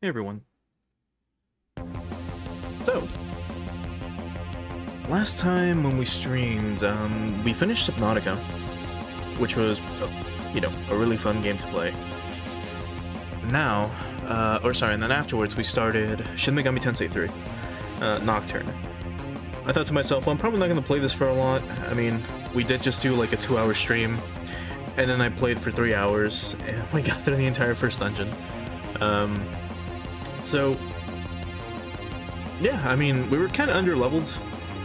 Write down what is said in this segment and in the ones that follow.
Hey everyone. So, last time when we streamed, we finished Subnautica, which was, a really fun game to play. Now, and then afterwards we started Shin Megami Tensei 3, Nocturne. I thought to myself, well, I'm probably not going to play this for a lot. I mean, we did just do like a 2-hour stream, and then I played for 3 hours, and we got through the entire first dungeon. So, yeah, I mean, we were kind of under-leveled,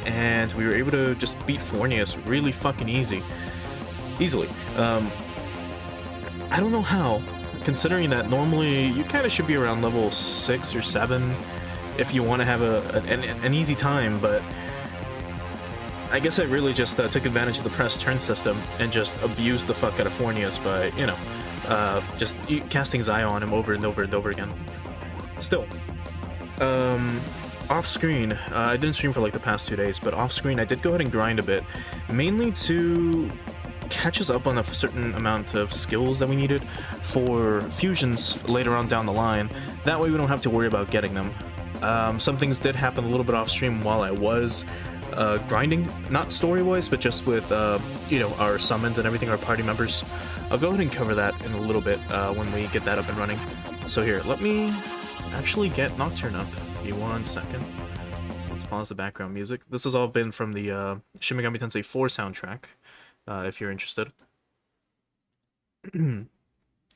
and we were able to just beat Fornius really fucking easily. I don't know how, considering that normally you kind of should be around level 6 or 7 if you want to have an easy time, but I guess I really just took advantage of the press turn system and just abused the fuck out of Fornius by, just casting Zaya on him over and over and over again. Still, off-screen, I didn't stream for like the past 2 days, but off-screen I did go ahead and grind a bit, mainly to catch us up on a certain amount of skills that we needed for fusions later on down the line. That way we don't have to worry about getting them. Some things did happen a little bit off-stream while I was grinding, not story-wise, but just with, our summons and everything, our party members. I'll go ahead and cover that in a little bit when we get that up and running. So here, let me actually get Nocturne up. Give me 1 second. So let's pause the background music. This has all been from the Shin Megami Tensei 4 soundtrack, if you're interested.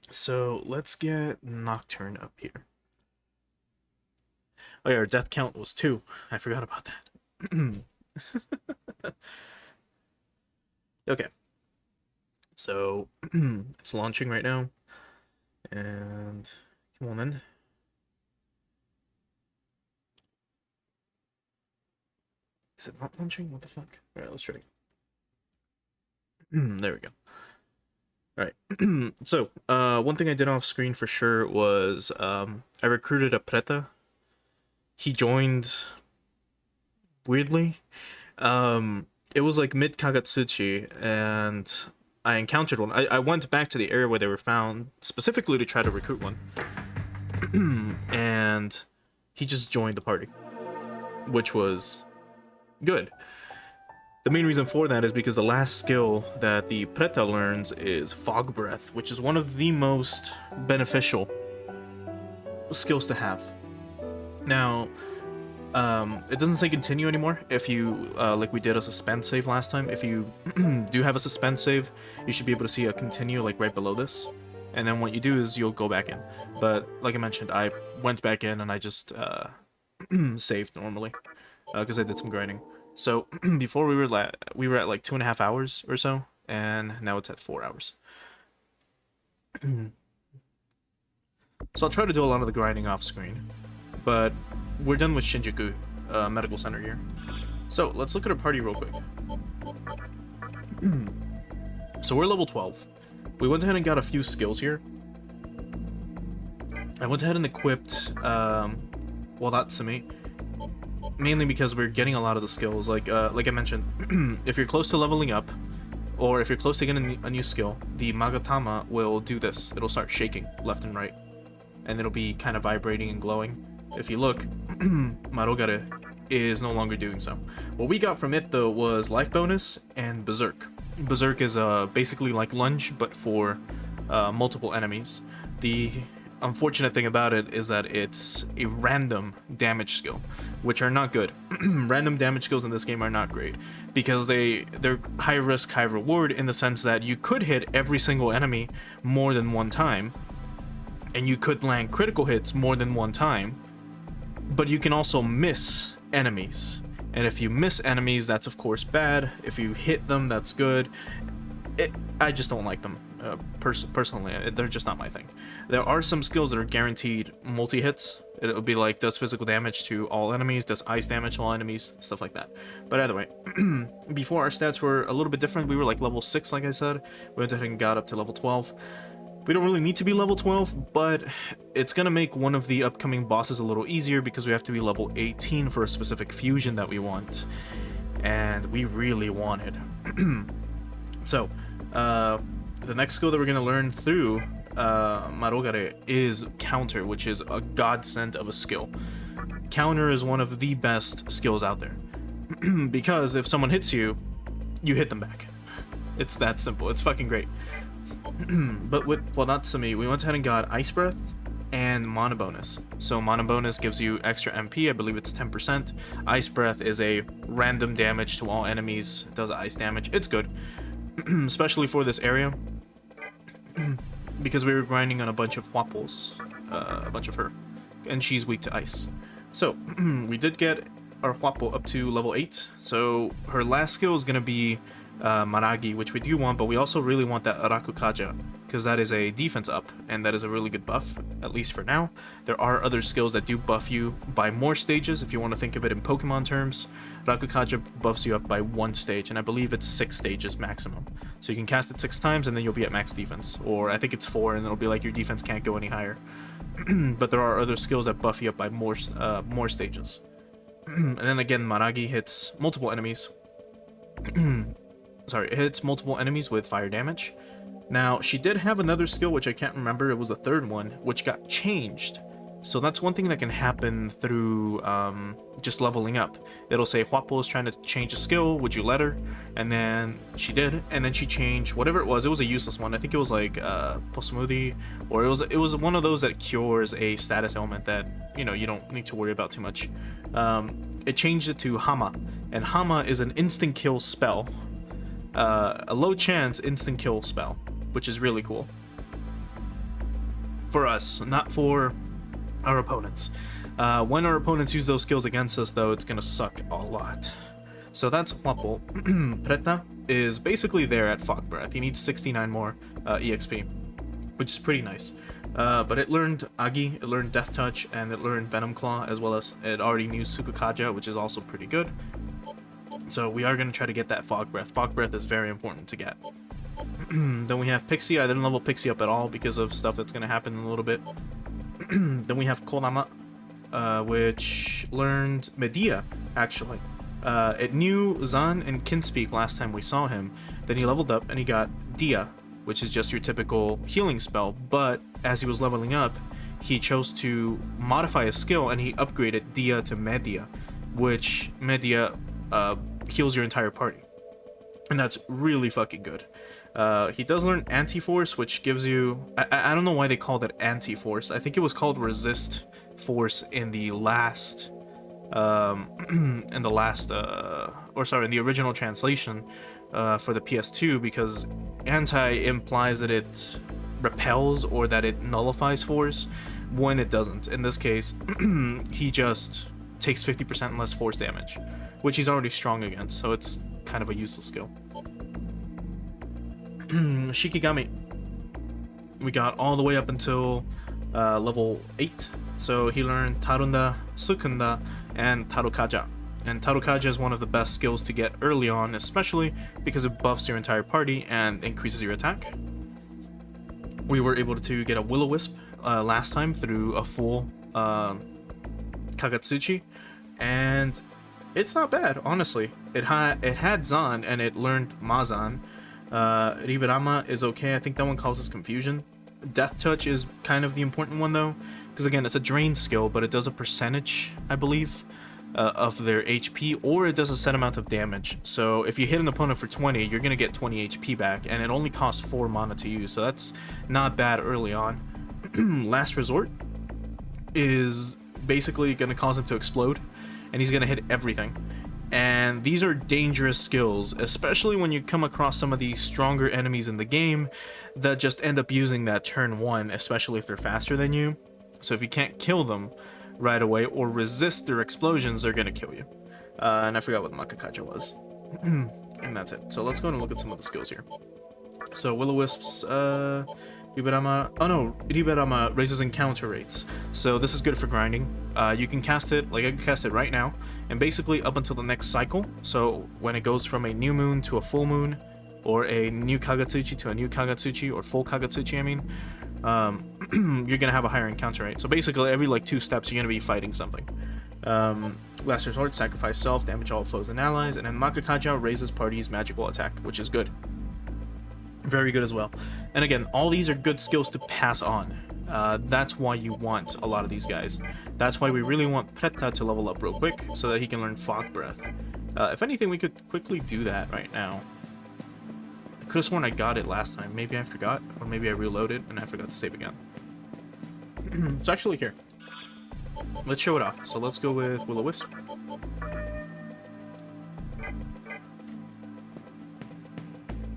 So let's get Nocturne up here. Oh yeah, our death count was 2. I forgot about that. Okay. So, it's launching right now. And, come on in. Is it not launching? What the fuck? Alright, let's try. There we go. Alright. So, one thing I did off screen for sure was, I recruited a Preta. He joined weirdly. It was like mid Kagatsuchi, and I encountered one. I went back to the area where they were found, specifically to try to recruit one. And he just joined the party, which was good. The main reason for that is because the last skill that the Preta learns is Fog Breath, which is one of the most beneficial skills to have. Now, it doesn't say continue anymore. If you, like we did a suspend save last time, if you do have a suspend save, you should be able to see a continue, like, right below this. And then what you do is you'll go back in. But, like I mentioned, I went back in and I just, saved normally, because I did some grinding. So, before we were at, like, 2.5 hours or so, and now it's at 4 hours. So I'll try to do a lot of the grinding off screen. But we're done with Shinjuku Medical Center here. So let's look at our party real quick. So we're level 12. We went ahead and got a few skills here. I went ahead and equipped, well, not Simi. Mainly because we're getting a lot of the skills. Like I mentioned, if you're close to leveling up, or if you're close to getting a new skill, the Magatama will do this. It'll start shaking left and right. And it'll be kind of vibrating and glowing. If you look, Marogare is no longer doing so. What we got from it, though, was life bonus and Berserk. Berserk is basically like lunge, but for multiple enemies. The unfortunate thing about it is that it's a random damage skill, which are not good. Random damage skills in this game are not great, because they're high risk, high reward, in the sense that you could hit every single enemy more than one time, and you could land critical hits more than one time, but you can also miss enemies. And if you miss enemies, that's of course bad. If you hit them, that's good. I just don't like them. Personally, they're just not my thing. There are some skills that are guaranteed multi-hits. It'll be like, does physical damage to all enemies, does ice damage to all enemies, stuff like that. But either way, before our stats were a little bit different. We were like level 6, like I said. We went ahead and got up to level 12. We don't really need to be level 12, but it's going to make one of the upcoming bosses a little easier, because we have to be level 18 for a specific fusion that we want. And we really want it. So, the next skill that we're going to learn through Marogare is counter, which is a godsend of a skill. Counter is one of the best skills out there. Because if someone hits you, you hit them back. It's that simple. It's fucking great. But with Natsumi, we went ahead and got Ice Breath and Mana Bonus. So Mana Bonus gives you extra MP, I believe it's 10%. Ice Breath is a random damage to all enemies, it does ice damage. It's good, especially for this area, because we were grinding on a bunch of Huapos, a bunch of her, and she's weak to ice. So we did get our Huapo up to level 8, so her last skill is going to be Maragi, which we do want, but we also really want that Rakukaja, because that is a defense up, and that is a really good buff, at least for now. There are other skills that do buff you by more stages, if you want to think of it in Pokemon terms. Rakukaja buffs you up by 1 stage, and I believe it's 6 stages maximum. So you can cast it 6 times, and then you'll be at max defense, or I think it's 4, and it'll be like your defense can't go any higher. But there are other skills that buff you up by more stages. And then again, Maragi hits multiple enemies. Sorry, it hits multiple enemies with fire damage. Now, she did have another skill, which I can't remember, it was the third one, which got changed. So that's one thing that can happen through just leveling up. It'll say, Huapo is trying to change a skill, would you let her? And then she did, and then she changed whatever it was a useless one. I think it was like Posmoothie, or it was one of those that cures a status ailment that, you know, you don't need to worry about too much. It changed it to Hama, and Hama is an instant kill spell. A low chance instant kill spell, which is really cool for us, not for our opponents. When our opponents use those skills against us, though, it's gonna suck a lot. So that's Huapo. Preta is basically there at Fog Breath. He needs 69 more EXP, which is pretty nice. But it learned Agi, it learned Death Touch, and it learned Venom Claw, as well as it already knew Sukukaja, which is also pretty good. So we are going to try to get that Fog Breath. Fog Breath is very important to get. Then we have Pixie. I didn't level Pixie up at all because of stuff that's going to happen in a little bit. Then we have Kodama, which learned Medea, actually. It knew Zan and Kinspeak last time we saw him. Then he leveled up and he got Dia, which is just your typical healing spell. But as he was leveling up, he chose to modify his skill and he upgraded Dia to Medea, which Medea heals your entire party, and that's really fucking good. He does learn Anti-Force, which gives you I don't know why they called it Anti-Force. I think it was called Resist Force in the last in the original translation for the PS2, because anti implies that it repels or that it nullifies force when it doesn't. In this case, he just takes 50% less force damage, which he's already strong against, so it's kind of a useless skill. Shikigami, we got all the way up until level 8, so he learned Tarunda, Sukunda, and Tarukaja. And Tarukaja is one of the best skills to get early on, especially because it buffs your entire party and increases your attack. We were able to get a Will-O-Wisp last time through a full Kagatsuchi, and it's not bad, honestly. It had Zan and it learned Mazan. Riberama is okay. I think that one causes confusion. Death Touch is kind of the important one though, because again, it's a drain skill, but it does a percentage, I believe, of their HP, or it does a set amount of damage. So if you hit an opponent for 20, you're gonna get 20 HP back, and it only costs 4 mana to use, so that's not bad early on. Last Resort is basically gonna cause him to explode, and he's gonna hit everything. And these are dangerous skills, especially when you come across some of the stronger enemies in the game that just end up using that turn 1, especially if they're faster than you. So if you can't kill them right away or resist their explosions, they're gonna kill you. And I forgot what Makakaja was. And that's it. So let's go and look at some of the skills here. So Will-O-Wisps, Riberama, oh no, Riberama raises encounter rates. So this is good for grinding. You can cast it, like I can cast it right now, and basically up until the next cycle. So when it goes from a new moon to a full moon, or a new Kagatsuchi to a new Kagatsuchi, or full Kagatsuchi, I mean, you're gonna have a higher encounter rate. So basically every like 2 steps you're gonna be fighting something. Last Resort, sacrifice self, damage all foes and allies, and then Makakaja raises party's magical attack, which is good. Very good as well. And again, all these are good skills to pass on. That's why you want a lot of these guys. That's why we really want Preta to level up real quick, so that he can learn Fog Breath. If anything, we could quickly do that right now. I could have sworn I got it last time. Maybe I forgot, or maybe I reloaded and I forgot to save again. It's actually here. Let's show it off. So let's go with Will-O-Wisp.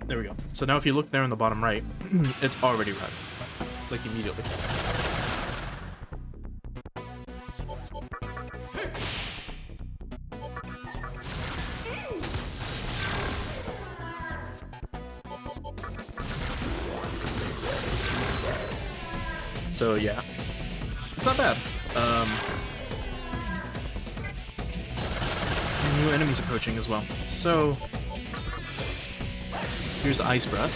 There we go. So now if you look there in the bottom right, it's already red. Like immediately. So yeah, it's not bad. New enemies approaching as well. So here's Ice Breath.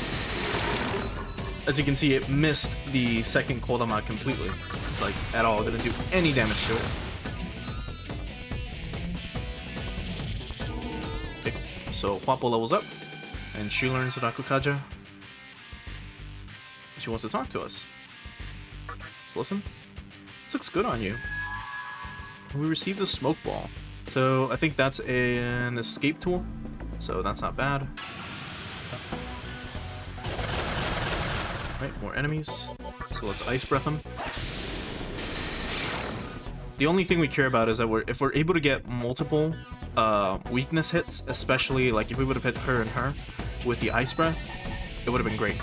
As you can see, it missed the second Kodama completely. Like, at all. It didn't do any damage to it. Okay, so Huapo levels up, and she learns Rakukaja. She wants to talk to us. Let's listen. This looks good on you. We received a smoke ball. So, I think that's an escape tool. So, that's not bad. Right, more enemies. So let's Ice Breath them. The only thing we care about is that if we're able to get multiple weakness hits, especially like if we would have hit her and her with the Ice Breath, it would have been great.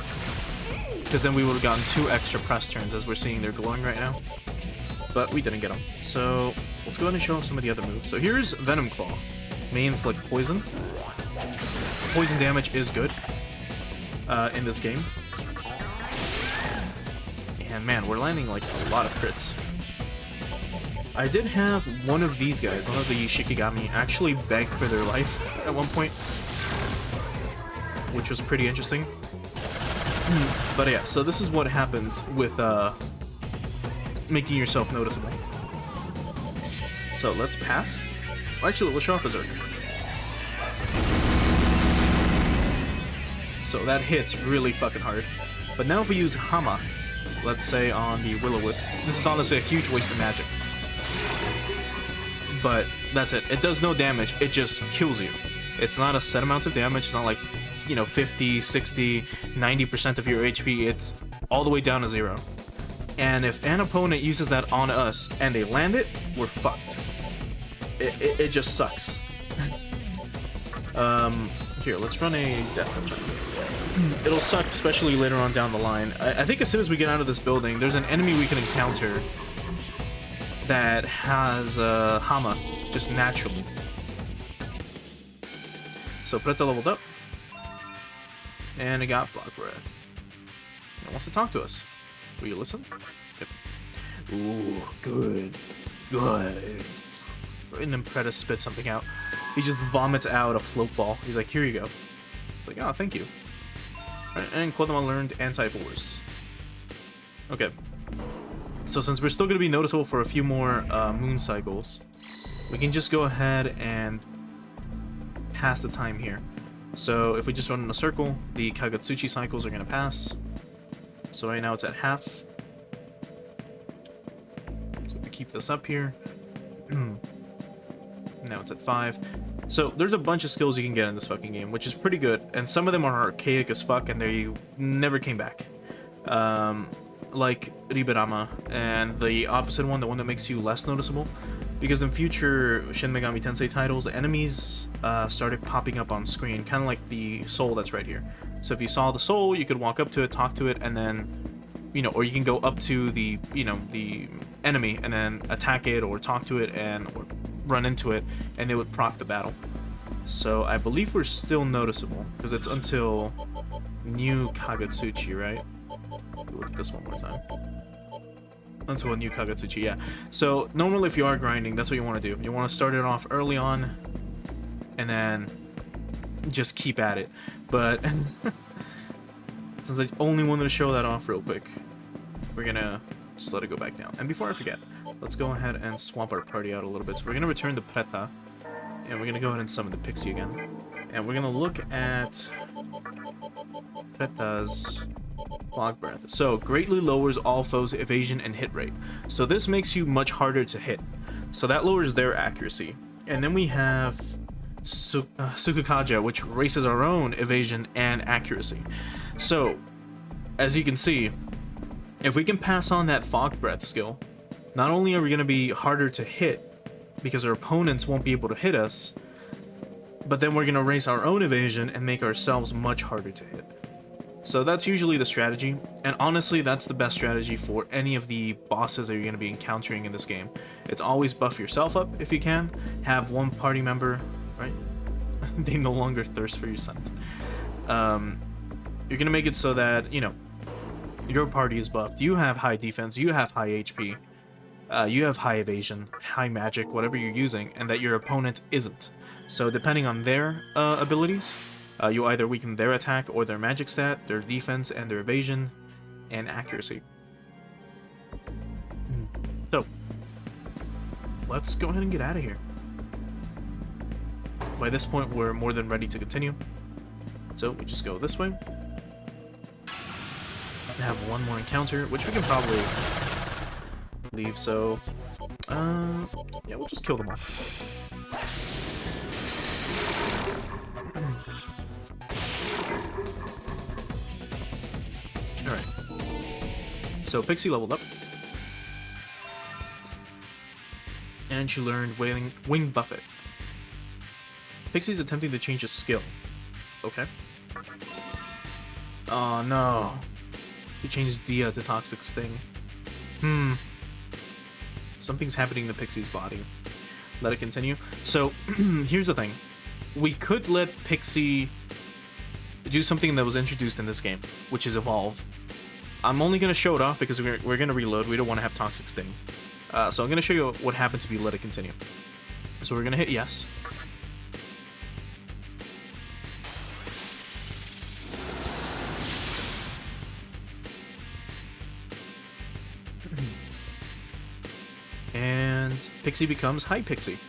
Because then we would have gotten 2 extra press turns, as we're seeing they're glowing right now. But we didn't get them. So let's go ahead and show off some of the other moves. So here's Venom Claw. May inflict poison. Poison damage is good in this game. And man, we're landing like a lot of crits. I did have one of these guys, one of the Shikigami, actually beg for their life at one point, which was pretty interesting. But yeah, so this is what happens with making yourself noticeable. So let's pass. Actually, let's show off Berserk. So that hits really fucking hard. But now if we use Hama, let's say on the Will-O-Wisp, this is honestly a huge waste of magic. But that's it. It does no damage, it just kills you. It's not a set amount of damage, it's not like, you know, 50, 60, 90% of your HP, it's all the way down to 0. And if an opponent uses that on us and they land it, we're fucked. It just sucks. Here, let's run a Death Touch. It'll suck, especially later on down the line. I think as soon as we get out of this building, there's an enemy we can encounter that has Hama, just naturally. So Preta leveled up. And it got Block Breath. It wants to talk to us. Will you listen? Yep. Ooh, good. Good. And then Preta spits something out. He just vomits out a float ball. He's like, here you go. It's like, oh, thank you. Right, and Kodama learned Anti-Force. Okay. So since we're still going to be noticeable for a few more moon cycles, we can just go ahead and pass the time here. So if we just run in a circle, the Kagetsuchi cycles are going to pass. So right now it's at half. So if we keep this up here, now it's at 5. So there's a bunch of skills you can get in this fucking game, which is pretty good. And some of them are archaic as fuck and they never came back. Like Riberama, and the opposite one, the one that makes you less noticeable. Because in future Shin Megami Tensei titles, enemies started popping up on screen, kind of like the soul that's right here. So if you saw the soul, you could walk up to it, talk to it, and then, you know, or you can go up to the, you know, the enemy and then attack it or talk to it and or run into it, and they would proc the battle. So I believe we're still noticeable because it's until new Kagetsuchi, right? Look at this one more time. Until a new Kagetsuchi, yeah. So normally if you are grinding, that's what you want to do. You want to start it off early on and then just keep at it. But since I only wanted to show that off real quick, we're gonna just let it go back down. And before I forget, let's go ahead and swap our party out a little bit. So we're gonna return to Preta, and we're gonna go ahead and summon the Pixie again. And we're gonna look at That does Fog Breath. So, greatly lowers all foes' evasion and hit rate. So this makes you much harder to hit. So that lowers their accuracy. And then we have Sukukaja, which raises our own evasion and accuracy. So, as you can see, if we can pass on that Fog Breath skill, not only are we going to be harder to hit, because our opponents won't be able to hit us, but then we're going to raise our own evasion and make ourselves much harder to hit. So that's usually the strategy, and honestly that's the best strategy for any of the bosses that you're going to be encountering in this game. It's always buff yourself up if you can, have one party member, right? They no longer thirst for your scent. You're going to make it so that, you know, your party is buffed, you have high defense, you have high HP, you have high evasion, high magic, whatever you're using, and that your opponent isn't. So depending on their abilities, you either weaken their attack or their magic stat, their defense, and their evasion and accuracy. So, let's go ahead and get out of here. By this point, we're more than ready to continue. So, we just go this way. Have one more encounter, which we can probably leave, so... yeah, we'll just kill them all. Alright. So Pixie leveled up. And she learned Wing Buffet. Pixie's attempting to change a skill. Okay. Oh no. She changed Dia to Toxic Sting. Something's happening to Pixie's body. Let it continue. So, here's the thing. We could let Pixie do something that was introduced in this game, which is Evolve. I'm only going to show it off because we're going to reload. We don't want to have Toxic Sting. So I'm going to show you what happens if you let it continue. So we're going to hit yes. And Pixie becomes Hi Pixie.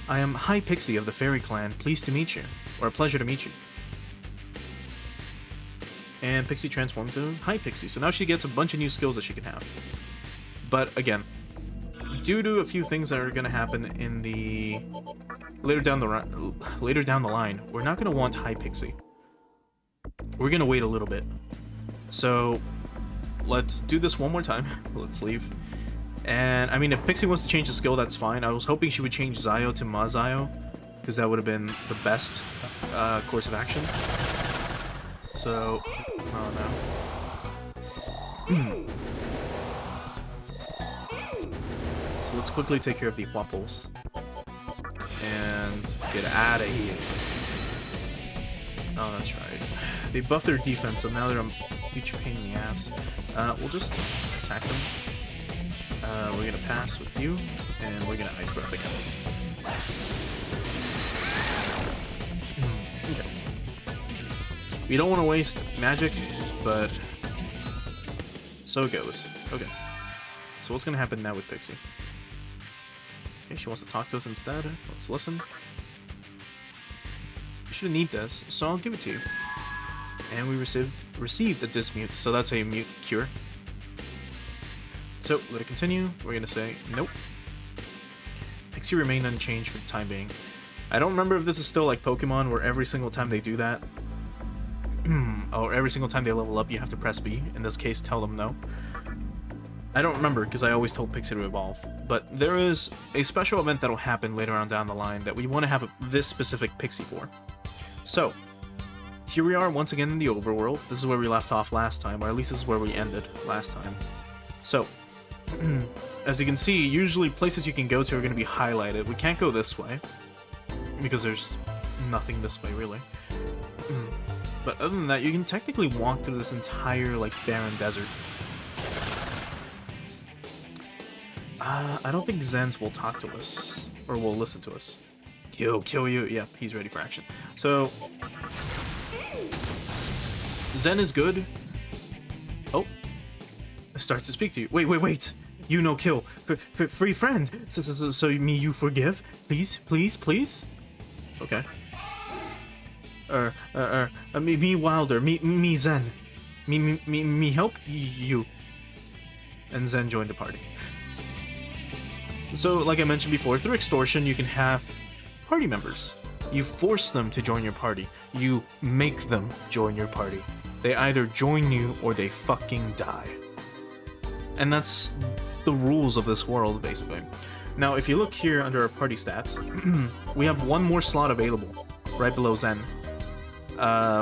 I am Hi Pixie of the Fairy Clan, pleased to meet you, or a pleasure to meet you. And Pixie transformed to Hi Pixie, so now she gets a bunch of new skills that she can have. But again, due to a few things that are going to happen in the later down the line, we're not going to want Hi Pixie. We're going to wait a little bit. So let's do this one more time. Let's leave. And I mean, if Pixie wants to change the skill, that's fine. I was hoping she would change Zayo to Mazayo, because that would have been the best course of action. So, oh no. So let's quickly take care of the waffles and get out of here. Oh, that's right. They buffed their defense, so now they're a huge pain in the ass. We'll just attack them. We're gonna pass with you, and we're gonna Ice Breath again. Okay. We don't want to waste magic, but so it goes. Okay. So what's gonna happen now with Pixie? Okay, she wants to talk to us instead. Let's listen. You shouldn't need this, so I'll give it to you. And we received a dismute, so that's a mute cure. So, let it continue. We're gonna say, nope. Pixie remained unchanged for the time being. I don't remember if this is still like Pokemon, where every single time they do that, or every single time they level up, you have to press B. In this case, tell them no. I don't remember, because I always told Pixie to evolve. But there is a special event that'll happen later on down the line that we want to have this specific Pixie for. So, here we are once again in the overworld. This is where we left off last time, or at least this is where we ended last time. So, as you can see, usually places you can go to are going to be highlighted. We can't go this way, because there's nothing this way, really. But other than that, you can technically walk through this entire, like, barren desert. I don't think Zen's will talk to us, or will listen to us. Kill you. Yeah, he's ready for action. So, Zen is good. Oh. Starts to speak to you. Wait. You no kill. Free friend. So me you forgive? Please? Okay. Me Wilder, me Zen, me help you. And Zen joined the party. So, like I mentioned before, through extortion, you can have party members. You force them to join your party. You make them join your party. They either join you or they fucking die. And that's the rules of this world, basically. Now, if you look here under our party stats, we have one more slot available, right below Zen.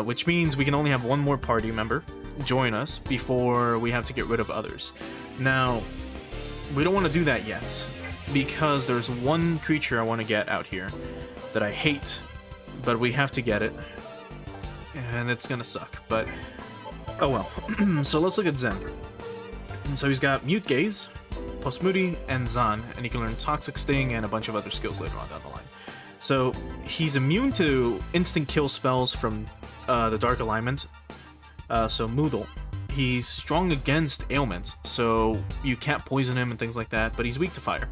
Which means we can only have one more party member join us before we have to get rid of others. Now, we don't want to do that yet, because there's one creature I want to get out here that I hate, but we have to get it, and it's gonna suck, but oh well. So let's look at Zen. So he's got Mute Gaze, Postmoody, and Zan, and he can learn Toxic Sting and a bunch of other skills later on down the line. So he's immune to instant kill spells from the Dark Alignment, so Moodle. He's strong against ailments, so you can't poison him and things like that, but he's weak to fire.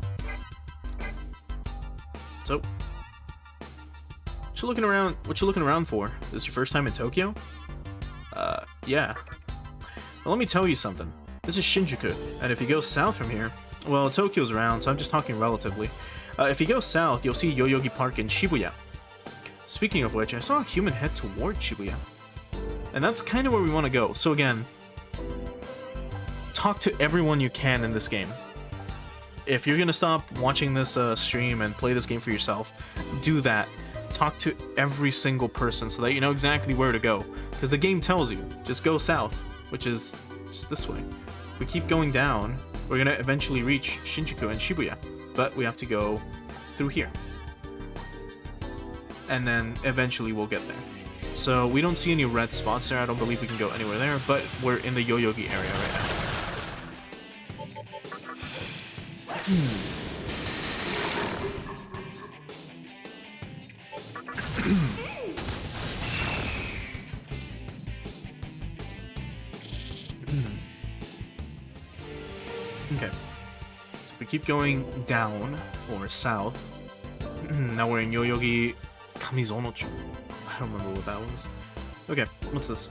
So, what you looking around for? This is your first time in Tokyo? Yeah. Well, let me tell you something. This is Shinjuku, and if you go south from here, well, Tokyo's around, so I'm just talking relatively. If you go south, you'll see Yoyogi Park in Shibuya. Speaking of which, I saw a human head toward Shibuya. And that's kind of where we want to go. So again, talk to everyone you can in this game. If you're gonna stop watching this stream and play this game for yourself, do that. Talk to every single person so that you know exactly where to go. Because the game tells you, just go south, which is just this way. If we keep going down, we're gonna eventually reach Shinjuku and Shibuya. But we have to go through here. And then eventually we'll get there. So we don't see any red spots there. I don't believe we can go anywhere there, but we're in the Yoyogi area right now. Okay. So we keep going down or south. Now we're in Yoyogi Kamizono-chu. I don't remember what that was. Okay, what's this?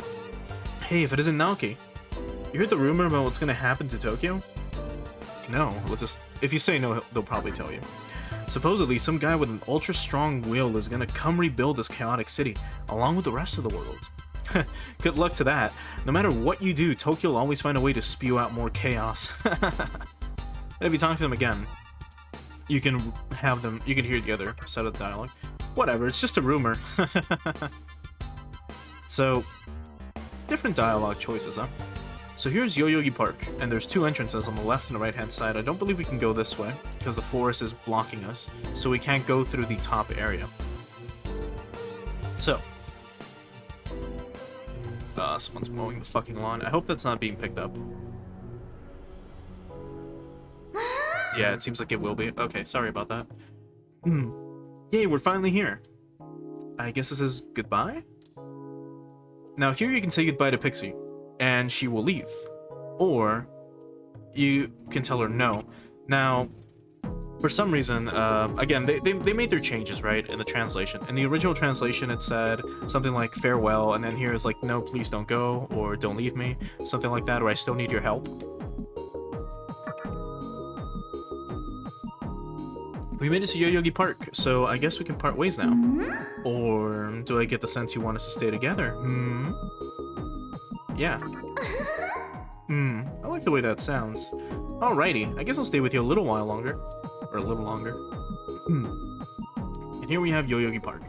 Hey, if it isn't Naoki. You heard the rumor about what's gonna happen to Tokyo? No, what's this? If you say no, they'll probably tell you. Supposedly, some guy with an ultra-strong will is gonna come rebuild this chaotic city, along with the rest of the world. Good luck to that. No matter what you do, Tokyo will always find a way to spew out more chaos. And if you talk to them again, you can hear the other side of the dialogue. Whatever, it's just a rumor. So, different dialogue choices, huh? So here's Yoyogi Park, and there's two entrances on the left and the right-hand side. I don't believe we can go this way, because the forest is blocking us, so we can't go through the top area. So, someone's mowing the fucking lawn. I hope that's not being picked up. Yeah, it seems like it will be. Okay, sorry about that. Yay, we're finally here. I guess this is goodbye? Now here you can say goodbye to Pixie, and she will leave. Or, you can tell her no. Now, for some reason, again, they made their changes, right, in the translation. In the original translation, it said something like, farewell, and then here is like, no, please don't go, or don't leave me, something like that, or I still need your help. We made it to Yoyogi Park, so I guess we can part ways now. Or do I get the sense you want us to stay together? Yeah. I like the way that sounds. Alrighty, I guess I'll stay with you a little while longer. Or a little longer. And here we have Yoyogi Park.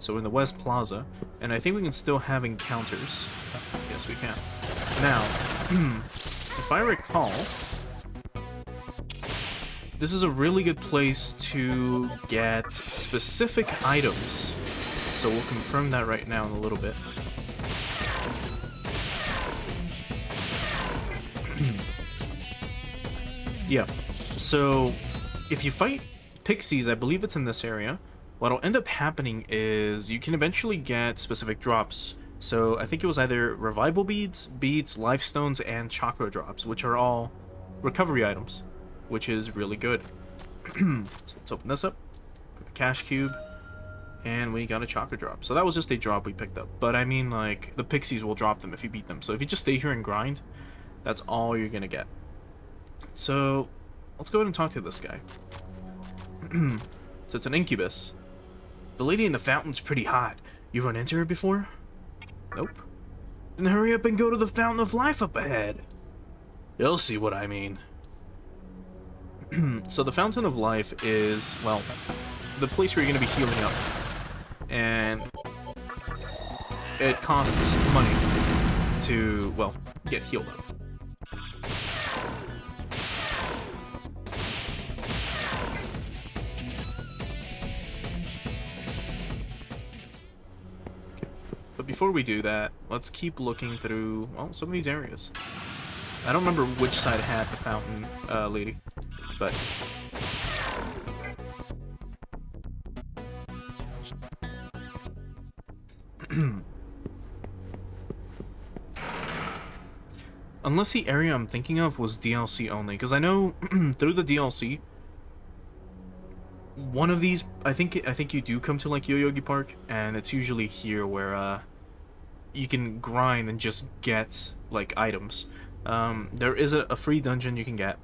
So we're in the West Plaza, and I think we can still have encounters. Yes, we can. Now, if I recall, this is a really good place to get specific items. So we'll confirm that right now in a little bit. Yeah, so if you fight pixies, I believe it's in this area, what'll end up happening is you can eventually get specific drops. So I think it was either revival beads, life stones, and chakra drops, which are all recovery items, which is really good. So let's open this up, put a cash cube, And we got a chakra drop. So that was just a drop we picked up. But I mean, like, the pixies will drop them if you beat them. So if you just stay here and grind, that's all you're gonna get. So let's go ahead and talk to this guy. So it's an incubus. The lady in the fountain's pretty hot. You run into her before? Nope. Then hurry up and go to the Fountain of Life up ahead. You'll see what I mean. So the Fountain of Life is, well, the place where you're going to be healing up. And it costs money to, well, get healed up. But before we do that, let's keep looking through, well, some of these areas. I don't remember which side had the fountain lady, but... Unless the area I'm thinking of was DLC only, because I know through the DLC, one of these, I think you do come to like Yoyogi Park, and it's usually here where you can grind and just get like items. There is a free dungeon you can get,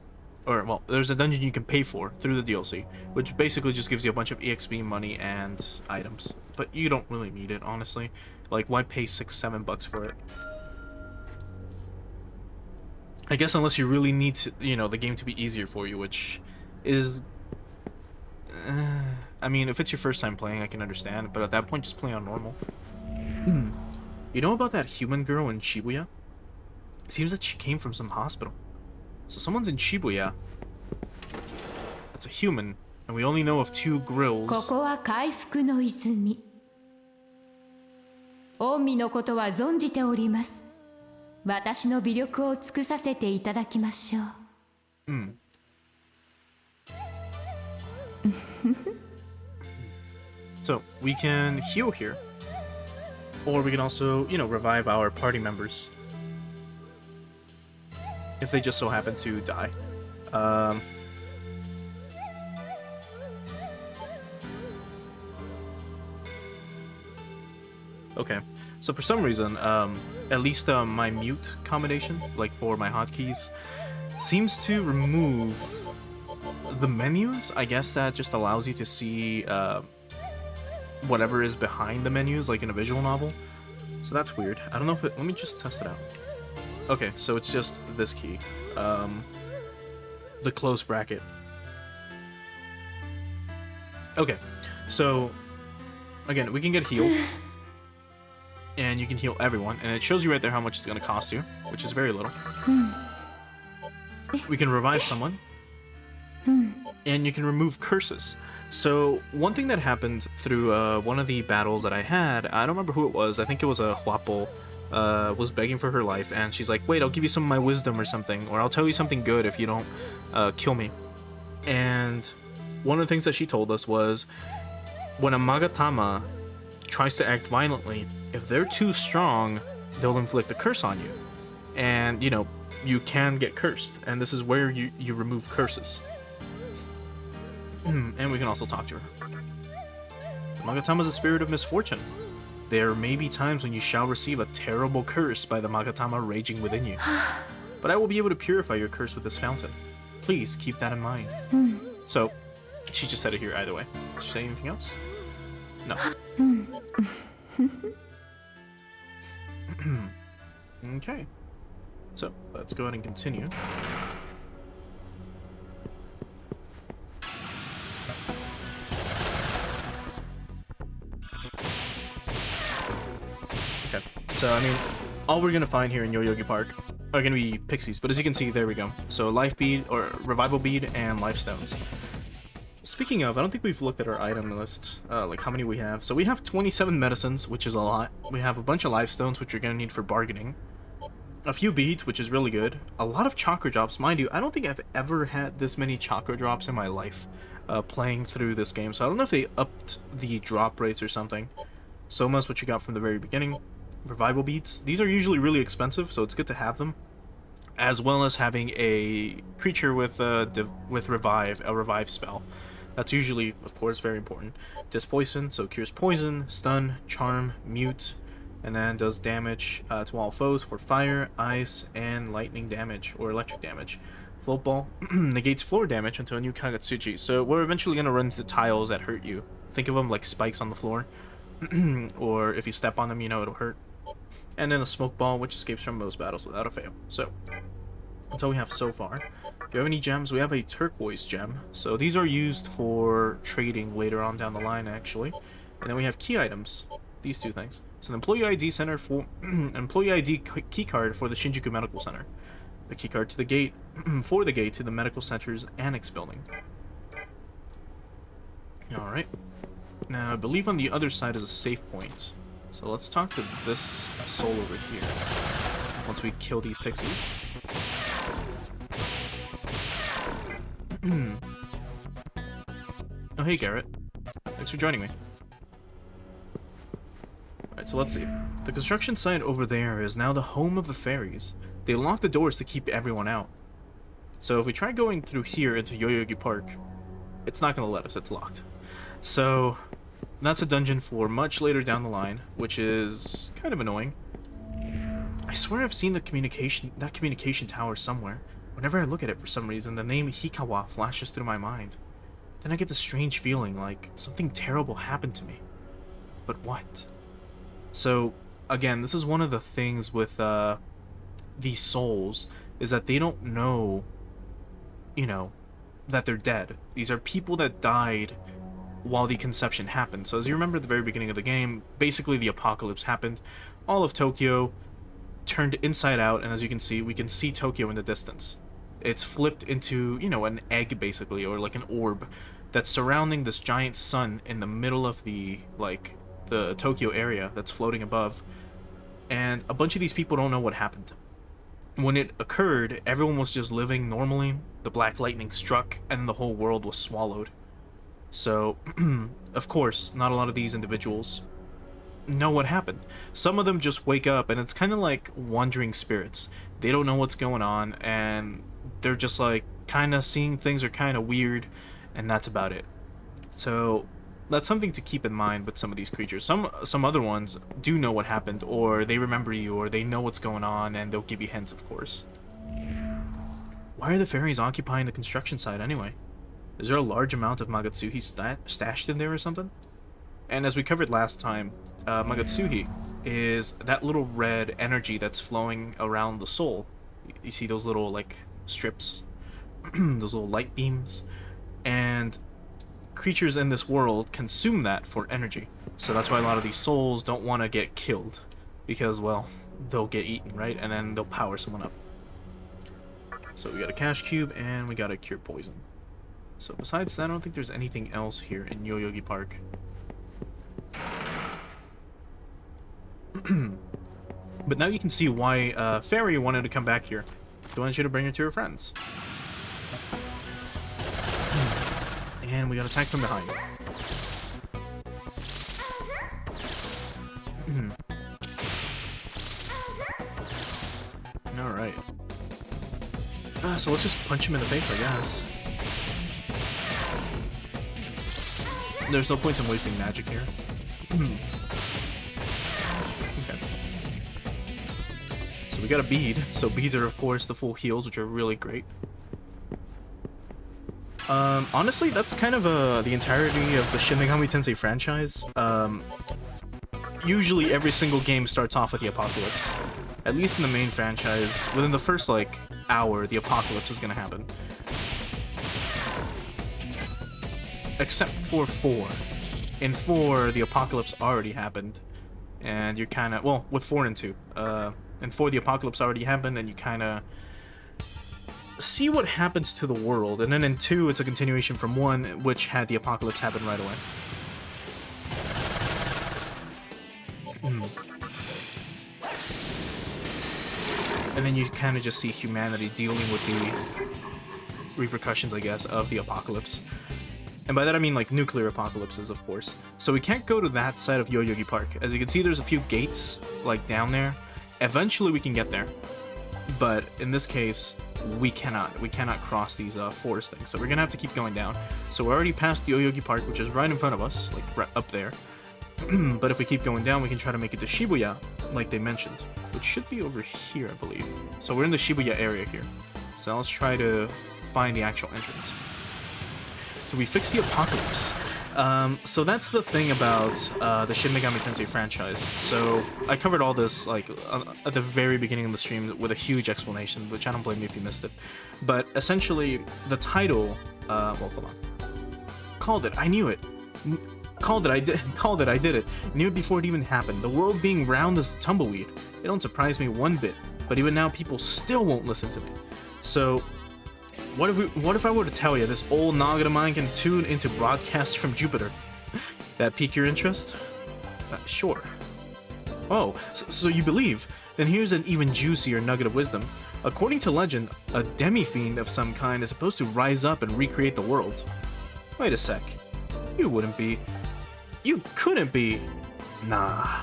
or well, there's a dungeon you can pay for through the DLC, which basically just gives you a bunch of EXP money and items. But you don't really need it, honestly. Like, why pay $6-7 for it? I guess unless you really need to, you know, the game to be easier for you, which is... I mean, if it's your first time playing, I can understand, but at that point, just play on normal. You know about that human girl in Shibuya? It seems that she came from some hospital. So someone's in Shibuya. That's a human, and we only know of 2 grills. ここは回復の泉。御身のことは存じております。私の微力を尽くさせていただきましょう。So we can heal here, or we can also, you know, revive our party members if they just so happen to die. Okay, so for some reason, at least my mute combination, like for my hotkeys, seems to remove the menus. I guess that just allows you to see whatever is behind the menus, like in a visual novel. So that's weird. I don't know if it... Let me just test it out. Okay, so it's just this key. The close bracket. Okay, so again, we can get healed. And you can heal everyone. And it shows you right there how much it's going to cost you, which is very little. We can revive someone. And you can remove curses. So one thing that happened through one of the battles that I had, I don't remember who it was. I think it was a Huapo, was begging for her life, and she's like, wait, I'll give you some of my wisdom or something, or I'll tell you something good if you don't kill me. And one of the things that she told us was, when a Magatama tries to act violently, if they're too strong, they'll inflict a curse on you. And, you know, you can get cursed, and this is where you remove curses. And we can also talk to her. Magatama is a spirit of misfortune. There may be times when you shall receive a terrible curse by the Magatama raging within you. But I will be able to purify your curse with this fountain. Please keep that in mind. So, she just said it here either way. Did she say anything else? No. Okay. So, let's go ahead and continue. Okay, so I mean, all we're gonna find here in Yoyogi Park are gonna be pixies, but as you can see, there we go. So life bead, or revival bead, and life stones. Speaking of, I don't think we've looked at our item list, like how many we have. So we have 27 medicines, which is a lot. We have a bunch of life stones, which you're gonna need for bargaining. A few beads, which is really good. A lot of chakra drops, mind you. I don't think I've ever had this many chakra drops in my life playing through this game. So I don't know if they upped the drop rates or something. Soma's what you got from the very beginning. Revival beads. These are usually really expensive, so it's good to have them. As well as having a creature with a revive spell. That's usually, of course, very important. Dispoison, so cures poison, stun, charm, mute, and then does damage to all foes for fire, ice, and lightning damage, or electric damage. Float ball negates floor damage until a new Kagatsuchi, so we're eventually going to run into tiles that hurt you. Think of them like spikes on the floor, or if you step on them, you know it'll hurt. And then a smoke ball, which escapes from most battles without a fail. So, that's all we have so far. Do you have any gems? We have a turquoise gem. So these are used for trading later on down the line, actually. And then we have key items. These two things. So an employee ID center for employee ID key card for the Shinjuku Medical Center. The key card to the gate for the gate to the medical center's annex building. All right. Now I believe on the other side is a save point. So let's talk to this soul over here. Once we kill these pixies. Oh, hey, Garrett. Thanks for joining me. Alright, so let's see. The construction site over there is now the home of the fairies. They lock the doors to keep everyone out. So if we try going through here into Yoyogi Park, it's not going to let us, it's locked. So that's a dungeon for much later down the line, which is kind of annoying. I swear I've seen that communication tower somewhere. Whenever I look at it for some reason, the name Hikawa flashes through my mind. Then I get this strange feeling like something terrible happened to me. But what? So, again, this is one of the things with these souls, is that they don't know, you know, that they're dead. These are people that died while the conception happened. So as you remember at the very beginning of the game, basically the apocalypse happened. All of Tokyo turned inside out, and as you can see, we can see Tokyo in the distance. It's flipped into, you know, an egg, basically, or like an orb that's surrounding this giant sun in the middle of the, like, the Tokyo area that's floating above. And a bunch of these people don't know what happened. When it occurred, everyone was just living normally. The black lightning struck, and the whole world was swallowed. So, of course, not a lot of these individuals know what happened. Some of them just wake up, and it's kind of like wandering spirits. They don't know what's going on, and they're just like kind of seeing things are kind of weird, and that's about it. So that's something to keep in mind with some of these creatures. Some other ones do know what happened, or they remember you, or they know what's going on, and they'll give you hints, of course. Why are the fairies occupying the construction site anyway? Is there a large amount of Magatsuhi stashed in there or something? And as we covered last time, Magatsuhi is that little red energy that's flowing around the soul. You see those little, like, strips? Those little light beams? And creatures in this world consume that for energy. So that's why a lot of these souls don't want to get killed. Because, well, they'll get eaten, right? And then they'll power someone up. So we got a cash cube, and we got a cure poison. So besides that, I don't think there's anything else here in Yoyogi Park. But now you can see why Fairy wanted to come back here. She wanted you to bring her to her friends. And we got attacked from behind. Alright. So let's just punch him in the face, I guess. There's no point in wasting magic here. Okay. So we got a bead. So beads are, of course, the full heals, which are really great. Honestly, that's kind of the entirety of the Shin Megami Tensei franchise. Usually every single game starts off with the apocalypse. At least in the main franchise, within the first, like, hour, the apocalypse is gonna happen. Except for 4. In 4, the apocalypse already happened. And you're kinda... Well, with 4 and 2. In 4, the apocalypse already happened, and you kinda see what happens to the world. And then in 2, it's a continuation from 1, which had the apocalypse happen right away. And then you kind of just see humanity dealing with the repercussions, I guess, of the apocalypse. And by that I mean, like, nuclear apocalypses, of course. So we can't go to that side of Yoyogi Park. As you can see, there's a few gates, like, down there. Eventually we can get there. But in this case, we cannot cross these forest things. So we're gonna have to keep going down. So we're already past Yoyogi Park, which is right in front of us, like right up there. But if we keep going down, we can try to make it to Shibuya, like they mentioned, which should be over here, I believe. So we're in the Shibuya area here. So let's try to find the actual entrance. Do we fix the apocalypse? So that's the thing about the Shin Megami Tensei franchise. So I covered all this like at the very beginning of the stream with a huge explanation, which I don't blame you if you missed it. But essentially, the title, well, hold on, called it. I knew it. Called it. I did. Called it. I did it. Knew it before it even happened. The world being round as tumbleweed. It don't surprise me one bit. But even now, people still won't listen to me. So. What if I were to tell you this old noggin of mine can tune into broadcasts from Jupiter? That pique your interest? Sure. Oh, so you believe? Then here's an even juicier nugget of wisdom. According to legend, a demi-fiend of some kind is supposed to rise up and recreate the world. Wait a sec. You wouldn't be... You couldn't be... Nah.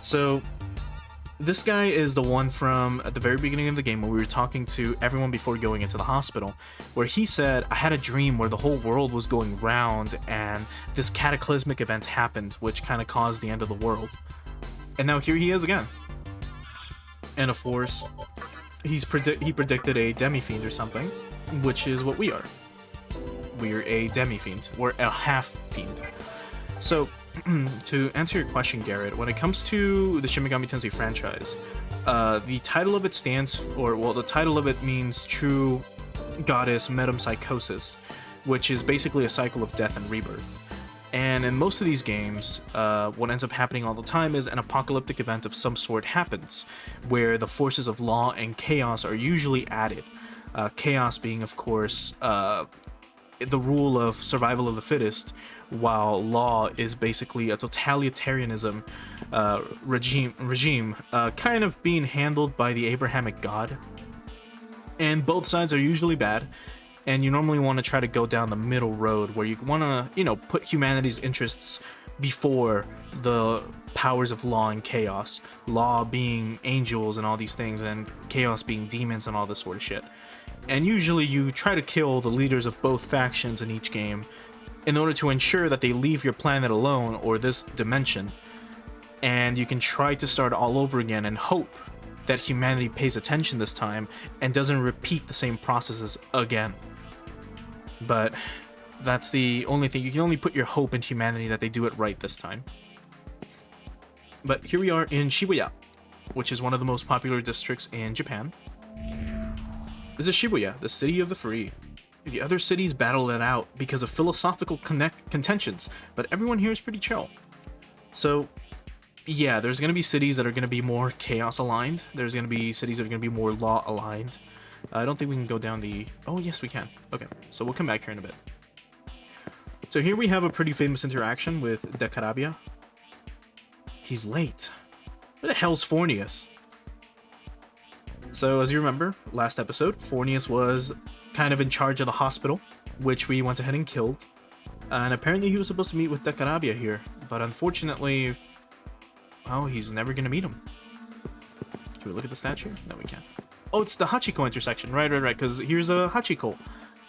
So... This guy is the one from at the very beginning of the game when we were talking to everyone before going into the hospital, where he said, I had a dream where the whole world was going round and this cataclysmic event happened, which kind of caused the end of the world. And now here he is again. And of course, he predicted a demi-fiend or something, which is what we are. We're a demi-fiend. We're a half-fiend. So... to answer your question, Garrett, when it comes to the Shin Megami Tensei franchise, the title of it the title of it means True Goddess Metempsychosis, which is basically a cycle of death and rebirth. And in most of these games, what ends up happening all the time is an apocalyptic event of some sort happens, where the forces of law and chaos are usually added. Chaos being, of course, the rule of survival of the fittest, while law is basically a totalitarianism regime kind of being handled by the Abrahamic God. And both sides are usually bad, and you normally want to try to go down the middle road where you want to, put humanity's interests before the powers of law and chaos. Law being angels and all these things, and chaos being demons and all this sort of shit. And usually you try to kill the leaders of both factions in each game in order to ensure that they leave your planet alone or this dimension, and you can try to start all over again and hope that humanity pays attention this time and doesn't repeat the same processes again. But that's the only thing. You can only put your hope in humanity that they do it right this time. But here we are in Shibuya, which is one of the most popular districts in Japan. This is Shibuya, the city of the free. The other cities battle it out because of philosophical contentions, but everyone here is pretty chill. So, yeah, there's going to be cities that are going to be more chaos aligned. There's going to be cities that are going to be more law aligned. I don't think we can go down the... Oh, yes, we can. Okay, so we'll come back here in a bit. So here we have a pretty famous interaction with De Carabia. He's late. Where the hell's Fornius? So, as you remember, last episode, Fornius was kind of in charge of the hospital, which we went ahead and killed. And apparently he was supposed to meet with De Carabia here, but unfortunately, well, he's never going to meet him. Can we look at the statue? No, we can't. Oh, it's the Hachiko Intersection. Right, because here's a Hachiko.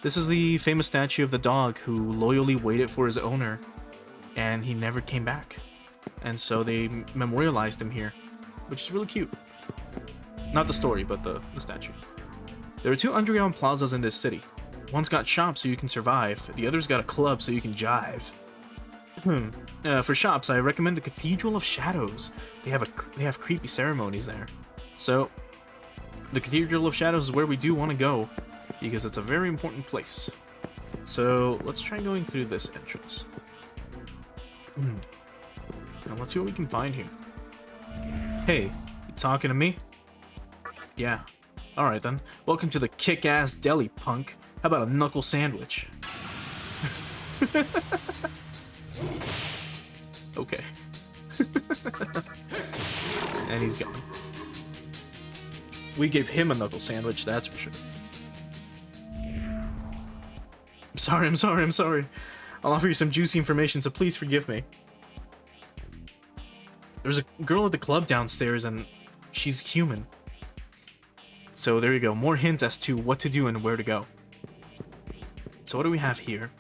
This is the famous statue of the dog who loyally waited for his owner, and he never came back. And so they memorialized him here, which is really cute. Not the story, but the statue. There are two underground plazas in this city. One's got shops so you can survive, the other's got a club so you can jive. For shops, I recommend the Cathedral of Shadows. They have creepy ceremonies there. So, the Cathedral of Shadows is where we do want to go, because it's a very important place. So, let's try going through this entrance. Now, let's see what we can find here. Hey, you talking to me? Yeah. Alright then. Welcome to the kick-ass deli, punk. How about a knuckle sandwich? Okay. And he's gone. We gave him a knuckle sandwich, that's for sure. I'm sorry. I'll offer you some juicy information, so please forgive me. There's a girl at the club downstairs, and she's human. So there you go, more hints as to what to do and where to go. So what do we have here?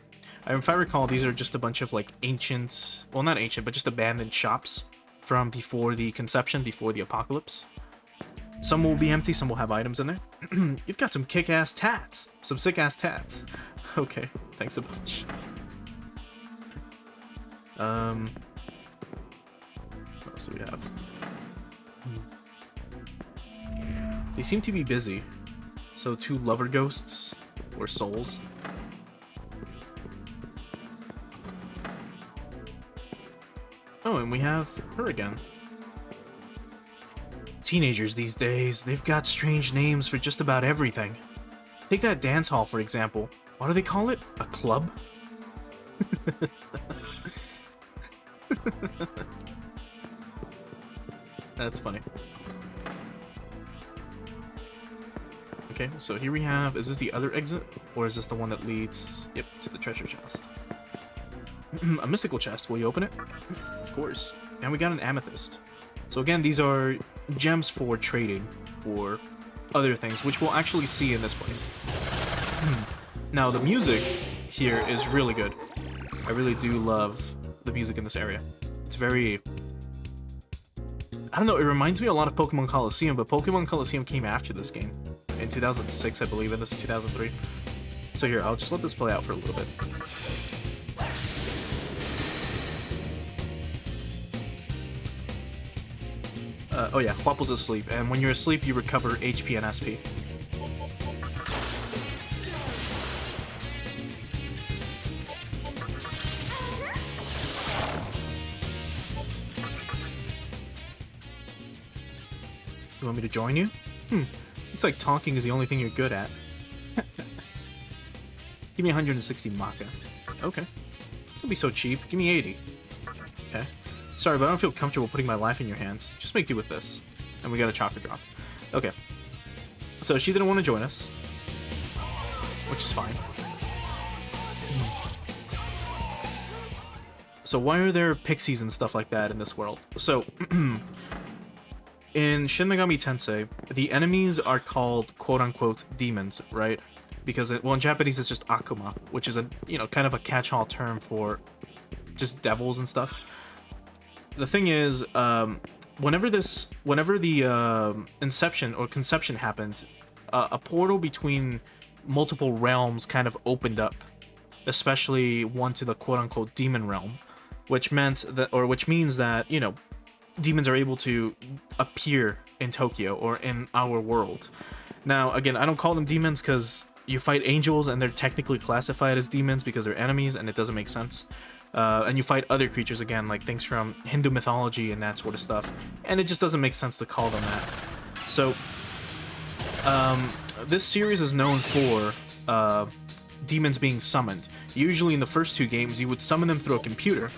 If I recall, these are just a bunch of like ancient, well not ancient, but just abandoned shops from before the conception, before the apocalypse. Some will be empty, some will have items in there. You've got some kick-ass tats, some sick-ass tats. Okay, thanks a bunch. What else do we have? They seem to be busy. So 2 lover ghosts or souls. Oh, and we have her again. Teenagers these days, they've got strange names for just about everything. Take that dance hall, for example. What do they call it? A club? That's funny. Okay, so here we have... Is this the other exit? Or is this the one that leads... Yep, to the treasure chest. A mystical chest. Will you open it? Of course. And we got an amethyst. So again, these are gems for trading for other things, which we'll actually see in this place. Now, the music here is really good. I really do love the music in this area. It's very... I don't know, it reminds me a lot of Pokemon Colosseum, but Pokemon Colosseum came after this game. In 2006, I believe, and this is 2003. So here, I'll just let this play out for a little bit. Oh yeah, Wapple's asleep, and when you're asleep, you recover HP and SP. You want me to join you? Looks like talking is the only thing you're good at. Give me 160 Maka. Okay. Don't be so cheap. Give me 80. Okay. Sorry, but I don't feel comfortable putting my life in your hands. Just make do with this. And we got a chakra drop. Okay. So she didn't want to join us. Which is fine. So why are there pixies and stuff like that in this world? So, in Shin Megami Tensei, the enemies are called quote-unquote demons, right? Because, well, in Japanese it's just Akuma, which is a, you know, kind of a catch-all term for just devils and stuff. The thing is, whenever the inception or conception happened, a portal between multiple realms kind of opened up, especially one to the quote-unquote demon realm, which means that, you know, demons are able to appear in Tokyo or in our world. Now, again, I don't call them demons because you fight angels and they're technically classified as demons because they're enemies, and it doesn't make sense. And you fight other creatures, again, like things from Hindu mythology and that sort of stuff, and it just doesn't make sense to call them that. So, this series is known for demons being summoned. Usually in the first 2 games, you would summon them through a computer,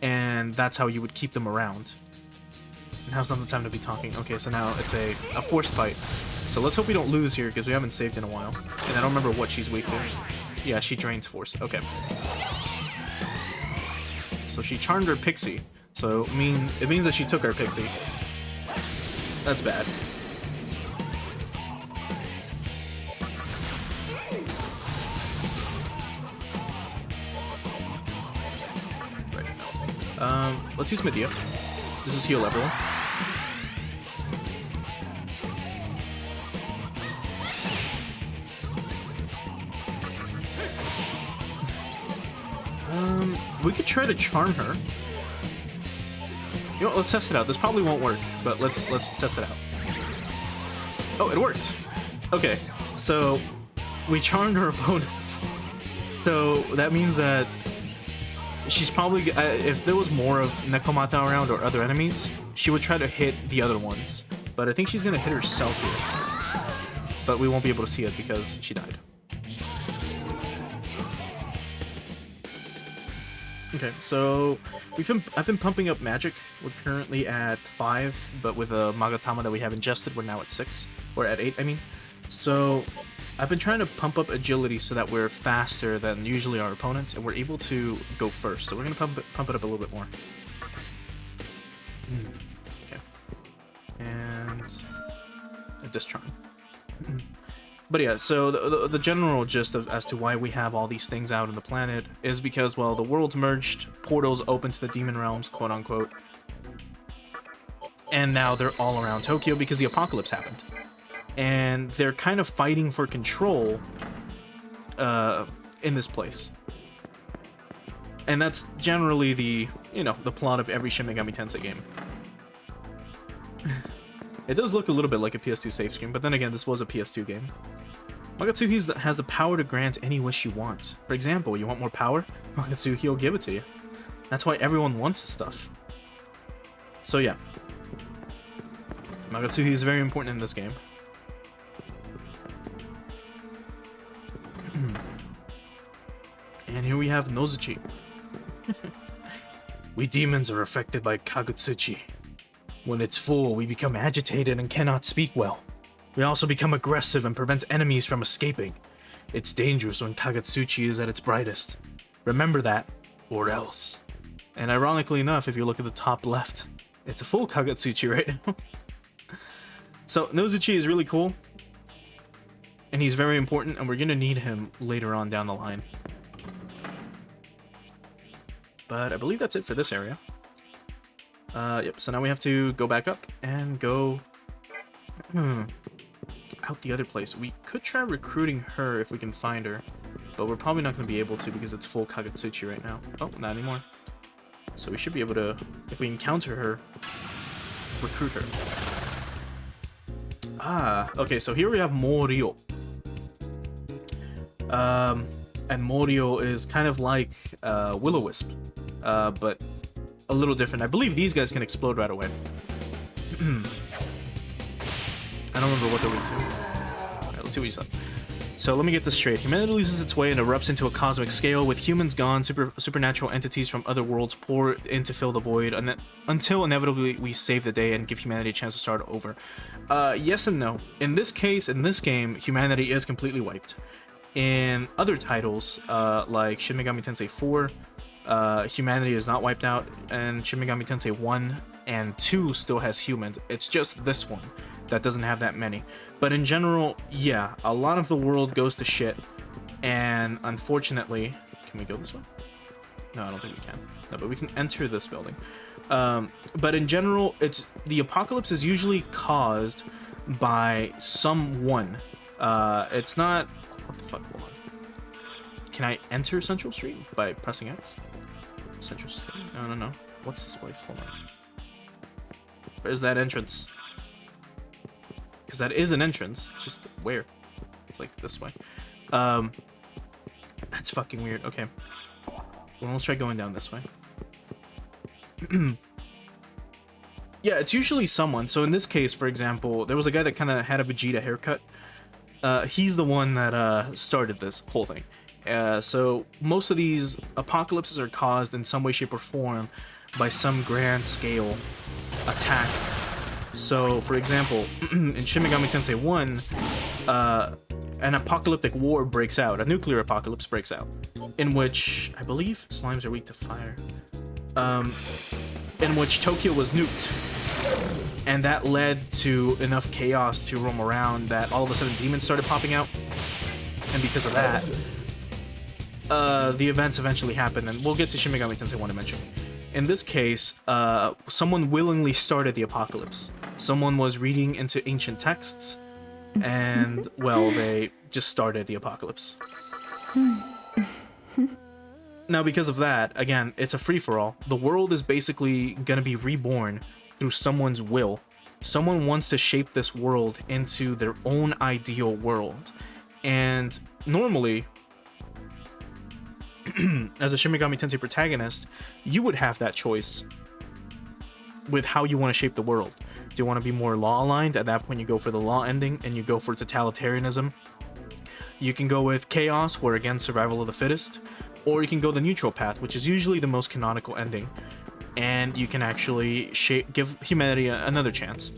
and that's how you would keep them around. Now's not the time to be talking. Okay, so now it's a forced fight. So let's hope we don't lose here, because we haven't saved in a while. And I don't remember what she's weak to. Yeah, she drains force. Okay. So she charmed her pixie. So it means that she took our pixie. That's bad. Right. Let's use Medea. This is heal everyone. We could try to charm her. You know what, let's test it out. This probably won't work, but let's test it out. Oh, it worked. Okay, so we charmed her opponents. So that means that she's probably, if there was more of Nekomata around or other enemies, she would try to hit the other ones. But I think she's gonna hit herself here. But we won't be able to see it because she died. Okay, so I've been pumping up magic. We're currently at 5, but with a Magatama that we have ingested, we're now at 6. Or at 8, I mean. So I've been trying to pump up agility so that we're faster than usually our opponents, and we're able to go first. So we're gonna pump it up a little bit more. Okay. And discharge. But yeah, so the general gist of as to why we have all these things out on the planet is because, well, the worlds merged, portals open to the demon realms, quote unquote, and now they're all around Tokyo because the apocalypse happened, and they're kind of fighting for control in this place. And that's generally the plot of every Shin Megami Tensei game. It does look a little bit like a PS2 save screen, but then again, this was a PS2 game. Magatsuhi has the power to grant any wish you want. For example, you want more power? Magatsuhi will give it to you. That's why everyone wants this stuff. So yeah. Magatsuhi is very important in this game. And here we have Nozuchi. We demons are affected by Kagutsuchi. When it's full, we become agitated and cannot speak well. We also become aggressive and prevent enemies from escaping. It's dangerous when Kagutsuchi is at its brightest. Remember that, or else. And ironically enough, if you look at the top left, it's a full Kagutsuchi right now. So Nozuchi is really cool, and he's very important, and we're gonna need him later on down the line. But I believe that's it for this area. Yep, so now we have to go back up and go out the other place. We could try recruiting her if we can find her, but we're probably not going to be able to because it's full Kagutsuchi right now. Oh, not anymore. So we should be able to, if we encounter her, recruit her. Ah, okay, so here we have Morio. And Morio is kind of like Will-O-Wisp, but a little different. I believe these guys can explode right away. I don't remember what they're weak to. Alright, let's see what you said. So let me get this straight. Humanity loses its way and erupts into a cosmic scale. With humans gone, supernatural entities from other worlds pour in to fill the void, until inevitably we save the day and give humanity a chance to start over. Yes and no. In this case, in this game, humanity is completely wiped. In other titles, like Shin Megami Tensei 4, humanity is not wiped out, and Shin Megami Tensei 1 and 2 still has humans. It's just this one that doesn't have that many. But in general, yeah, a lot of the world goes to shit, and unfortunately... Can we go this way? No, I don't think we can. No, but we can enter this building. But in general, the apocalypse is usually caused by someone. It's not... What the fuck? Hold on. Can I enter Central Street by pressing X? Central Street? No. What's this place? Hold on. Where's that entrance? Because that is an entrance. Just where? It's like this way. That's fucking weird. Okay. Well, let's try going down this way. Yeah, it's usually someone. So in this case, for example, there was a guy that kind of had a Vegeta haircut. He's the one that started this whole thing. So most of these apocalypses are caused in some way, shape, or form by some grand scale attack. So, for example, in Shin Megami Tensei 1, an apocalyptic war breaks out. A nuclear apocalypse breaks out, in which I believe slimes are weak to fire. In which Tokyo was nuked. And that led to enough chaos to roam around that all of a sudden demons started popping out. And because of that, the events eventually happened, and we'll get to Shin Megami Tensei 1 eventually. In this case, someone willingly started the apocalypse. Someone was reading into ancient texts, and, well, they just started the apocalypse. Now, because of that, again, it's a free-for-all. The world is basically gonna be reborn through someone's will. Someone wants to shape this world into their own ideal world. And normally, as a Shin Megami Tensei protagonist, you would have that choice with how you want to shape the world. Do you want to be more law-aligned? At that point, you go for the law ending, and you go for totalitarianism. You can go with chaos, where again, survival of the fittest. Or you can go the neutral path, which is usually the most canonical ending. And you can actually give humanity another chance.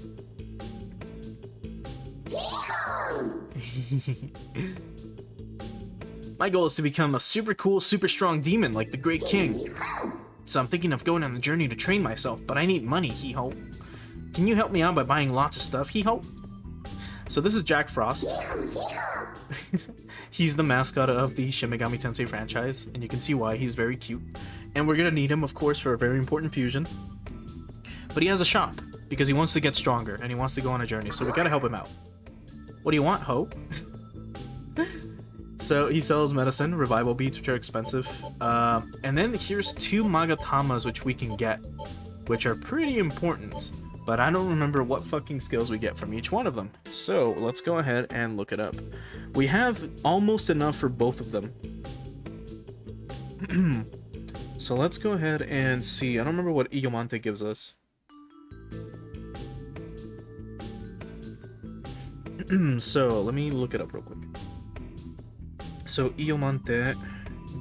My goal is to become a super cool, super strong demon like the Great King. So I'm thinking of going on the journey to train myself, but I need money, hee-ho. Can you help me out by buying lots of stuff, hee-ho? So this is Jack Frost. He's the mascot of the Shin Megami Tensei franchise, and you can see why. He's very cute. And we're gonna need him, of course, for a very important fusion. But he has a shop, because he wants to get stronger, and he wants to go on a journey, so we gotta help him out. What do you want, ho? So he sells medicine, revival beads, which are expensive. And then here's 2 Magatamas, which we can get, which are pretty important. But I don't remember what fucking skills we get from each one of them. So let's go ahead and look it up. We have almost enough for both of them. So let's go ahead and see. I don't remember what Iyomante gives us. So let me look it up real quick. So Iyomante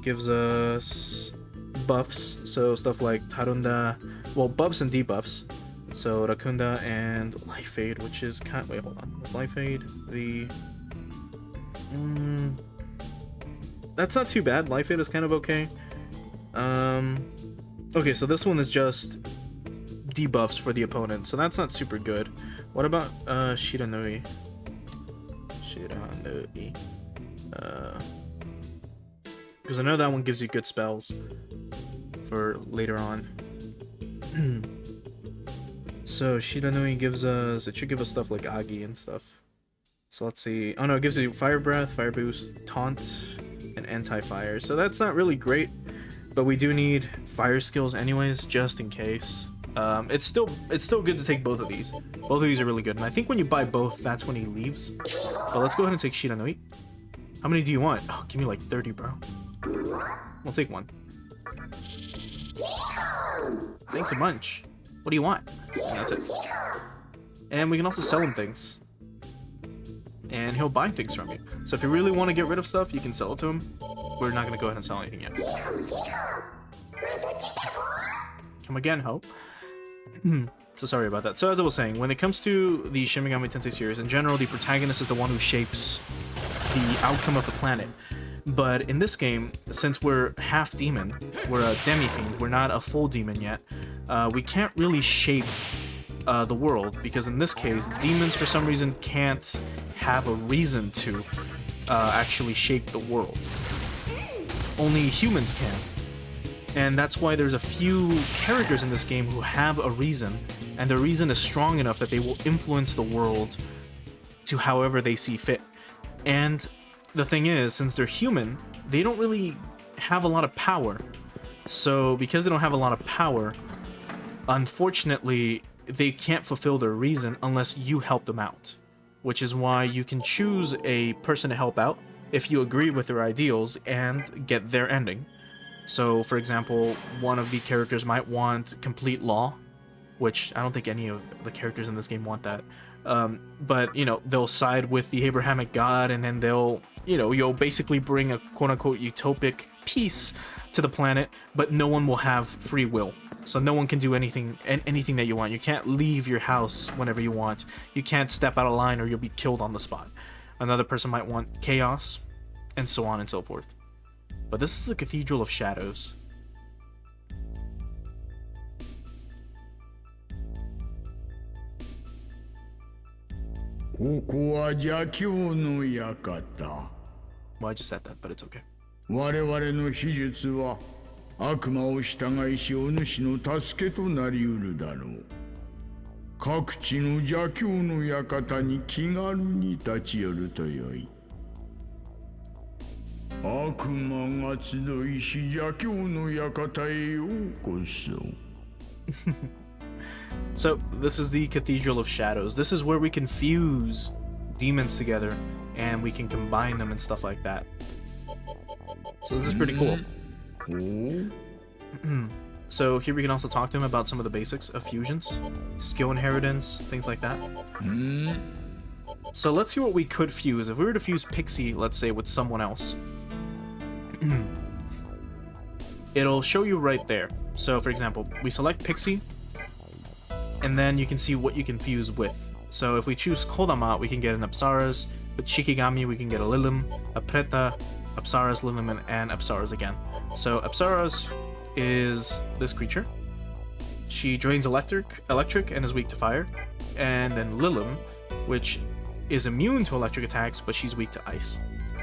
gives us buffs. So stuff like Tarunda, well, buffs and debuffs. So Rakunda and Life Aid, which is kind of, wait, hold on. Was Life Aid the... that's not too bad. Life Aid is kind of okay. Okay, so this one is just debuffs for the opponent, so that's not super good. What about Shiranui? Shiranui. Because I know that one gives you good spells for later on. So Shiranui gives us, it should give us stuff like Agi and stuff. So let's see. Oh no, it gives you Fire Breath, Fire Boost, Taunt, and Anti-Fire. So that's not really great, but we do need fire skills anyways, just in case. It's still good to take both of these. Both of these are really good, and I think when you buy both, that's when he leaves. But let's go ahead and take Shiranui. How many do you want? Oh, give me like 30, bro. We'll take one. Thanks a bunch. What do you want? And that's it. And we can also sell him things. And he'll buy things from you. So if you really want to get rid of stuff, you can sell it to him. We're not going to go ahead and sell anything yet. Come again, ho. So sorry about that. So as I was saying, when it comes to the Shin Megami Tensei series, in general, the protagonist is the one who shapes the outcome of the planet. But in this game, since we're half demon, we're a demi-fiend, we're not a full demon yet, we can't really shape the world, because in this case, demons for some reason can't have a reason to actually shape the world. Only humans can. And that's why there's a few characters in this game who have a reason, and their reason is strong enough that they will influence the world to however they see fit. And the thing is, since they're human, they don't really have a lot of power. So because they don't have a lot of power, unfortunately, they can't fulfill their reason unless you help them out. Which is why you can choose a person to help out if you agree with their ideals and get their ending. So, for example, one of the characters might want complete law, which I don't think any of the characters in this game want that. But, you know, they'll side with the Abrahamic God, and then they'll, you know, you'll basically bring a quote-unquote utopic peace to the planet, but no one will have free will. So no one can do anything that you want. You can't leave your house whenever you want. You can't step out of line or you'll be killed on the spot. Another person might want chaos, and so on and so forth. But this is the Cathedral of Shadows. Well, I just said that, but it's okay. 我々の秘術は悪魔を従いしお主の助けとなりうるだろう。各地の邪教の館に気軽に立ち寄るとよい。悪魔が集いし邪教の館へようこそ。So, this is the Cathedral of Shadows. This is where we can fuse demons together, and we can combine them and stuff like that. So this is pretty cool. So here we can also talk to him about some of the basics of fusions, skill inheritance, things like that. So let's see what we could fuse. If we were to fuse Pixie, let's say, with someone else, it'll show you right there. So for example, we select Pixie, and then you can see what you can fuse with. So if we choose Kodama, we can get an Apsaras. With Shikigami, we can get a Lilim, a Preta, Apsaras, Lilim, and Apsaras again. So Apsaras is this creature. She drains electric and is weak to fire. And then Lilim, which is immune to electric attacks, but she's weak to ice.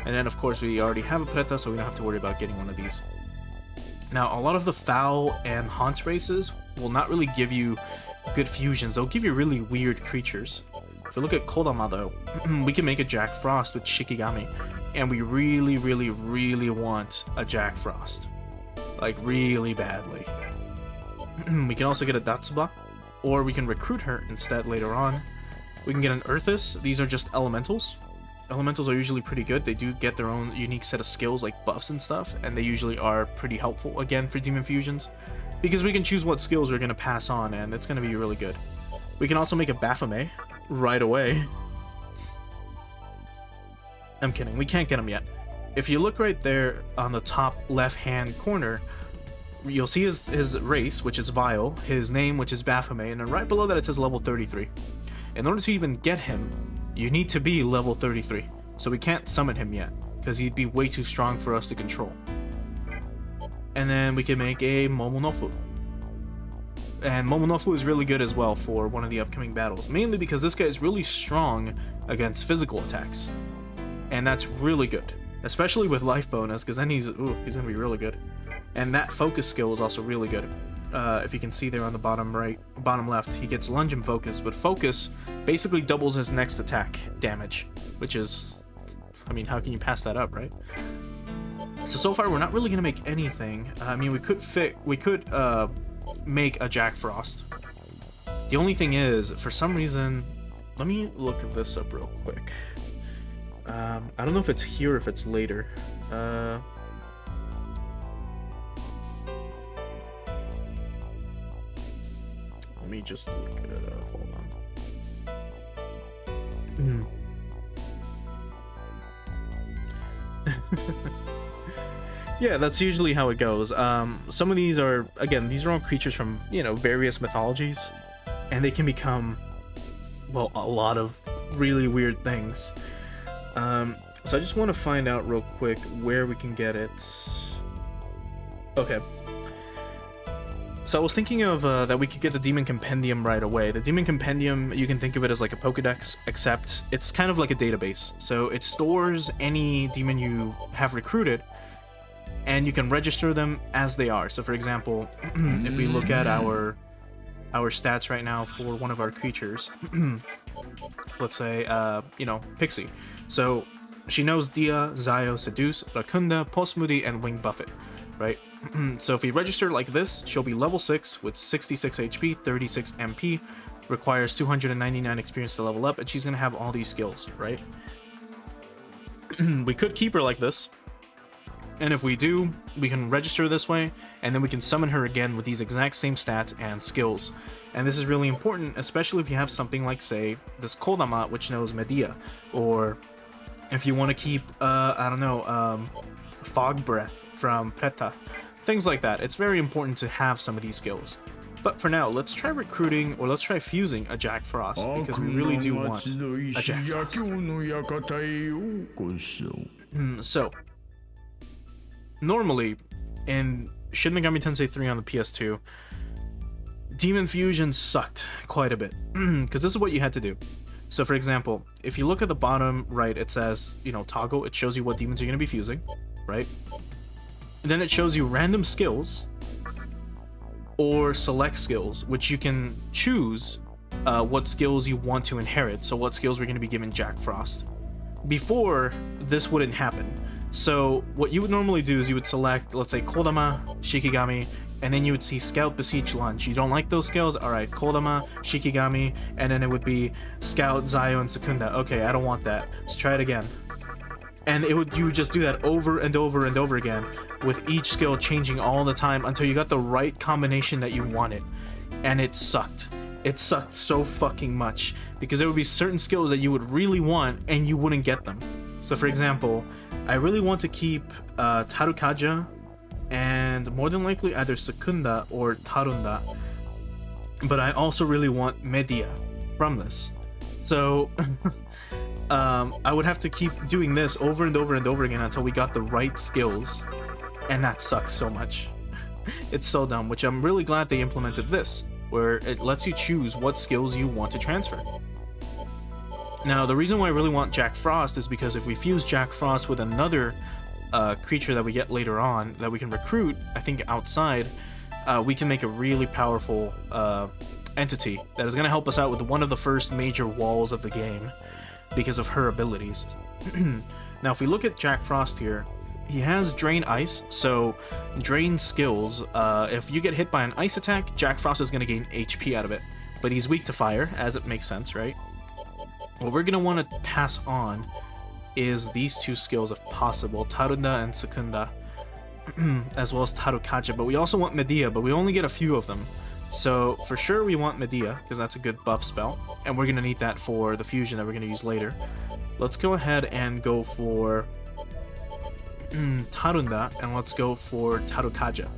And then of course we already have a Preta, so we don't have to worry about getting one of these. Now, a lot of the Foul and Haunt races will not really give you good fusions. They'll give you really weird creatures. If we look at Kodama though, we can make a Jack Frost with Shikigami, and we really, really, really want a Jack Frost. Like, really badly. We can also get a Datsuba, or we can recruit her instead later on. We can get an Earthus. These are just elementals. Elementals are usually pretty good. They do get their own unique set of skills like buffs and stuff, and they usually are pretty helpful again for demon fusions, because we can choose what skills we're going to pass on, and it's going to be really good. We can also make a Baphomet right away. I'm kidding, we can't get him yet. If you look right there on the top left hand corner, you'll see his race, which is Vile, his name, which is Baphomet, and then right below that it says level 33. In order to even get him, you need to be level 33. So we can't summon him yet, because he'd be way too strong for us to control. And then we can make a Momonofu. And Momonofu is really good as well for one of the upcoming battles, mainly because this guy is really strong against physical attacks. And that's really good, especially with life bonus, because then he's gonna be really good. And that focus skill is also really good. If you can see there on the bottom left, he gets lunge and focus, but focus basically doubles his next attack damage, which is, I mean, how can you pass that up, right? So far we're not really gonna make anything. I mean, we could make a Jack Frost. The only thing is, for some reason, let me look this up real quick. I don't know if it's here or if it's later. Let me just look it up. Hold on. Yeah, that's usually how it goes. Some of these are, again, these are all creatures from, you know, various mythologies, and they can become, well, a lot of really weird things. So I just want to find out real quick where we can get it. Okay. So I was thinking of that we could get the Demon Compendium right away. The Demon Compendium, you can think of it as like a Pokedex, except it's kind of like a database. So it stores any demon you have recruited, and you can register them as they are. So for example, if we look at our stats right now for one of our creatures, let's say, you know, Pixie. So she knows Dia, Zayo, Seduce, Rakunda, Pulse Moody, and Wing Buffet, right? So if we register like this, she'll be level 6 with 66 HP, 36 MP, requires 299 experience to level up, and she's gonna have all these skills, right? We could keep her like this, and if we do, we can register this way, and then we can summon her again with these exact same stats and skills. And this is really important, especially if you have something like, say, this Kodama, which knows Medea, or if you want to keep, I don't know, Fog Breath from Preta, things like that. It's very important to have some of these skills. But for now, let's try recruiting, or let's try fusing a Jack Frost, because we really do want a Jack Frost. So, normally, in Shin Megami Tensei 3 on the PS2, Demon Fusion sucked quite a bit, because this is what you had to do. So for example, if you look at the bottom right, it says, you know, toggle, it shows you what demons you're going to be fusing, right? And then it shows you random skills, or select skills, which you can choose what skills you want to inherit, so what skills we're going to be given Jack Frost. Before, this wouldn't happen. So what you would normally do is you would select, let's say, Kodama, Shikigami, and then you would see Scout, Beseech, Lunge. You don't like those skills? Alright, Kodama, Shikigami, and then it would be Scout, Zayo, and Secunda. Okay, I don't want that. Let's try it again. And you would just do that over and over and over again, with each skill changing all the time until you got the right combination that you wanted. And it sucked. It sucked so fucking much, because there would be certain skills that you would really want and you wouldn't get them. So for example, I really want to keep Tarukaja, and more than likely either Secunda or Tarunda, but I also really want Medea from this. So I would have to keep doing this over and over and over again until we got the right skills, and that sucks so much. It's so dumb, which I'm really glad they implemented this, where it lets you choose what skills you want to transfer. Now, the reason why I really want Jack Frost is because if we fuse Jack Frost with another creature that we get later on that we can recruit, I think outside, we can make a really powerful entity that is going to help us out with one of the first major walls of the game because of her abilities. Now, if we look at Jack Frost here, he has Drain Ice, so Drain skills. If you get hit by an ice attack, Jack Frost is going to gain HP out of it, but he's weak to fire, as it makes sense, right? What we're going to want to pass on is these two skills if possible, Tarunda and Secunda, as well as Tarukaja, but we also want Medea, but we only get a few of them. So for sure we want Medea, because that's a good buff spell, and we're going to need that for the fusion that we're going to use later. Let's go ahead and go for Tarunda, and let's go for Tarukaja.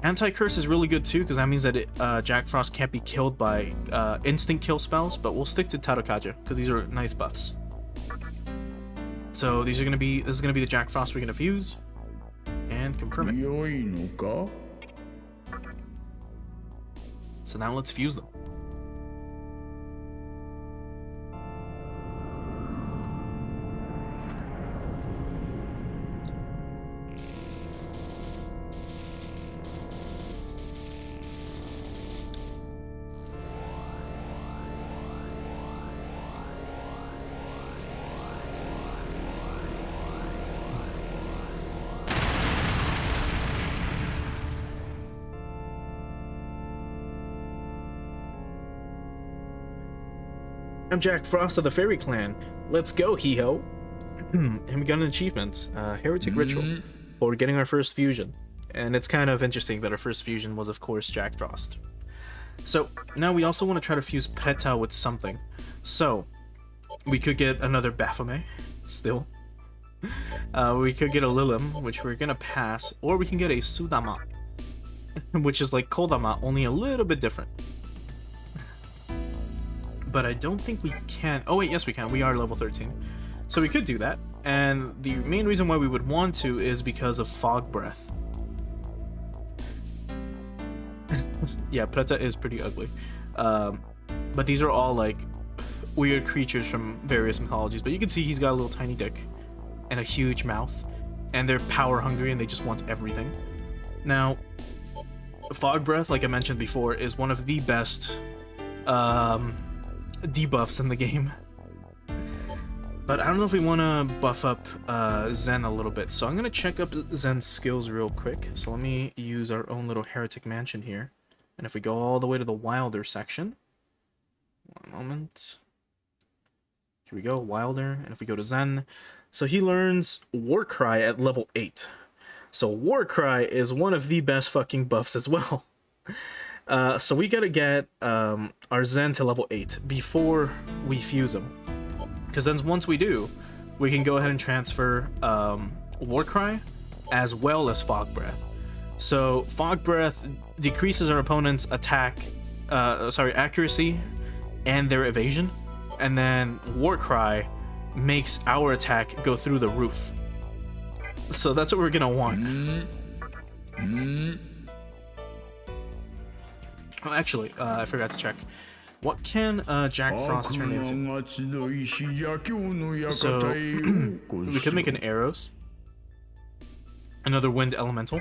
Anti-Curse is really good too, because that means that Jack Frost can't be killed by instant kill spells, but we'll stick to Tarukaja, because these are nice buffs. So this is gonna be the Jack Frost we're gonna fuse and confirm it. So now let's fuse them. I'm Jack Frost of the Fairy Clan. Let's go, hee-ho. And we got an achievement, Heretic Ritual, for getting our first fusion. And it's kind of interesting that our first fusion was, of course, Jack Frost. So, now we also want to try to fuse Preta with something. So, we could get another Baphomet, still. We could get a Lilim, which we're gonna pass, or we can get a Sudama, which is like Kodama, only a little bit different. But I don't think we can. Oh wait, yes we can. We are level 13. So we could do that. And the main reason why we would want to is because of Fog Breath. Yeah, Preta is pretty ugly. But these are all like weird creatures from various mythologies. But you can see he's got a little tiny dick and a huge mouth. And they're power hungry and they just want everything. Now, Fog Breath, like I mentioned before, is one of the best debuffs in the game. But I don't know if we want to buff up Zen a little bit, so I'm going to check up Zen's skills real quick. So let me use our own little Heretic Mansion here. And if we go all the way to the Wilder section, one moment, here we go, Wilder, and if we go to Zen, so he learns Warcry at level 8. So Warcry is one of the best fucking buffs as well. So we gotta get our Zen to level 8 before we fuse him. Because then once we do, we can go ahead and transfer Warcry as well as Fog Breath. So Fog Breath decreases our opponent's accuracy and their evasion. And then Warcry makes our attack go through the roof. So that's what we're gonna want. Oh, actually, I forgot to check. What can Jack Frost turn into? So, we could make an Eros. Another Wind Elemental.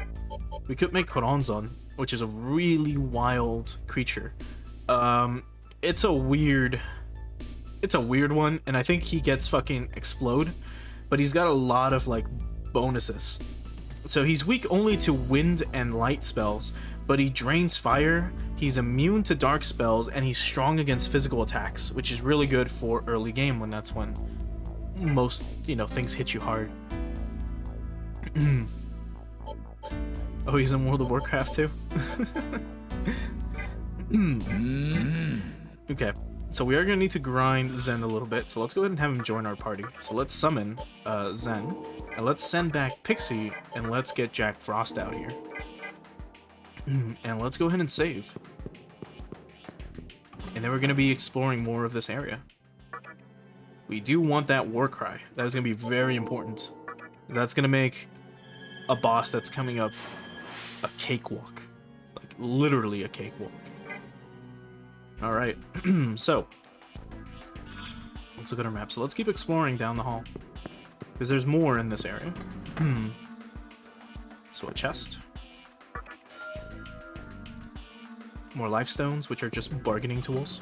We could make Koronzon, which is a really wild creature. It's a weird one, and I think he gets fucking Explode, but he's got a lot of, like, bonuses. So he's weak only to wind and light spells, but he drains fire, he's immune to dark spells, and he's strong against physical attacks, which is really good for early game when that's when most, things hit you hard. Oh, he's in World of Warcraft too? Okay, so we are going to need to grind Zen a little bit, so let's go ahead and have him join our party. So let's summon Zen, and let's send back Pixie, and let's get Jack Frost out here. And let's go ahead and save. And then we're going to be exploring more of this area. We do want that Warcry. That is going to be very important. That's going to make a boss that's coming up a cakewalk. Like, literally a cakewalk. Alright, so Let's look at our map. So let's keep exploring down the hall. Because there's more in this area. So a chest. More life stones, which are just bargaining tools.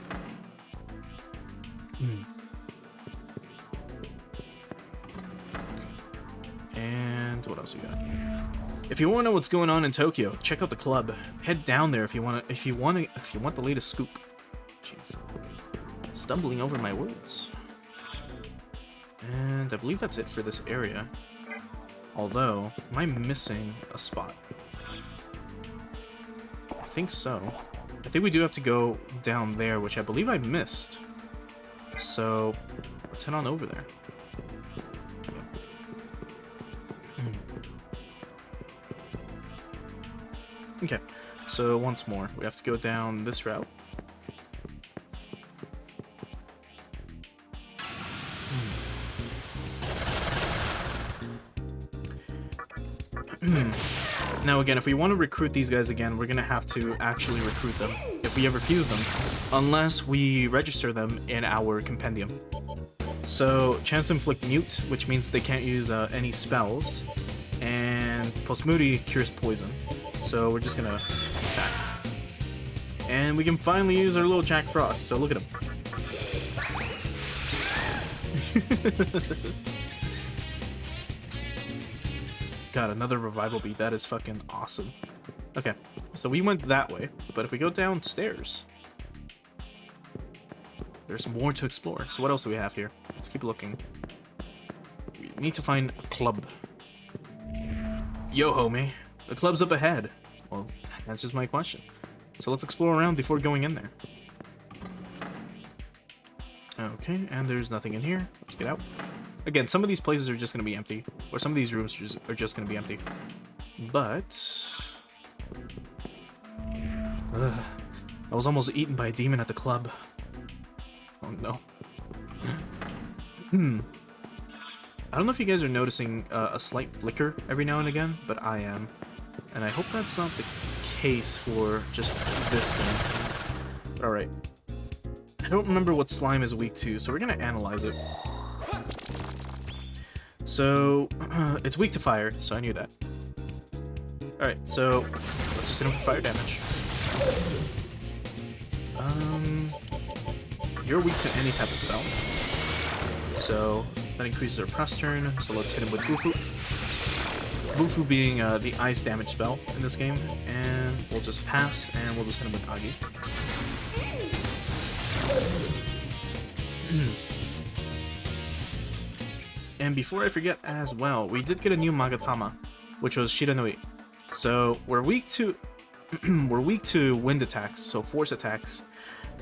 And what else we got? If you want to know what's going on in Tokyo, check out the club. Head down there if you want the latest scoop. Jeez. Stumbling over my words. And I believe that's it for this area. Although, am I missing a spot? I think so. I think we do have to go down there, which I believe I missed. So, let's head on over there. Okay, so once more, we have to go down this route. Now again, if we want to recruit these guys again, we're gonna have to actually recruit them, if we ever fuse them, unless we register them in our compendium. So, chance to inflict mute, which means they can't use any spells, and Postmoody cures poison. So we're just gonna attack. And we can finally use our little Jack Frost, so look at him. God, another revival beat. That is fucking awesome. Okay, so we went that way, but if we go downstairs, there's more to explore. So what else do we have here? Let's keep looking. We need to find a club. Yo, homie. The club's up ahead. Well, that answers my question. So let's explore around before going in there. Okay, and there's nothing in here. Let's get out. Again, some of these places are just going to be empty, or some of these rooms are just going to be empty. But... I was almost eaten by a demon at the club. Oh no. I don't know if you guys are noticing a slight flicker every now and again, but I am. And I hope that's not the case for just this game. Alright. I don't remember what slime is weak to, so we're going to analyze it. So, it's weak to fire, so I knew that. Alright, so let's just hit him for fire damage. You're weak to any type of spell. So, that increases our press turn, so let's hit him with Bufu. Bufu being the ice damage spell in this game, and we'll just pass, and we'll just hit him with Agi. And before I forget as well, we did get a new Magatama, which was Shiranui. So we're weak to wind attacks, so force attacks,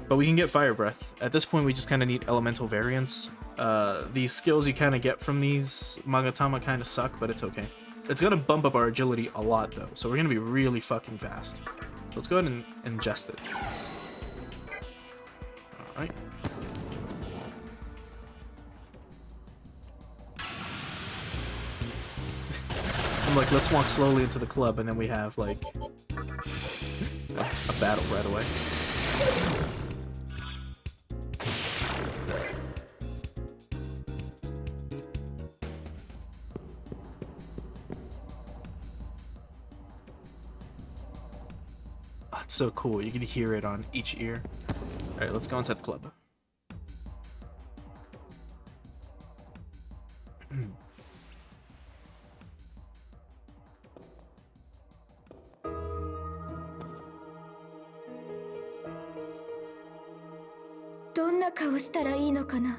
but we can get fire breath. At this point, we just kind of need elemental variants. These skills you kind of get from these Magatama kind of suck, but it's okay. It's gonna bump up our agility a lot though, so we're gonna be really fucking fast. So let's go ahead and ingest it. All right. I'm like, let's walk slowly into the club, and then we have, like, a battle right away. Oh, it's so cool. You can hear it on each ear. Alright, let's go inside the club.どんな顔したらいいのかな。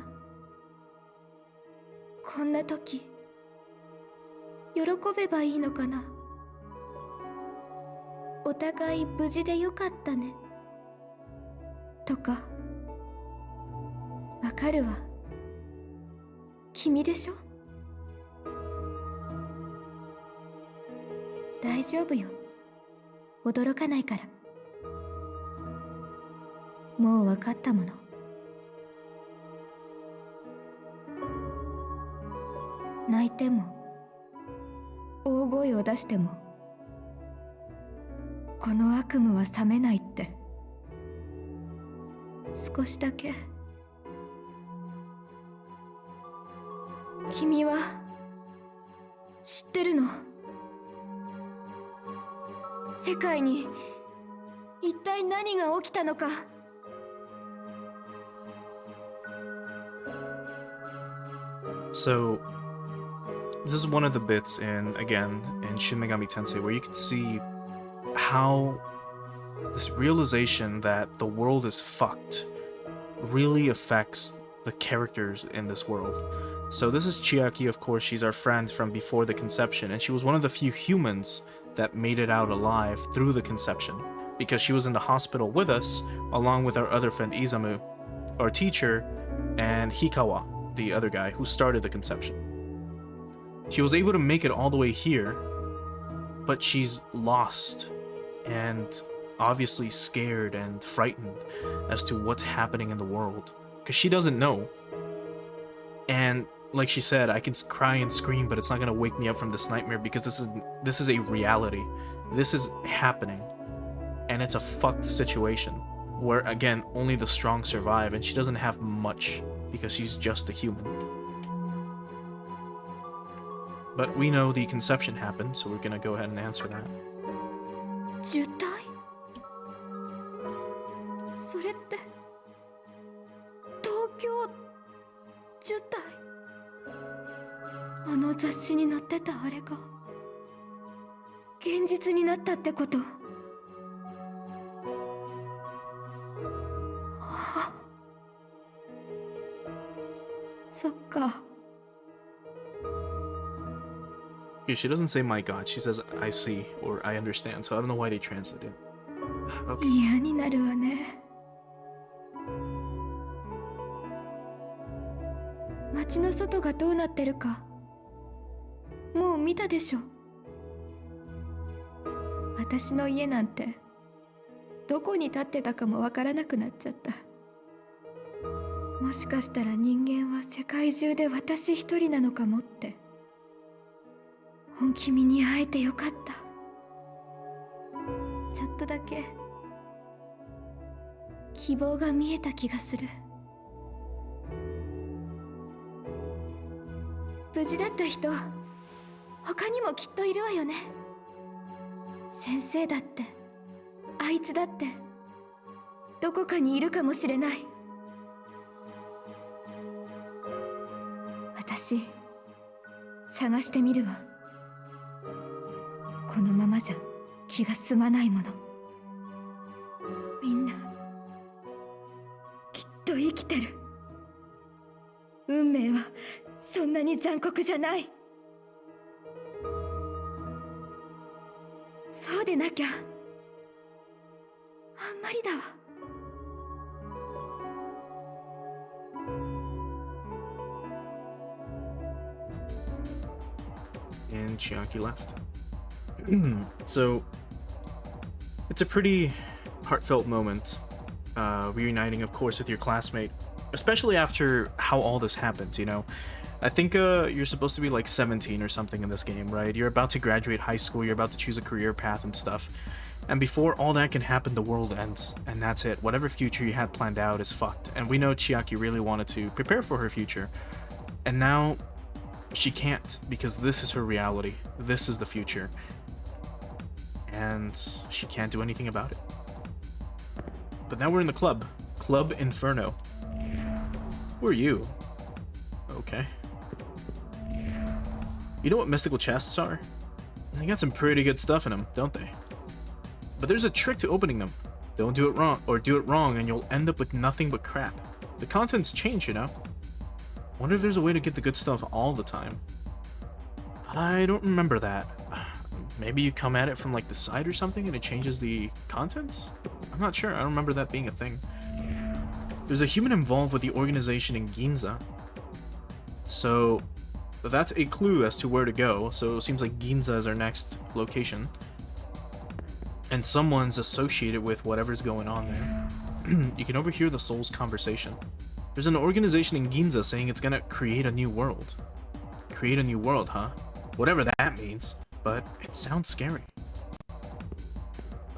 こんな時喜べばいいのかな。お互い無事でよかったねとかわかるわ。君でしょ。大丈夫よ。驚かないから。もうわかったもの。泣いても大声を出してもこの悪夢は冷めないって。少しだけ君は知ってるの？世界に一体何が起きたのか。So, this is one of the bits in Shin Megami Tensei where you can see how this realization that the world is fucked really affects the characters in this world. So this is Chiaki, of course. She's our friend from before the conception, and she was one of the few humans that made it out alive through the conception, because she was in the hospital with us, along with our other friend Izamu, our teacher, and Hikawa, the other guy who started the conception. She was able to make it all the way here, but she's lost and obviously scared and frightened as to what's happening in the world, because she doesn't know. And like she said, I can cry and scream, but it's not going to wake me up from this nightmare, because this is a reality. This is happening, and it's a fucked situation where, again, only the strong survive, and she doesn't have much because she's just a human. But we know the conception happened, so we're going to go ahead and answer that. 受胎？それって東京受胎？あの雑誌に載ってたあれが現実になったってこと？あ、そっか。Yeah, she doesn't say "my God." She says "I see" or "I understand." So I don't know why they translate it. Okay. 嫌になるわね。街の外がどうなってるかもう見たでしょ。私の家なんてどこに建ってたかもわからなくなっちゃった。もしかしたら人間は世界中で私一人なのかもって。君に会えてよかった。ちょっとだけ希望が見えた気がする。無事だった人、他にもきっといるわよね。先生だって、あいつだって、どこかにいるかもしれない。私、探してみるわ。このままじゃ気が済まないもの。みんなきっと生きてる。運命はそんなに残酷じゃない。そうでなきゃあんまりだわ。And Chiaki left. So, it's a pretty heartfelt moment, reuniting, of course, with your classmate, especially after how all this happened, you know? I think you're supposed to be like 17 or something in this game, right? You're about to graduate high school, you're about to choose a career path and stuff. And before all that can happen, the world ends, and that's it. Whatever future you had planned out is fucked. And we know Chiaki really wanted to prepare for her future, and now she can't, because this is her reality. This is the future. And she can't do anything about it. But now we're in the club. Club Inferno. Who are you? Okay. You know what mystical chests are? They got some pretty good stuff in them, don't they? But there's a trick to opening them. Don't do it wrong, or do it wrong and you'll end up with nothing but crap. The contents change, you know? Wonder if there's a way to get the good stuff all the time. I don't remember that. Maybe you come at it from like the side or something and it changes the contents? I'm not sure. I don't remember that being a thing. There's a human involved with the organization in Ginza. So that's a clue as to where to go. So it seems like Ginza is our next location. And someone's associated with whatever's going on there. You can overhear the soul's conversation. There's an organization in Ginza saying it's gonna create a new world. Create a new world, huh? Whatever that means. But it sounds scary.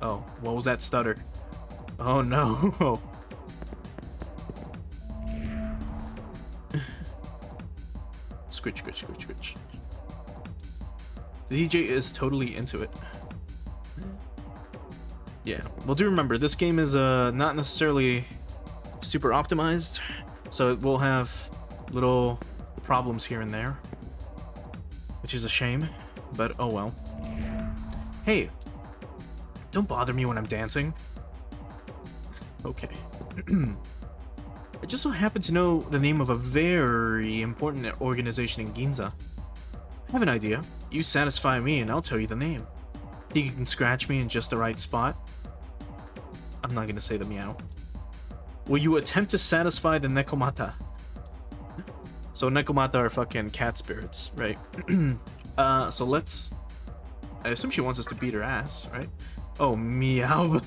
Oh, what was that stutter? Oh no. Scritch, scritch, scritch, scritch. The DJ is totally into it. Yeah, well, do remember, this game is not necessarily super optimized, so it will have little problems here and there, which is a shame, but oh well. Hey, don't bother me when I'm dancing. Okay. I just so happen to know the name of a very important organization in Ginza. I have an idea. You satisfy me and I'll tell you the name. Think you can scratch me in just the right spot? I'm not gonna say the meow. Will you attempt to satisfy the Nekomata? So Nekomata are fucking cat spirits, right? So let's... I assume she wants us to beat her ass, right? Oh, meow.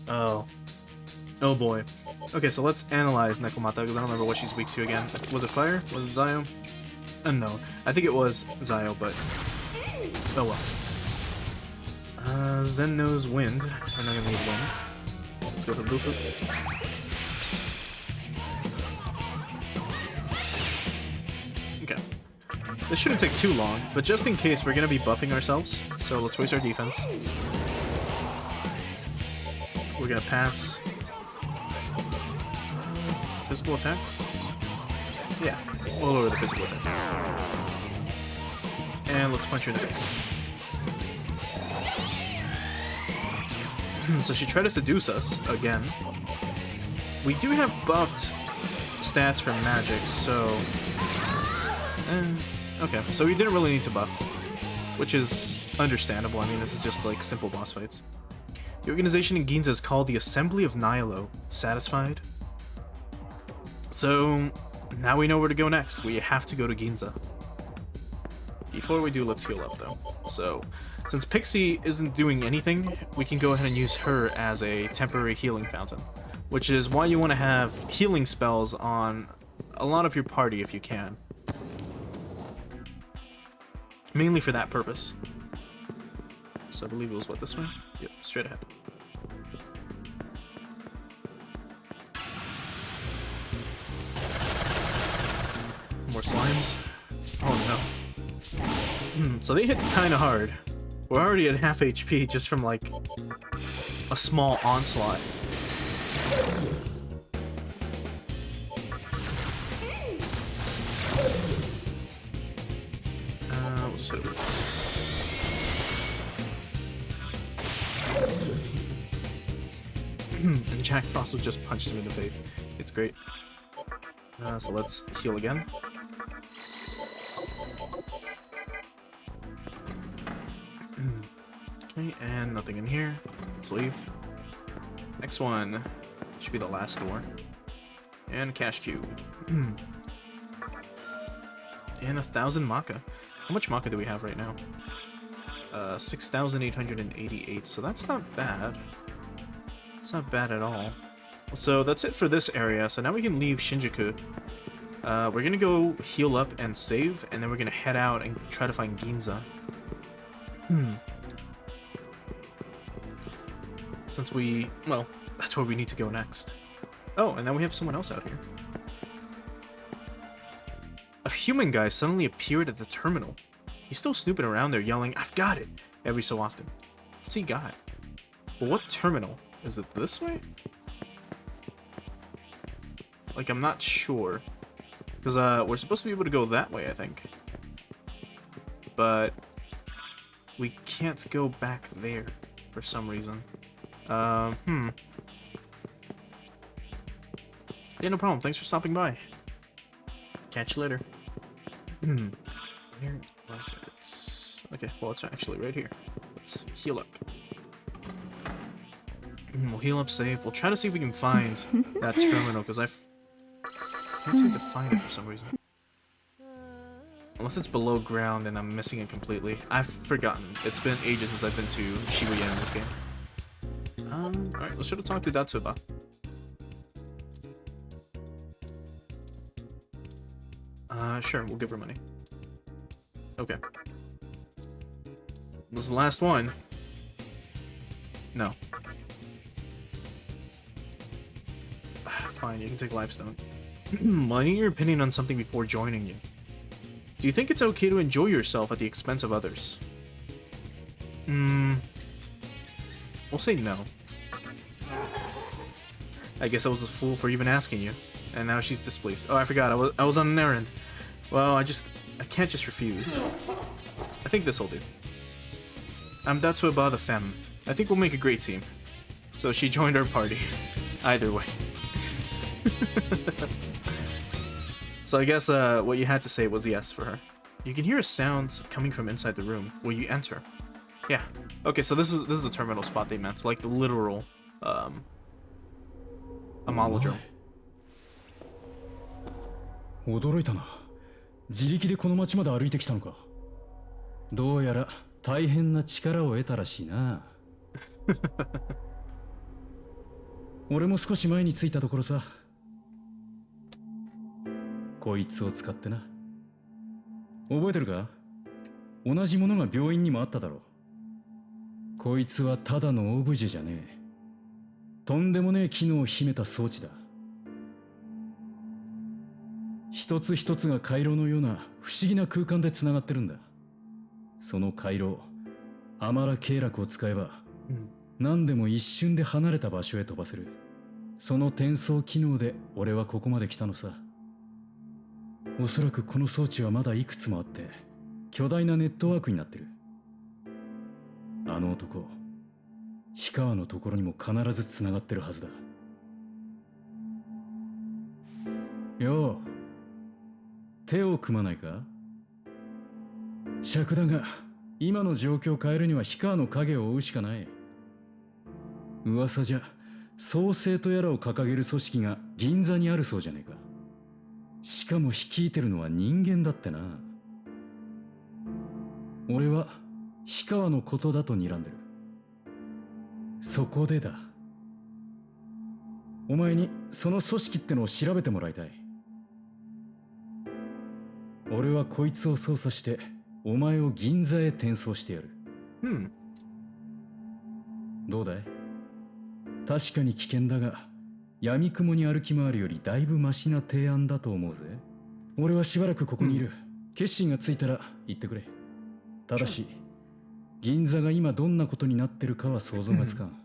Oh. Oh boy. Okay, so let's analyze Nekomata, because I don't remember what she's weak to again. Was it fire? Was it Zio? Unknown. I think it was Zio, but... oh well. Zen knows wind. We're not gonna need wind. Let's go for Bufu. Okay. This shouldn't take too long, but just in case, we're gonna be buffing ourselves, so let's waste our defense. We're gonna pass physical attacks. Yeah, we'll lower the physical attacks. And let's punch her in the face. So she tried to seduce us again. We do have buffed stats from magic, so... okay, so we didn't really need to buff, which is understandable. I mean, this is just like simple boss fights. The organization in Ginza is called the Assembly of Nihilo. Satisfied? So, now we know where to go next. We have to go to Ginza. Before we do, let's heal up though. So, since Pixie isn't doing anything, we can go ahead and use her as a temporary healing fountain. Which is why you want to have healing spells on a lot of your party if you can. Mainly for that purpose. So I believe it was, what, this way? Yep, straight ahead. More slimes. Oh no. So they hit kinda hard. We're already at half HP just from like a small onslaught. We'll just hit it with this. And Jack Frost just punched him in the face. It's great. So let's heal again. Okay, and nothing in here. Let's leave. Next one should be the last door. And a cash cube. And 1,000 Maka. How much Maka do we have right now? 6,888, so that's not bad. It's not bad at all. So that's it for this area, so now we can leave Shinjuku. We're gonna go heal up and save, and then we're gonna head out and try to find Ginza. Since we... well, that's where we need to go next. Oh, and then we have someone else out here. A human guy suddenly appeared at the terminal. He's still snooping around there yelling, "I've got it!" every so often. What's he got? Well, what terminal? Is it this way? Like, I'm not sure. Because we're supposed to be able to go that way, I think. But we can't go back there for some reason. Yeah, no problem. Thanks for stopping by. Catch you later. Where was it? Okay, well, it's actually right here. Let's heal up. We'll heal up, save. We'll try to see if we can find that terminal, because I can't seem to find it for some reason. Unless it's below ground and I'm missing it completely. I've forgotten. It's been ages since I've been to Shibuya in this game. Alright, let's try to talk to Datsuba. Sure, we'll give her money. Okay. This is the last one. No. Fine, you can take Lifestone. I need your opinion on something before joining you. Do you think it's okay to enjoy yourself at the expense of others? We'll say no. I guess I was a fool for even asking you. And now she's displeased. Oh, I forgot. I was on an errand. Well, I can't just refuse. I think this'll do. I'm Datsueba the Femme. I think we'll make a great team. So she joined our party. Either way. So I guess what you had to say was yes for her. You can hear sounds coming from inside the room where you enter. Yeah. Okay, so this is the terminal spot they meant, like the literal Amalodrome. 驚いたな。自力でこの町まで歩いてきたのか。どうやら大変な力を得たらしいな。俺も少し前に着いたところさ。こいつを使ってな。覚えてるか？同じものが病院にもあっただろう。こいつはただのオブジェじゃねえ。とんでもねえ機能を秘めた装置だ。一つ一つが回路のような不思議な空間でつながってるんだ。その回路、アマラ経絡を使えば、何でも一瞬で離れた場所へ飛ばせる。その転送機能で俺はここまで来たのさ。おそらくこの装置はまだいくつもあって、巨大なネットワークになってる。あの男、氷川のところにも必ずつながってるはずだ。よう、手を組まないか？尺だが、今の状況を変えるには氷川の影を追うしかない。噂じゃ、創生とやらを掲げる組織が銀座にあるそうじゃねえか。しかも率いてるのは人間だってな。俺は氷川のことだと睨んでる。そこでだ。お前にその組織ってのを調べてもらいたい。俺はこいつを操作してお前を銀座へ転送してやる。どうだい？確かに危険だが、闇雲に歩き回るよりだいぶマシな提案だと思うぜ。俺はしばらくここにいる。決心がついたら言ってくれ。ただし、銀座が今どんなことになってるかは想像がつかん。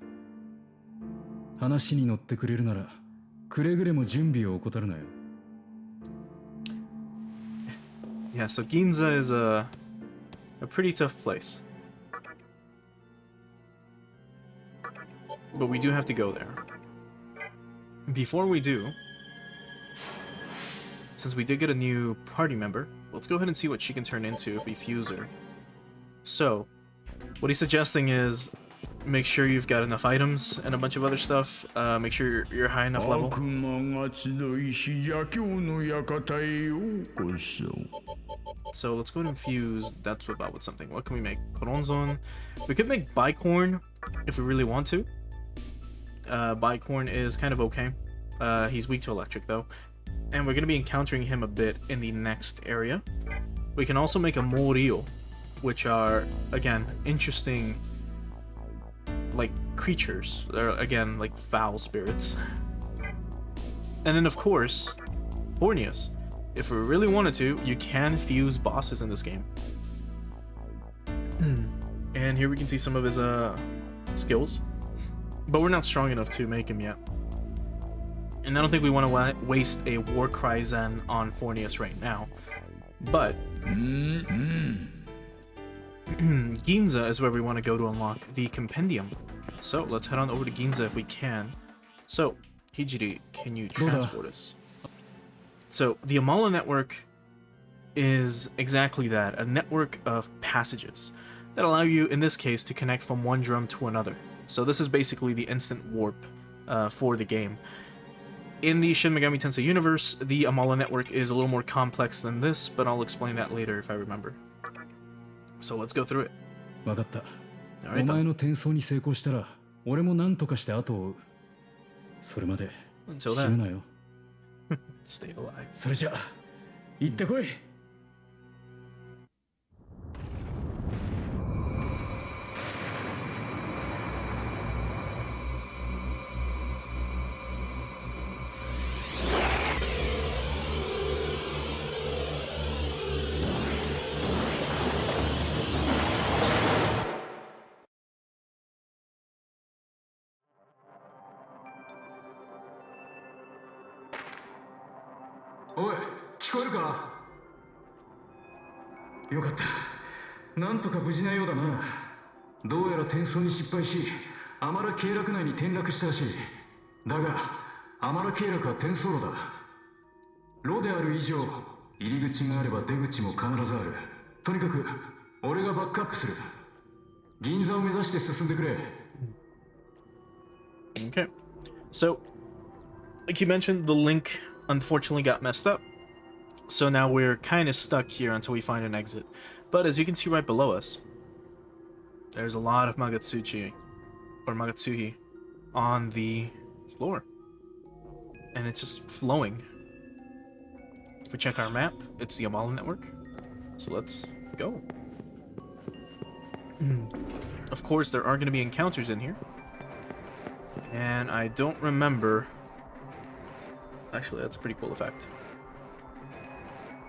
話に乗ってくれるなら、くれぐれも準備を怠るなよ。Yeah, so Ginza is a pretty tough place. But we do have to go there. Before we do, since we did get a new party member, let's go ahead and see what she can turn into if we fuse her. So, what he's suggesting is make sure you've got enough items and a bunch of other stuff. Make sure you're high enough level. So let's go ahead and fuse that's about with something. What can we make? Koronzon. We could make Bicorn if we really want to. Bicorn is kind of okay. He's weak to electric though. And we're going to be encountering him a bit in the next area. We can also make a Morio, which are, again, interesting, like, creatures. They're, again, like, foul spirits. And then, of course, Fornius. If we really wanted to, you can fuse bosses in this game. And here we can see some of his skills. But we're not strong enough to make him yet. And I don't think we want to waste a Warcry Zen on Fornius right now. But Ginza is where we want to go to unlock the Compendium. So let's head on over to Ginza if we can. So, Hijiri, can you transport us? So, the Amala network is exactly that, a network of passages that allow you, in this case, to connect from one drum to another. So this is basically the instant warp for the game. In the Shin Megami Tensei universe, the Amala network is a little more complex than this, but I'll explain that later if I remember. So let's go through it. わかった。 Alright, お前の転送に成功したら、俺も何とかして後を追う。それまで Until 死ぬ then, なよ。 stay alive. それじゃあ、行ってこい。おい、聞こえるか？よかった。なんとか無事なようだな。どうやら転送に失敗し、アマラ経絡内に転落したらしい。だが、アマラ経絡は転送路だ。路である以上、入り口があれば出口も必ずある。とにかく、俺がバックアップする。銀座を目指して進んでくれ。Okay. So, like you mentioned, the link unfortunately got messed up. So now we're kind of stuck here until we find an exit. But as you can see right below us, there's a lot of Magatsuchi, or Magatsuhi, on the floor. And it's just flowing. If we check our map, it's the Anomaly network. So let's go. Of course, there are going to be encounters in here. And I don't remember... Actually, that's a pretty cool effect.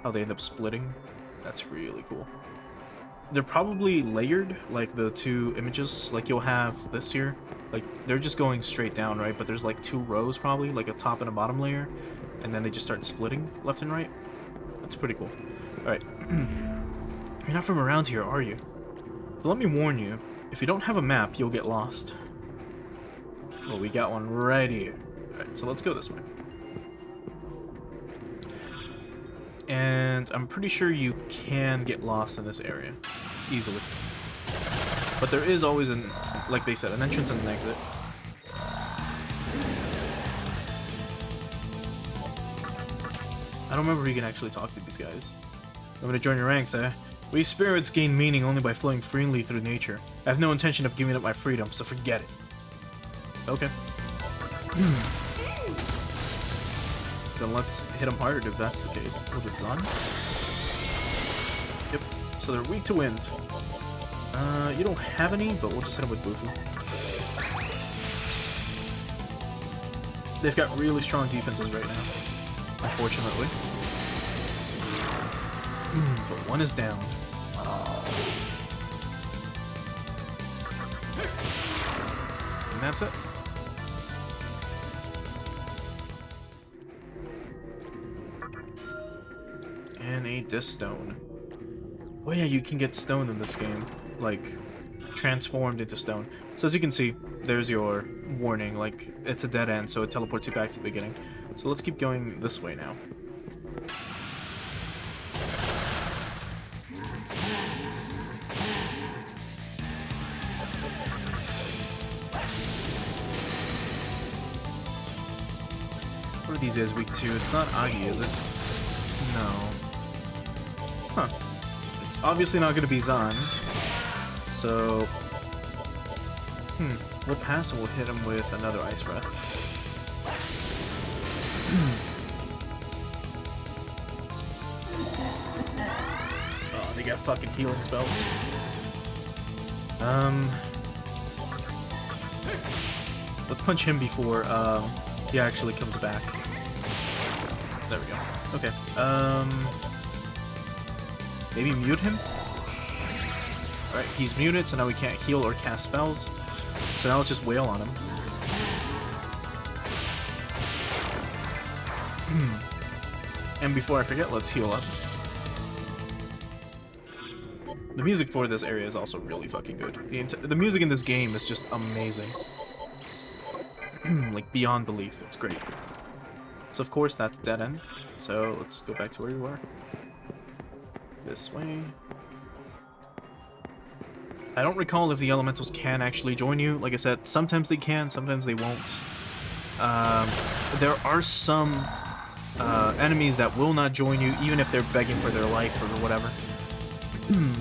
How they end up splitting. That's really cool. They're probably layered, like the two images. Like you'll have this here. Like, they're just going straight down, right? But there's like two rows probably, like a top and a bottom layer. And then they just start splitting left and right. That's pretty cool. Alright. You're not from around here, are you? So let me warn you. If you don't have a map, you'll get lost. Well, we got one right here. Alright, so let's go this way. And I'm pretty sure you can get lost in this area. Easily. But there is always an, like they said, an entrance and an exit. I don't remember if you can actually talk to these guys. I'm gonna join your ranks, eh? We spirits gain meaning only by flowing freely through nature. I have no intention of giving up my freedom, so forget it. Okay. Then let's hit them hard if that's the case. With its on. Yep. So they're weak to wind. You don't have any, but we'll just hit them with Bufu. They've got really strong defenses right now, unfortunately. But one is down. And that's it. And a disc stone. Oh yeah, you can get stone in this game. Like, transformed into stone. So as you can see, there's your warning. Like, it's a dead end, so it teleports you back to the beginning. So let's keep going this way now. What are these guys weak to? It's not Agi, is it? No. Huh. It's obviously not going to be Zan. So... We'll pass and we'll hit him with another Ice Breath. Oh, they got fucking healing spells. Let's punch him before he actually comes back. There we go. Okay. Maybe mute him? Alright, he's muted, so now we can't heal or cast spells. So now let's just wail on him. And before I forget, let's heal up. The music for this area is also really fucking good. The music in this game is just amazing. Like, beyond belief. It's great. So, of course, that's dead end. So, let's go back to where we were. This way. I don't recall if the elementals can actually join you. Like I said, sometimes they can, sometimes they won't. There are some enemies that will not join you, even if they're begging for their life or whatever.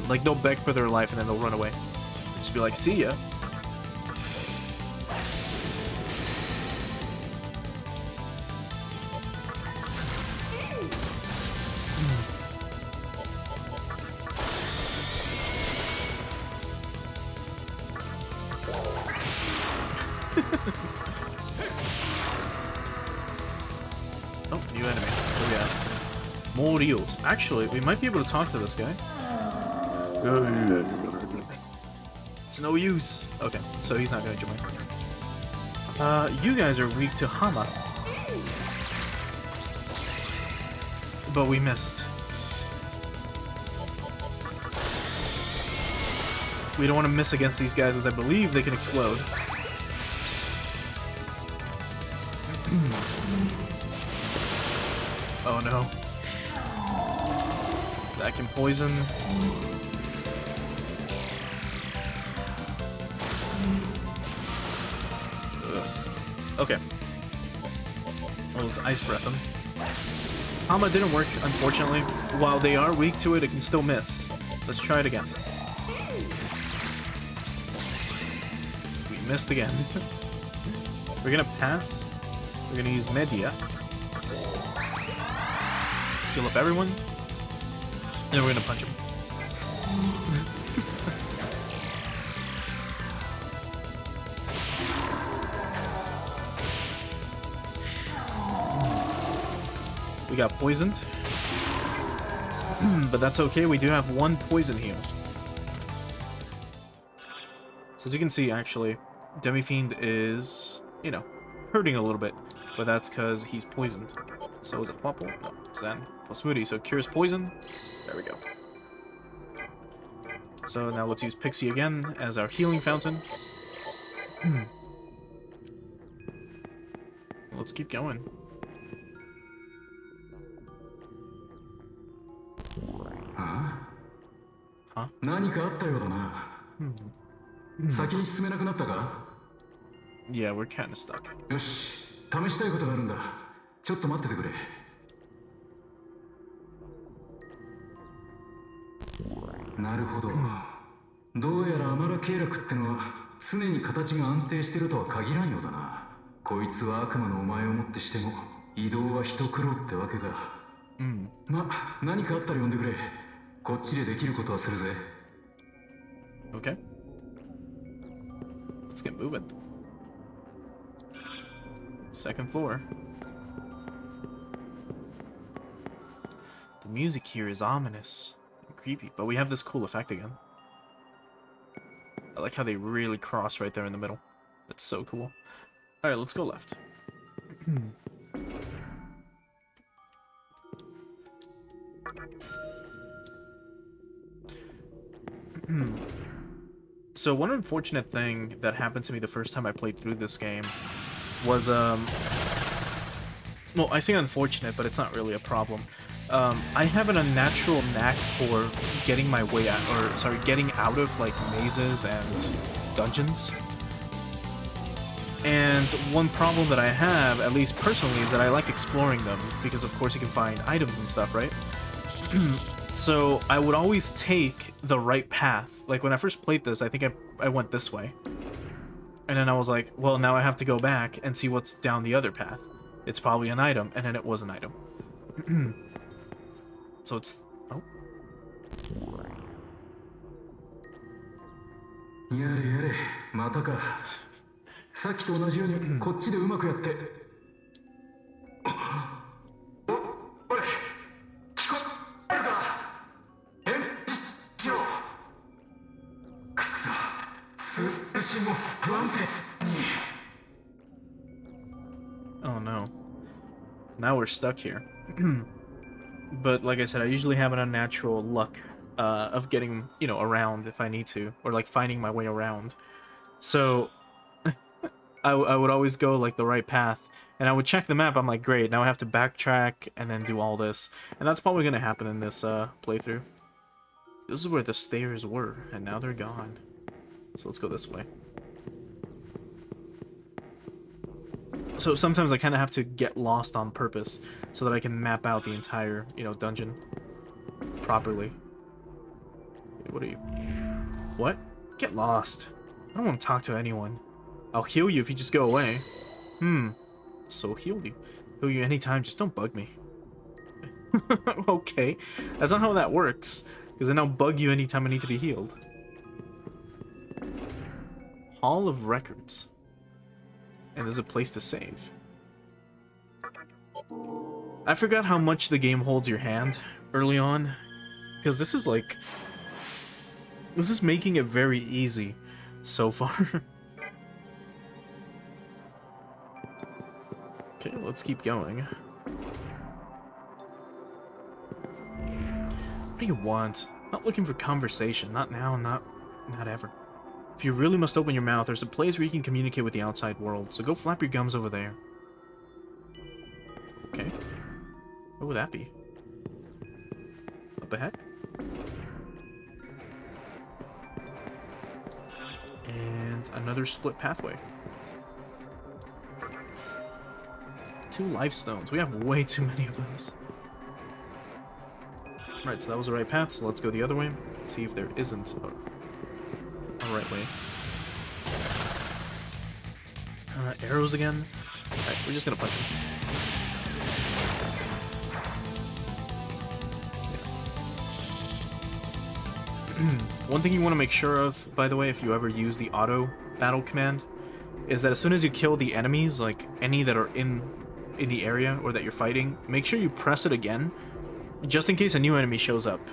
Like, they'll beg for their life and then they'll run away. Just be like, see ya. Oh, new enemy. Oh yeah. More reels. Actually, we might be able to talk to this guy. It's no use. Okay, so he's not gonna join. You guys are weak to Hama. but we missed. We don't want to miss against these guys, as I believe they can explode. Oh no. That can poison. Ugh. Okay. Oh, let's ice breath them. Hama didn't work, unfortunately. While they are weak to it, it can still miss. Let's try it again. We missed again. We're gonna pass. We're gonna use Media. Heal up everyone. And then we're gonna punch him. We got poisoned. But that's okay, we do have one poison heal. So as you can see, actually, Demi-Fiend is, you know, hurting a little bit. But that's because he's poisoned. So is it Popple? No, Zen plus Moody. So cures poison. There we go. So now let's use Pixie again as our healing fountain. Let's keep going. Huh? 何かあったようだな。先に進めなくなったか? Yeah, we're kind of stuck. よし、試したいことがあるんだ。ちょっと待っててくれ。なるほど。どうやらアマラ経絡ってのは常に形が安定してるとは限らんようだな。こいつは悪魔のお前をもってしても移動は一苦労ってわけか。ま、何かあったら呼んでくれ。こっちでできることはするぜ。Okay. Let's get moving. Second floor. The music here is ominous and creepy, but we have this cool effect again. I like how they really cross right there in the middle. That's so cool. Alright, let's go left. So one unfortunate thing that happened to me the first time I played through this game was, well, I say unfortunate, but it's not really a problem. I have an unnatural knack for getting my way out, or sorry, getting out of like mazes and dungeons. And one problem that I have, at least personally, is that I like exploring them because of course you can find items and stuff, right? So I would always take the right path. Like when I first played this, I think I went this way. And then I was like, well, now I have to go back and see what's down the other path. It's probably an item, and then it was an item. So it's... oh. やれやれ、またか。さっきと同じようにこっちでうまくやって。お、おい、聞こえるか？返事しろ。くそ、通信も不安定に。Oh no. Now we're stuck here. But like I said, I usually have an unnatural luck of getting, you know, around if I need to, or like finding my way around. So I would always go like the right path, and I would check the map. I'm like, great, now I have to backtrack and then do all this, and that's probably gonna happen in this playthrough. This is where the stairs were, and now they're gone. So let's go this way. So sometimes I kind of have to get lost on purpose so that I can map out the entire, you know, dungeon properly. Wait, what are you? What? Get lost. I don't want to talk to anyone. I'll heal you if you just go away. So heal you. Heal you anytime, just don't bug me. Okay. That's not how that works. Because then I'll bug you anytime I need to be healed. Hall of Records. And there's a place to save. I forgot how much the game holds your hand early on, because this is like... this is making it very easy so far. Okay, let's keep going. What do you want? Not looking for conversation. Not now, not ever. If you really must open your mouth, there's a place where you can communicate with the outside world, so go flap your gums over there. Okay. What would that be? Up ahead? And another split pathway. 2 life stones. We have way too many of those. Right, so that was the right path, so let's go the other way. See if there isn't a right way. Arrows again. Alright, we're just gonna punch him. One thing you want to make sure of, by the way, if you ever use the auto battle command, is that as soon as you kill the enemies, like any that are in the area or that you're fighting, make sure you press it again, just in case a new enemy shows up,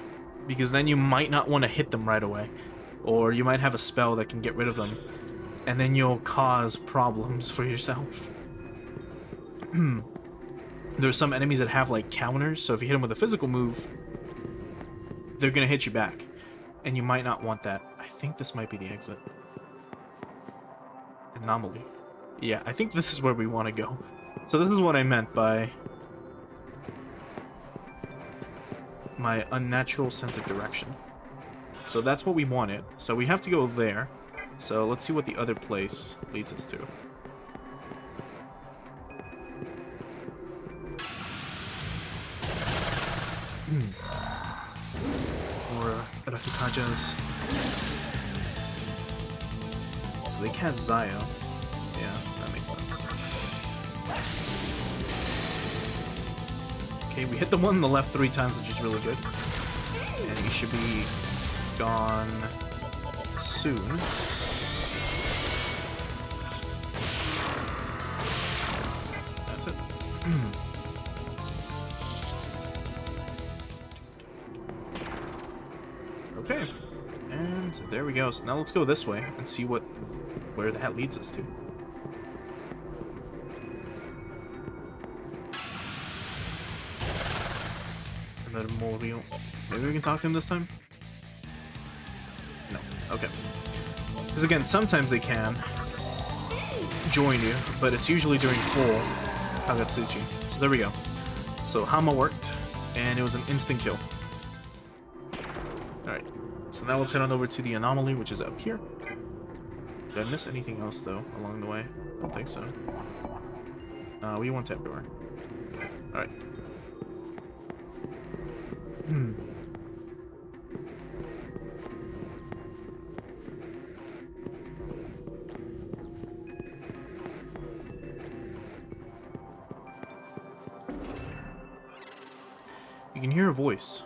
because then you might not want to hit them right away, or you might have a spell that can get rid of them, and then you'll cause problems for yourself. There's some enemies that have like counters, so if you hit them with a physical move, they're gonna hit you back. And you might not want that. I think this might be the exit. Anomaly. Yeah, I think this is where we want to go. So this is what I meant by my unnatural sense of direction. So that's what we wanted. So we have to go there. So let's see what the other place leads us to. Or Rafikajas. So they cast Zayo. Yeah, that makes sense. Okay, we hit the one on the left 3 times, which is really good. And he should be gone soon. That's it. Okay, and there we go. So now let's go this way and see where that leads us to. Another Moriel. Maybe we can talk to him this time? No. Okay. Because again, sometimes they can join you, but it's usually during full Kagatsuchi. So there we go. So Hama worked, and it was an instant kill. Alright. So now let's head on over to the Anomaly, which is up here. Did I miss anything else, though, along the way? I don't think so. We went everywhere. Alright. You can hear a voice.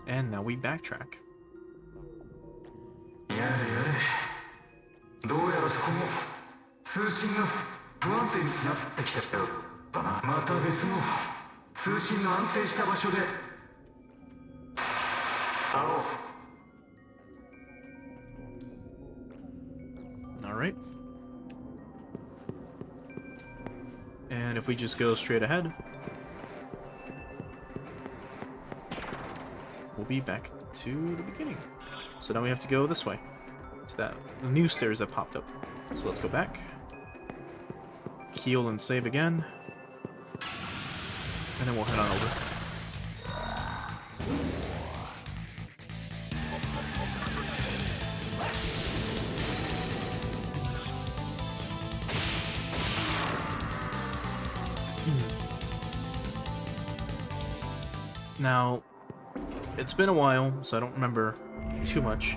And now we backtrack. Alright. And if we just go straight ahead, we'll be back to the beginning. So now we have to go this way, to the new stairs that popped up. So let's go back, heal and save again, and then we'll head on over. Now, it's been a while, so I don't remember too much.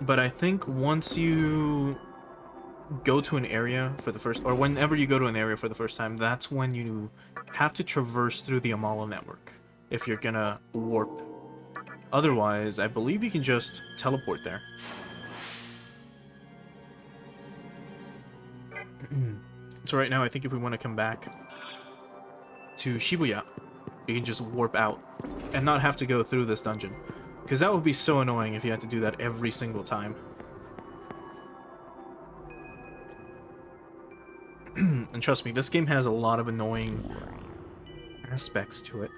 But I think once you go to an area for the first, or whenever you go to an area for the first time, that's when you have to traverse through the Anomaly network if you're gonna warp. Otherwise, I believe you can just teleport there. So right now, I think if we want to come back to Shibuya, you can just warp out and not have to go through this dungeon. Because that would be so annoying if you had to do that every single time. And trust me, this game has a lot of annoying aspects to it.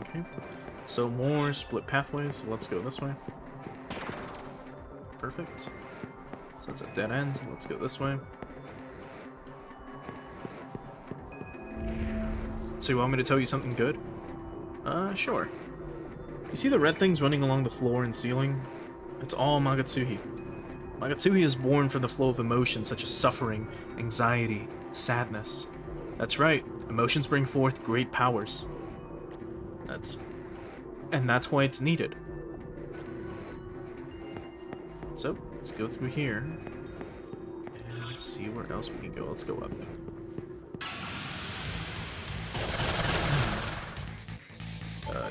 Okay, so more split pathways. Let's go this way. Perfect. So it's a dead end. Let's go this way. So you want me to tell you something good? Sure. You see the red things running along the floor and ceiling? It's all Magatsuhi. Magatsuhi is born from the flow of emotions such as suffering, anxiety, sadness. That's right, emotions bring forth great powers. That's why it's needed. So, let's go through here and see where else we can go. Let's go up.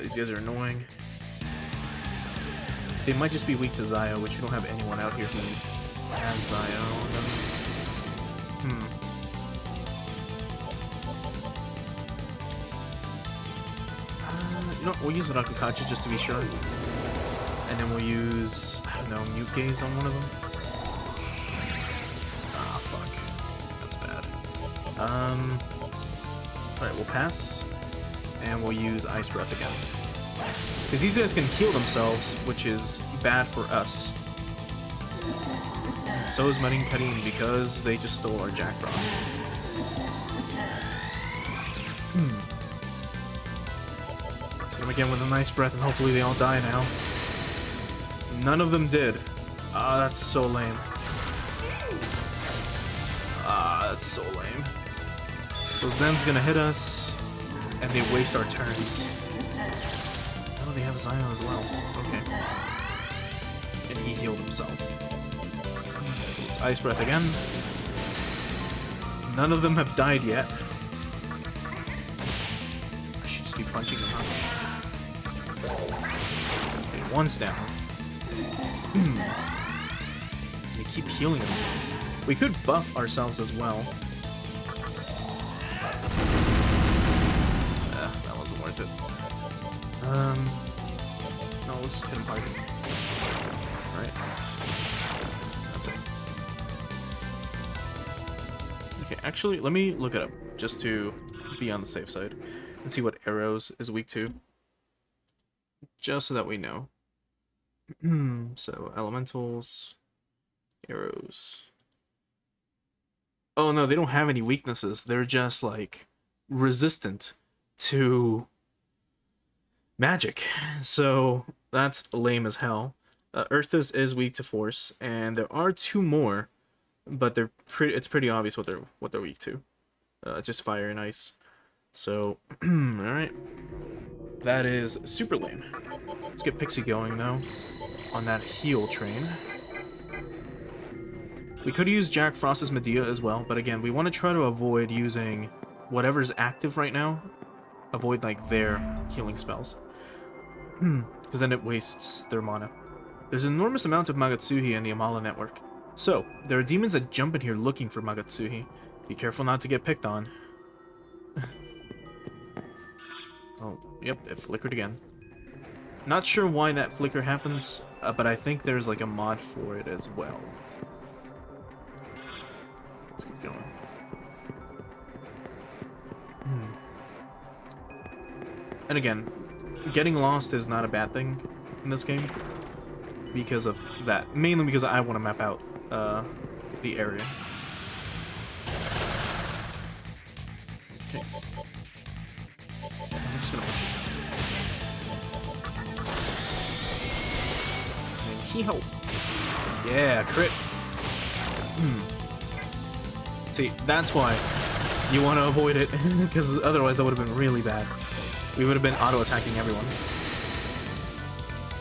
These guys are annoying. They might just be weak to Zio, which we don't have anyone out here who has Zio on them. You know what, we'll use Rakukachi just to be sure. And then we'll use, I don't know, Mute Gaze on one of them. Ah, fuck. That's bad. Alright, we'll pass. And we'll use Ice Breath again. Because these guys can heal themselves, which is bad for us. And so is Marin Karin, because they just stole our Jack Frost. Let's hit him again with an Ice Breath, and hopefully they all die now. None of them did. Ah, that's so lame. Ah, that's so lame. So Zen's gonna hit us, and they waste our turns. Oh, they have Zion as well. Okay. And he healed himself. It's Ice Breath again. None of them have died yet. I should just be punching them, huh? Okay, one's down. They keep healing themselves. We could buff ourselves as well. That wasn't worth it. No, let's just hit him hard. Alright. That's it. Okay, actually, let me look it up, just to be on the safe side, and see what arrows is weak to. Just so that we know. So, elementals, arrows. Oh no, they don't have any weaknesses. They're just, like, resistant to magic. So, that's lame as hell. Earthus is weak to force, and there are two more, but it's pretty obvious what they're weak to. It's just fire and ice. So, alright. That is super lame. Let's get Pixie going, though, on that heal train. We could use Jack Frost's Medea as well, but again, we want to try to avoid using whatever's active right now. Avoid, like, their healing spells. Because then it wastes their mana. There's an enormous amount of Magatsuhi in the Anomaly network. So, there are demons that jump in here looking for Magatsuhi. Be careful not to get picked on. Oh, yep, it flickered again. Not sure why that flicker happens, but I think there's like a mod for it as well. Let's keep going. And again, getting lost is not a bad thing in this game because of that. Mainly because I want to map out the area. Okay. I'm just gonna push it. Hee-ho. Yeah, crit. See, that's why you want to avoid it, because otherwise that would have been really bad. We would have been auto-attacking everyone.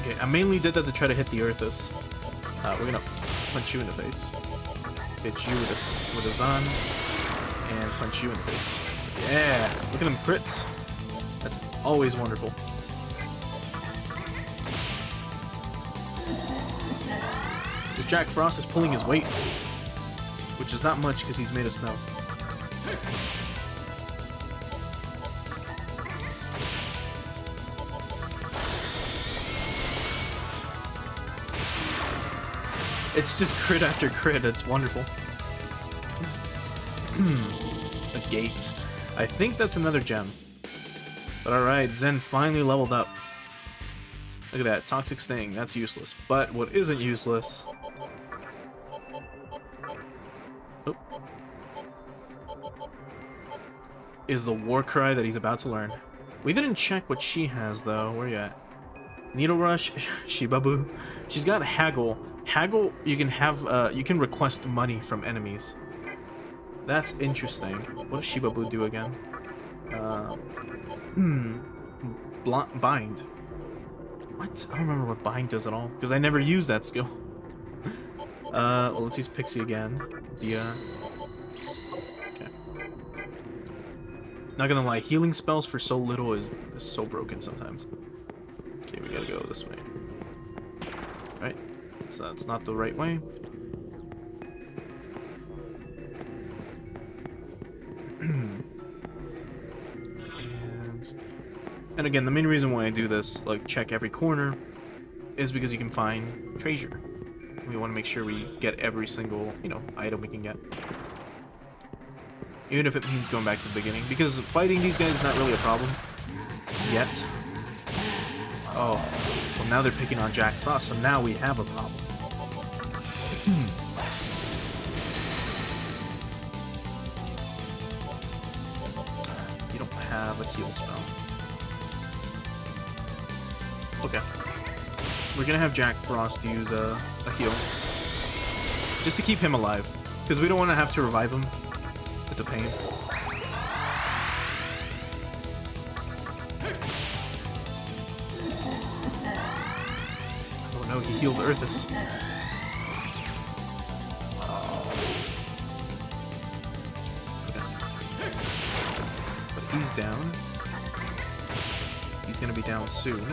Okay, I mainly did that to try to hit the Earthus. We're gonna punch you in the face. Hit you with a Zan, and punch you in the face. Yeah, look at them crits. That's always wonderful. This Jack Frost is pulling his weight, which is not much because he's made of snow. It's just crit after crit, it's wonderful. A gate. I think that's another gem. But alright, Zen finally leveled up. Look at that, Toxic Sting, that's useless. But what isn't useless... is the war cry that he's about to learn. We didn't check what she has though. Where you at? Needle Rush, Shibabu. She's got Haggle. Haggle, you can have, you can request money from enemies. That's interesting. What does Shibabu do again? Bind. What? I don't remember what Bind does at all, because I never use that skill. Well, let's use Pixie again. Okay. Not gonna lie, healing spells for so little is so broken sometimes. Okay, we gotta go this way. Right? So that's not the right way. And again, the main reason why I do this, like check every corner, is because you can find treasure. We want to make sure we get every single, you know, item we can get. Even if it means going back to the beginning, because fighting these guys is not really a problem yet. Oh, well now they're picking on Jack Frost, so now we have a problem. You don't have a heal spell. Okay. We're gonna have Jack Frost use a heal. Just to keep him alive. Because we don't want to have to revive him. It's a pain. Oh no, he healed Earthus. Okay. But he's down. He's gonna be down soon.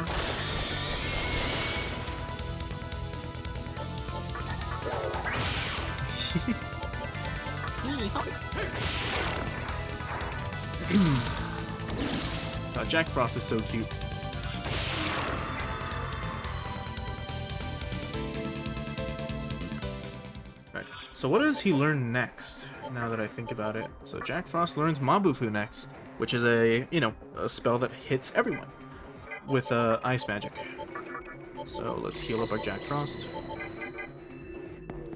Jack Frost is so cute. Right. So what does he learn next? Now that I think about it, so Jack Frost learns Mabufu next, which is a a spell that hits everyone with ice magic. So let's heal up our Jack Frost.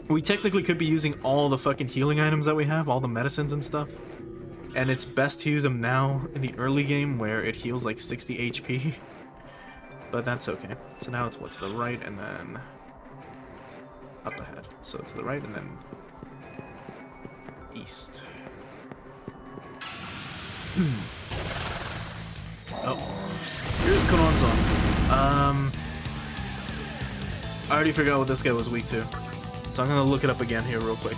We technically could be using all the fucking healing items that we have, all the medicines and stuff. And it's best to use them now in the early game where it heals like 60 HP. But that's okay. So now it's what, to the right and then up ahead. So to the right and then east. Oh, here's Koronzon. I already forgot what this guy was weak to. So I'm gonna look it up again here real quick.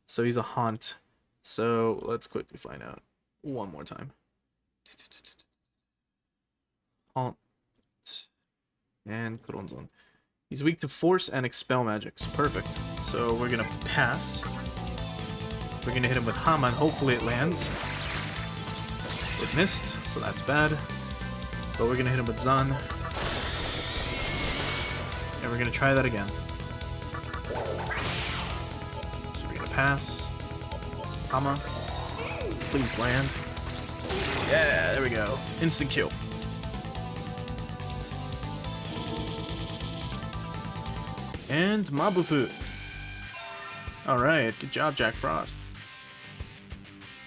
So he's a haunt. So let's quickly find out one more time. Haunt and Koronzon. He's weak to force and expel magics. Perfect. So we're gonna pass. We're gonna hit him with Hama and hopefully it lands. It missed, so that's bad. But we're gonna hit him with Zan. And we're gonna try that again. So we're gonna pass. Hama. Please land. Yeah, there we go. Instant kill. And Mabufu. Alright, good job, Jack Frost.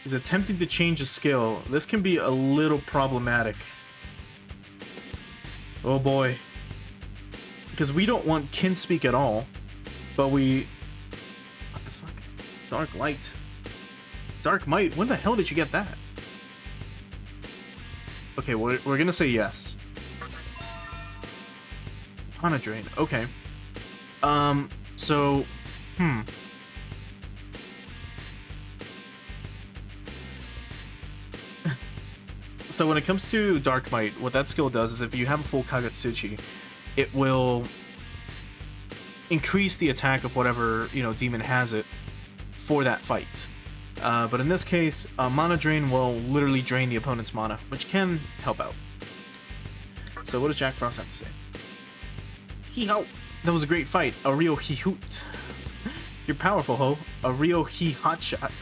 He's attempting to change a skill. This can be a little problematic. Oh boy. because we don't want kin speak at all, but we... What the fuck? Dark light. Dark might? When the hell did you get that? Okay, we're gonna say yes. Mana drain. Okay. So... So when it comes to Dark Might, what that skill does is if you have a full Kagetsuchi, it will increase the attack of whatever, you know, demon has it for that fight. But in this case, Mana Drain will literally drain the opponent's mana, which can help out. So what does Jack Frost have to say? Hee-ho! That was a great fight. A real hee-hoot. You're powerful, ho. A real hee-hot shot.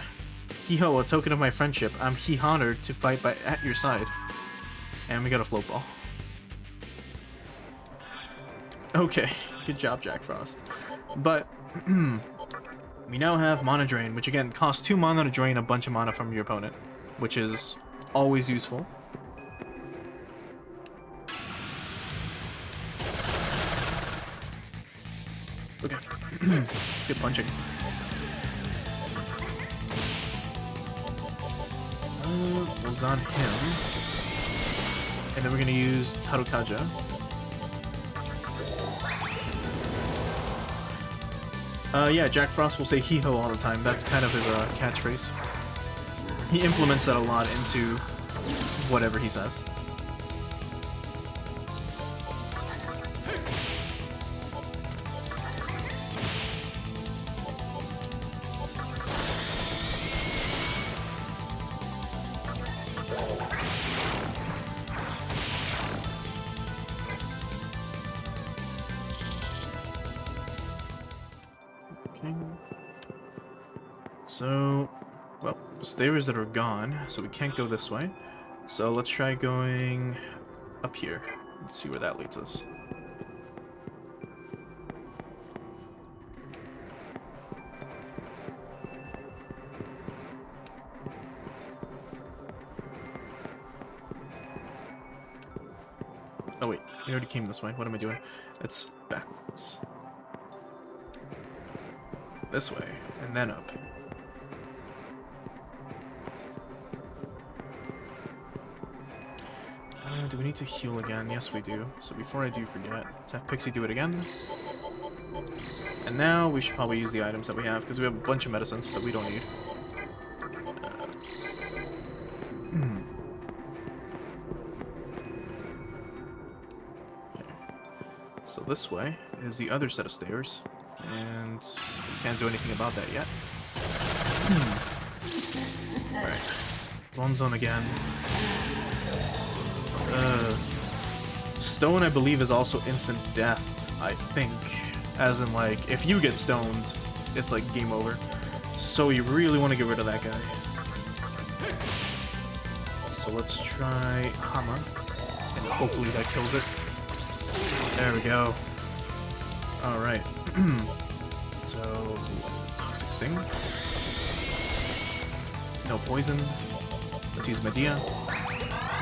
Hee-ho, a token of my friendship. I'm hee-honored to fight at your side. And we got a float ball. Okay, good job, Jack Frost. But, we now have Mana Drain, which again costs 2 mana to drain a bunch of mana from your opponent, which is always useful. Okay, let's get punching. Was on him. And then we're gonna use Tarukaja. Yeah, Jack Frost will say hee-ho all the time. That's kind of his catchphrase. He implements that a lot into whatever he says. So, well, stairs that are gone, so we can't go this way. So let's try going up here. Let's see where that leads us. Oh wait, we already came this way. What am I doing? It's backwards. This way, and then up. Do we need to heal again? Yes, we do. So before I do forget, let's have Pixie do it again. And now we should probably use the items that we have, because we have a bunch of medicines that we don't need. Okay. So this way is the other set of stairs, and we can't do anything about that yet. Alright. One zone again. Stone, I believe, is also instant death, I think. As in, like, if you get stoned, it's like game over. So you really want to get rid of that guy. So let's try Hama, and hopefully that kills it. There we go. Alright. So, Toxic Sting. No poison. Let's use Medea.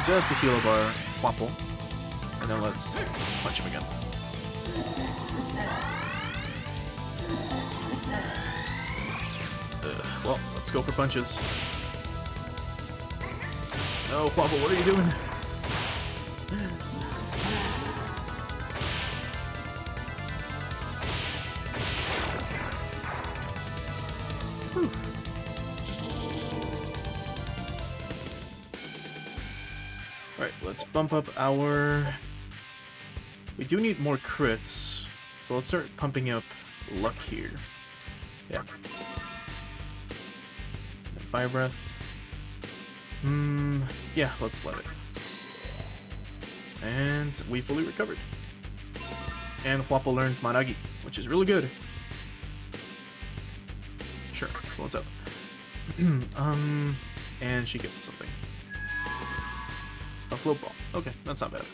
Just to heal up our Quapple. And then let's punch him again. Well, let's go for punches. No, Quapple, what are you doing? Whew. Alright, let's bump up our... We do need more crits, so let's start pumping up luck here. Yeah. And Fire Breath. Yeah, let's let it. And we fully recovered. And Huapo learned Maragi, which is really good. Sure, so what's up? And she gives us something. A float ball. Okay, that's not bad.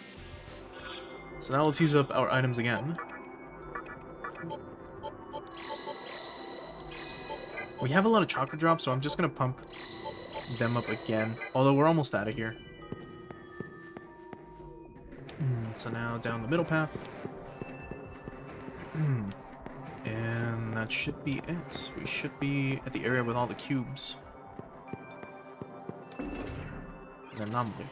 So now let's use up our items again. We have a lot of chakra drops, so I'm just gonna pump them up again. Although we're almost out of here. So now down the middle path. And that should be it. We should be at the area with all the cubes. An anomaly.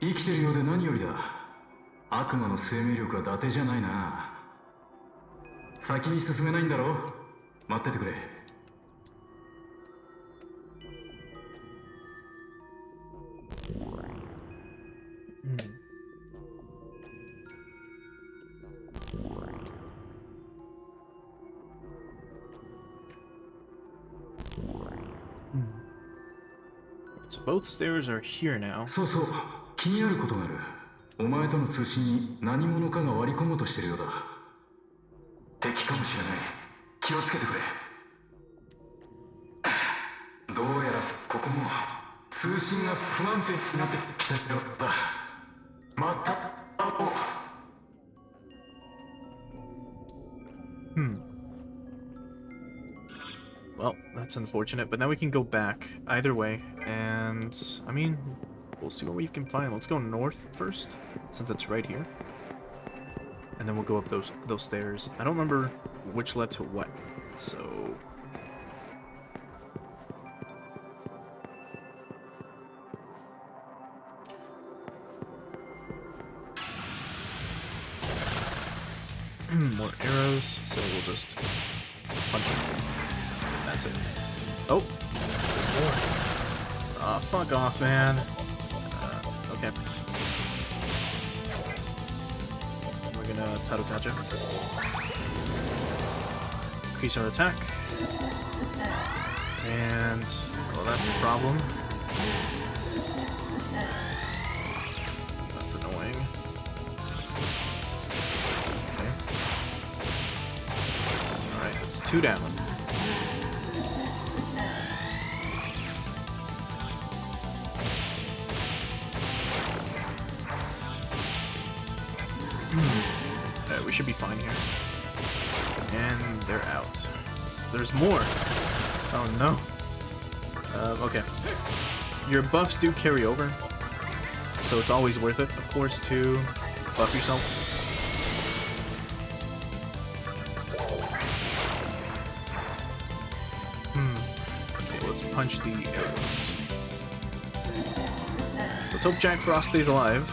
生きてるようで何よりだ。悪魔の生命力は伊達じゃないな。先に進めないんだろ。待っててくれ。So both stairs are here now. そうそう、気になることがある。お前との通信に何者かが割り込もうとしてるようだ。敵かもしれない。気をつけてくれ。どうやらここも通信が不安定になってきたようだ。また会おう。Well, that's unfortunate, but now we can go back either way, and I mean, we'll see what we can find. Let's go north first, since it's right here, and then we'll go up those stairs. I don't remember which led to what, so more arrows. So we'll just punch them. That's it. Oh, there's more. Aw, fuck off, man. Okay. We're gonna Tarukaja. Increase our attack. And, well, that's a problem. That's annoying. Okay. Alright, it's 2 down. We should be fine here. And they're out. There's more. Oh no. Okay. Your buffs do carry over, so it's always worth it, of course, to buff yourself. Okay, let's punch the arrows. Let's hope Jack Frost stays alive.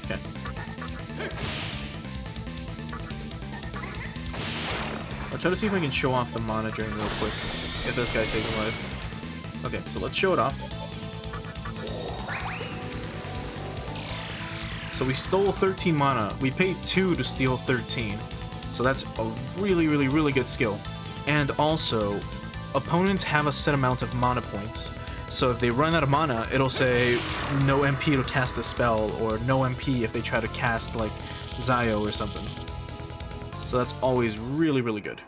Okay. I'll try to see if I can show off the mana drain real quick, if this guy stays alive. Okay, so let's show it off. So we stole 13 mana. We paid 2 to steal 13. So that's a really, really, really good skill. And also, opponents have a set amount of mana points. So if they run out of mana, it'll say no MP to cast the spell, or no MP if they try to cast like Zayo or something. So that's always really, really good.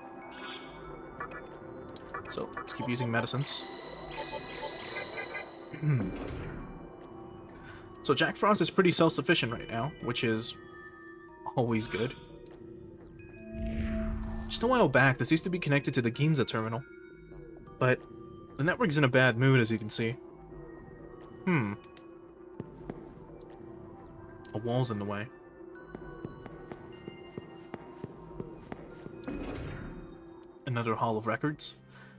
So let's keep using medicines. So Jack Frost is pretty self-sufficient right now, which is always good. Just a while back, this used to be connected to the Ginza terminal, but the network's in a bad mood, as you can see. A wall's in the way. Another Hall of Records.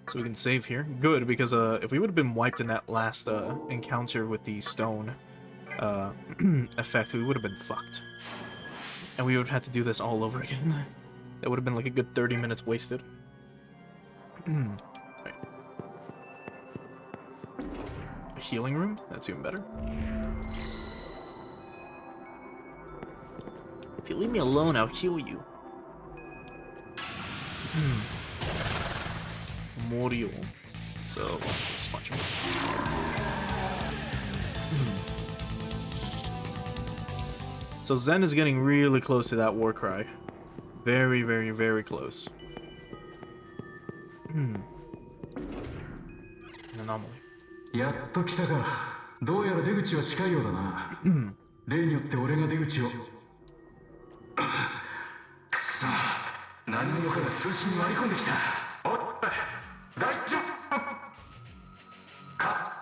So we can save here. Good, because if we would have been wiped in that last encounter with the stone effect, we would have been fucked. And we would have had to do this all over again. That would have been like a good 30 minutes wasted. Right. A healing room? That's even better. If you leave me alone, I'll heal you. Morio. So, just punch him. So Zen is getting really close to that war cry. Very, very, very close. An anomaly. やっと来たか。どうやら出口は近いようだな。例によって俺が出口を。くそ。何者かが通信に割り込んできた。おっ、大丈夫か。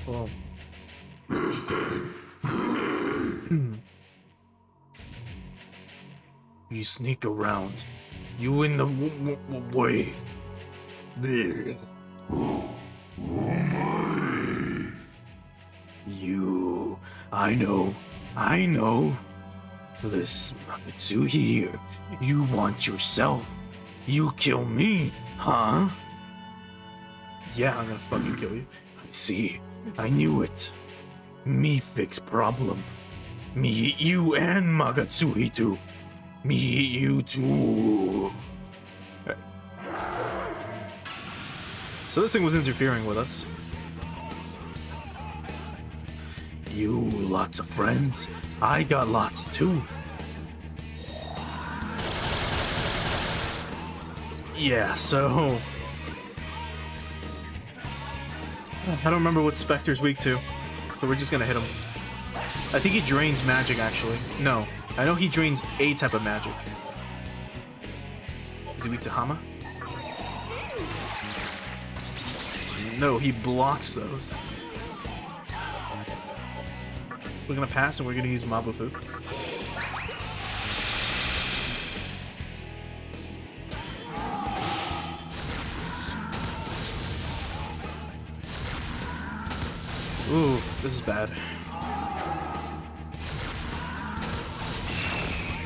Well. You sneak around. You in the way. You. I know. This Magatsu here. You want yourself. You kill me, huh? Yeah, I'm gonna fucking kill you. I see. I knew it. Me fix problem. Me eat you and Magatsuhi too. Me eat you too. Right. So this thing was interfering with us. You lots of friends. I got lots too. Yeah, so I don't remember what Spectre's weak to, so we're just gonna hit him. I think he drains magic, actually. No, I know he drains a type of magic. Is he weak to Hama? No, he blocks those. We're gonna pass and we're gonna use Mabufu. Ooh, this is bad.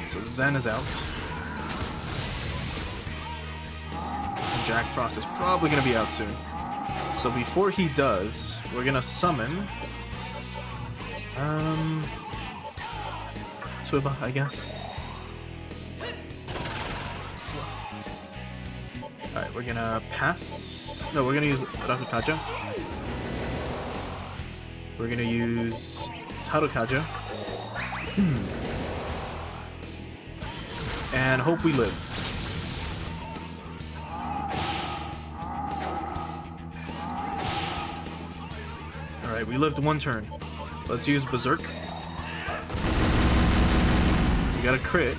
So Zen is out. And Jack Frost is probably gonna be out soon. So before he does, we're gonna summon Tsuba, I guess. Alright, we're gonna pass. No, we're gonna use Rakukaja. We're gonna use Tarukaja. And hope we live. Alright, we lived one turn. Let's use Berserk. We got a crit.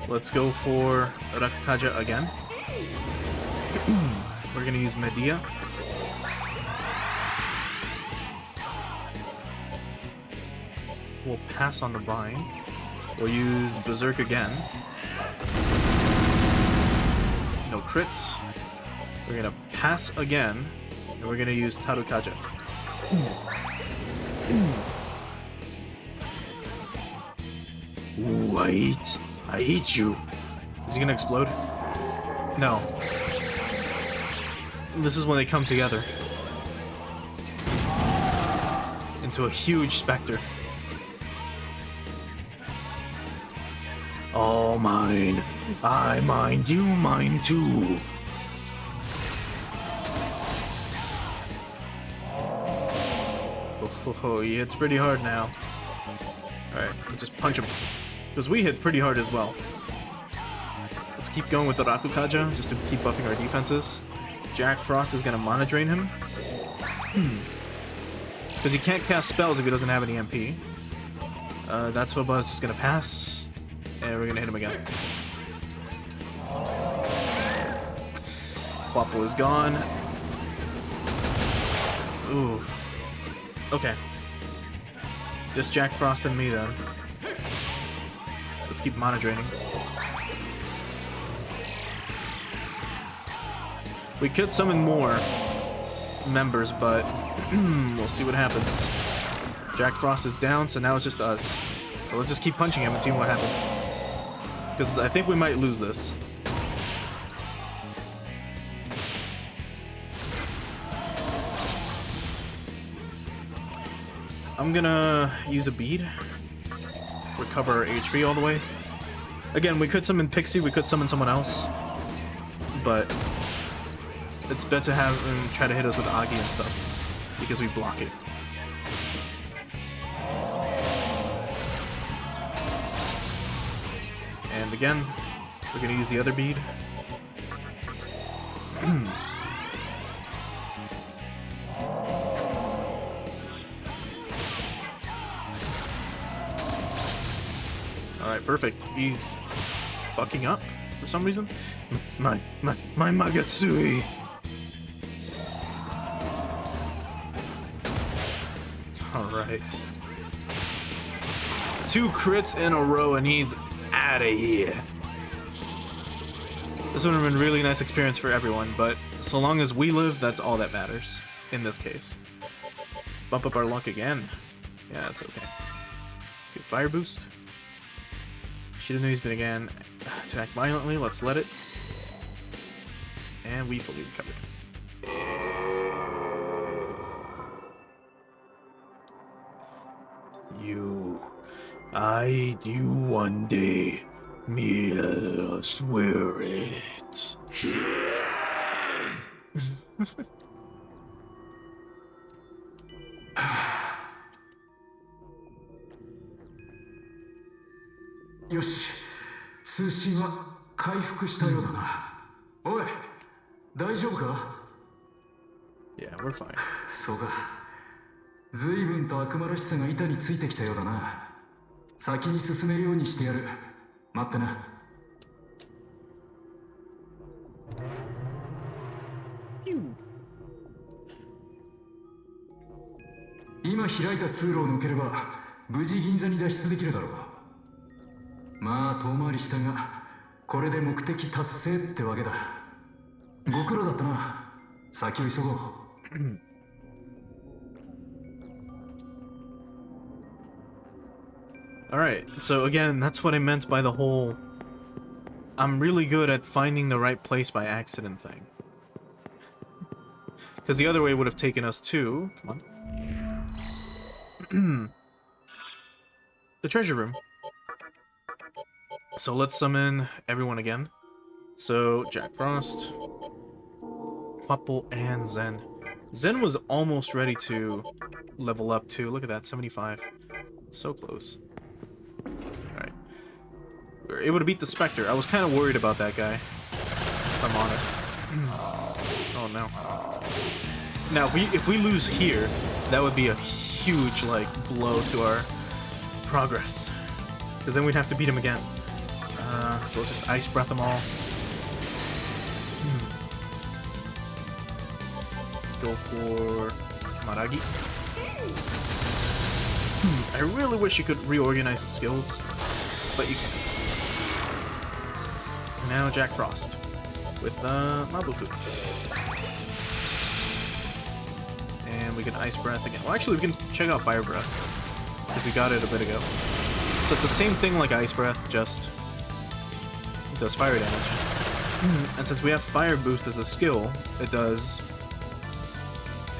Let's go for Rakukaja again. We're gonna use Medea. We'll pass on the Vine. We'll use Berserk again. No crits. We're gonna pass again. And we're gonna use Tarukaja. Ooh, I eat you. Is he gonna explode? No. This is when they come together. Into a huge specter. All mine. I mind, you mine too. Oh, he hits pretty hard now. Alright, let's just punch him. Because we hit pretty hard as well. Let's keep going with the Rakukaja, just to keep buffing our defenses. Jack Frost is going to mana drain him. Because he can't cast spells if he doesn't have any MP. That's what Buzz is going to pass. And we're going to hit him again. Guapo is gone. Ooh. Okay. Just Jack Frost and me then. Let's keep mana draining. We could summon more members, but we'll see what happens. Jack Frost is down, so now it's just us. So let's just keep punching him and see what happens. Because I think we might lose this. I'm gonna use a bead. Recover our HP all the way. Again, we could summon Pixie, we could summon someone else. But it's better to have him try to hit us with Agi and stuff. Because we block it. And again, we're gonna use the other bead. Alright, perfect. He's fucking up for some reason. My Magatsui. Alright. 2 crits in a row and he's out of here. This would have been a really nice experience for everyone, but so long as we live, that's all that matters in this case. Let's bump up our luck again. Yeah, that's okay. Let's get fire boost. Should have known he's been again. Attack violently, let's let it. And we fully recovered. You one day, me swear it. よし、通信は回復したようだな。おい、大丈夫か？ Yeah, we're fine. そうか。随分と悪魔らしさが板についてきたようだな。先に進めるようにしてやる。待ってな。今開いた通路を抜ければ無事銀座に脱出できるだろう。まあ遠回りしたがこれで目的達成ってわけだ。ご苦労だったな。先を急ごう。Alright, so again, that's what I meant by the whole I'm really good at finding the right place by accident thing. Because the other way would have taken us to... Come on. The treasure room. So let's summon everyone again. So, Jack Frost, Quapple, and Zen. Zen was almost ready to level up too. Look at that, 75. So close. Alright. We were able to beat the Spectre. I was kind of worried about that guy, if I'm honest. Oh no. Now, if we lose here, that would be a huge, like, blow to our progress. Because then we'd have to beat him again. So let's just Ice Breath them all. Let's go for Maragi. I really wish you could reorganize the skills, but you can't. Now Jack Frost with Mabufu. And we can Ice Breath again. Well, actually, we can check out Fire Breath, because we got it a bit ago. So it's the same thing like Ice Breath, just it does fire damage. And since we have Fire Boost as a skill, it does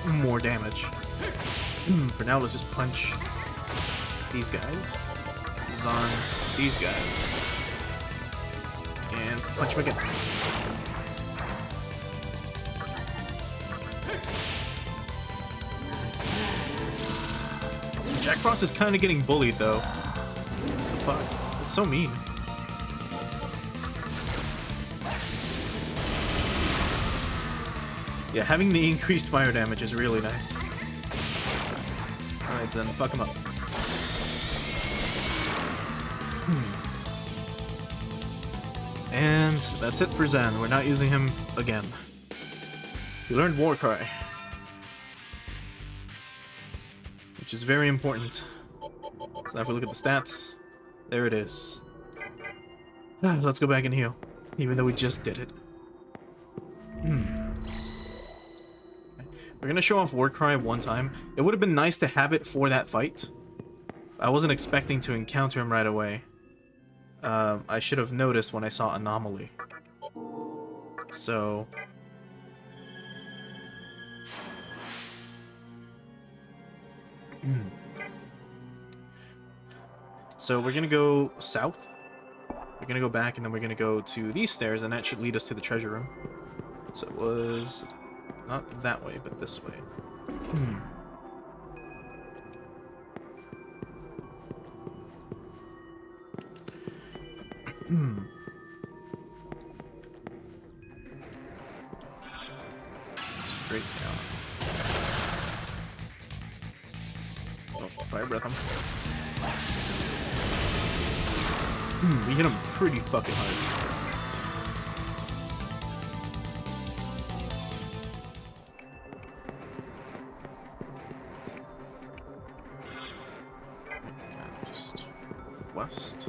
more damage. For now, let's just punch these guys. Zon these guys. And punch him again. Jack Frost is kind of getting bullied, though. What the fuck? It's so mean. Yeah, having the increased fire damage is really nice. Alright, Zen, fuck him up. And that's it for Zen. We're not using him again. We learned Warcry, which is very important. So now if we look at the stats, there it is. Let's go back and heal, even though we just did it. We're gonna show off Warcry one time. It would have been nice to have it for that fight. I wasn't expecting to encounter him right away. I should have noticed when I saw Anomaly. So... So we're gonna go south. We're gonna go back and then we're gonna go to these stairs and that should lead us to the treasure room. So it was not that way, but this way. Straight down. Oh, fire breath him. We hit him pretty fucking hard. west.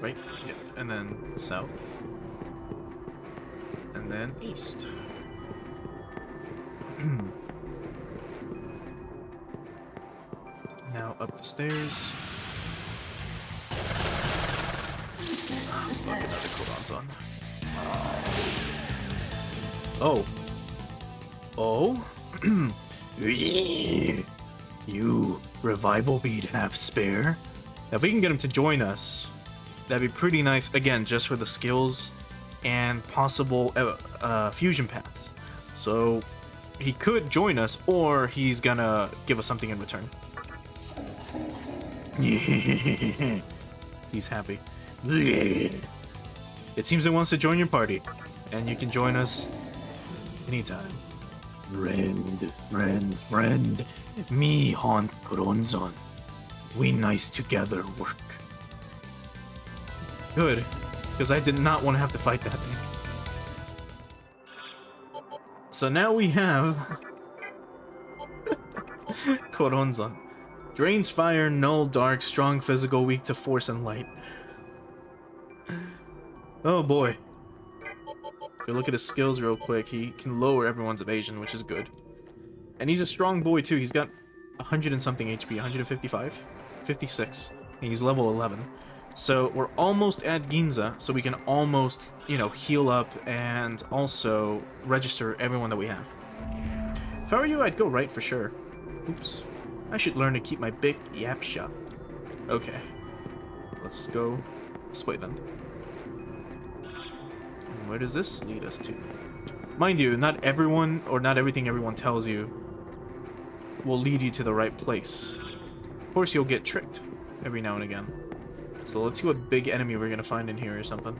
Right? Yeah. And then south. And then east. Now up the stairs. Ah, fuck, another Codon's on. Oh. Oh? You revival bead have spare? Now if we can get him to join us, that'd be pretty nice, again, just for the skills and possible fusion paths. So he could join us, or he's gonna give us something in return. He's happy. It seems it wants to join your party, and you can join us anytime. Friend. Me haunt Koronzon. We nice together work. Good, because I did not want to have to fight that thing. So now we have Koronzon. Drains fire, null, dark, strong physical, weak to force and light. Oh boy. If you look at his skills real quick, he can lower everyone's evasion, which is good. And he's a strong boy too. He's got 100 and something HP, 155, 56, and he's level 11. So we're almost at Ginza, so we can almost, you know, heal up and also register everyone that we have. If I were you, I'd go right for sure. Oops. I should learn to keep my big yap shut. Okay. Let's go this way then. And where does this lead us to? Mind you, not everyone, or not everything everyone tells you will lead you to the right place. Of course, you'll get tricked every now and again. So let's see what big enemy we're gonna find in here or something.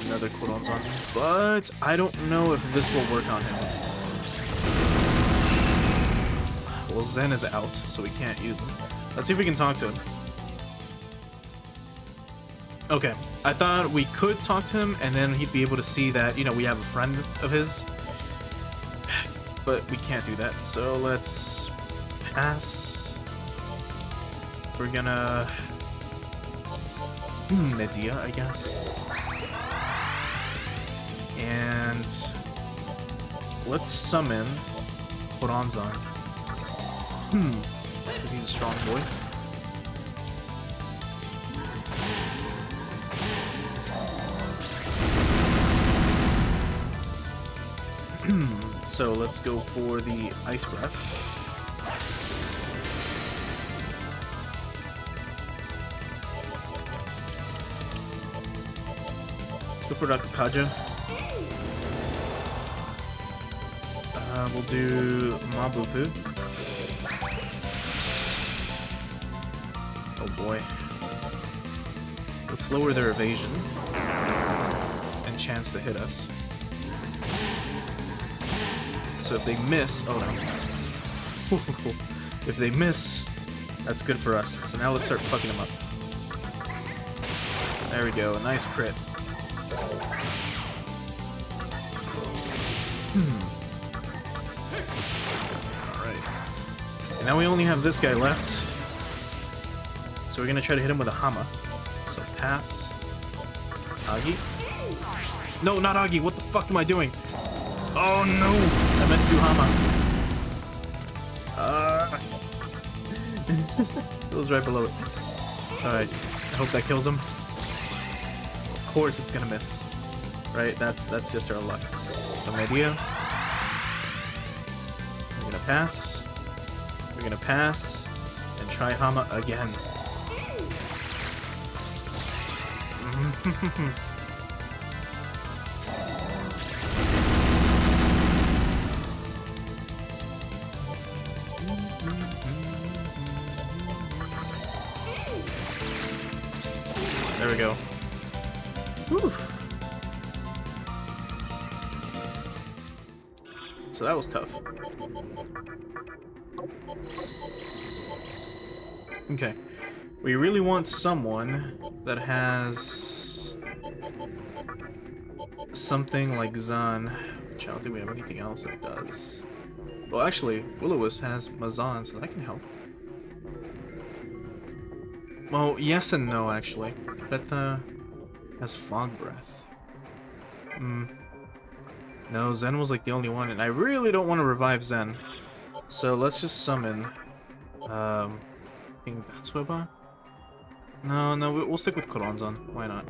Another cooldowns on him, but I don't know if this will work on him. Well, Zen is out, so we can't use him. Let's see if we can talk to him. Okay, I thought we could talk to him, and then he'd be able to see that, you know, we have a friend of his. But we can't do that, so let's pass. We're gonna... Medea, I guess. And... let's summon Koronzon. Because he's a strong boy. So let's go for the Ice Breath. Let's go for Dr. Kaja. We'll do Mabufu. Oh boy. Let's lower their evasion and chance to hit us. So if they miss, oh no. If they miss, that's good for us. So now let's start fucking them up. There we go, a nice crit. Alright. And now we only have this guy left. So we're gonna try to hit him with a Hama. So pass. Agi. No, not Agi, what the fuck am I doing? Oh no! I meant to do Hama. It was right below it. Alright, I hope that kills him. Of course it's gonna miss. Right, that's just our luck. So Medea. We're gonna pass. We're gonna pass. And try Hama again. There we go. Whew. So that was tough. Okay. We really want someone that has something like Zan. which I don't think we have anything else that does. Well, actually, Will-O-Wisp has Mazan, so that can help. Well, yes and no, actually. Retha has Fog Breath. No, Zen was like the only one, and I really don't want to revive Zen. So let's just summon, I think that's Weba? No, we'll stick with Koronzon. Why not?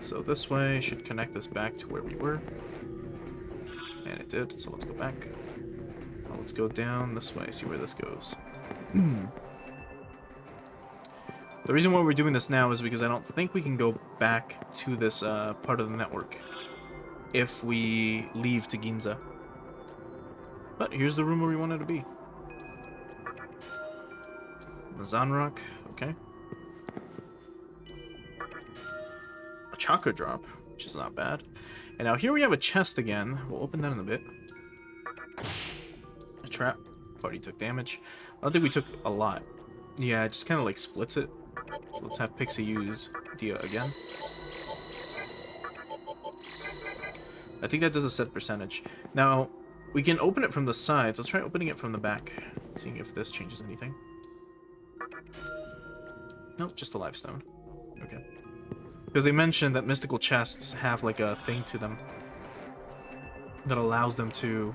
So this way should connect us back to where we were. And it did, so let's go back. Now let's go down this way, see where this goes. The reason why we're doing this now is because I don't think we can go back to this part of the network if we leave to Ginza. But here's the room where we wanted to be. Mazanrock, okay. A chakra drop, which is not bad. And now here we have a chest again. We'll open that in a bit. A trap. Already took damage. I don't think we took a lot. Yeah, it just kind of like splits it. So let's have Pixie use Dia again. I think that does a set percentage. Now, we can open it from the sides. Let's try opening it from the back. Seeing if this changes anything. Nope, just a live stone. Okay. Because they mentioned that mystical chests have like a thing to them that allows them to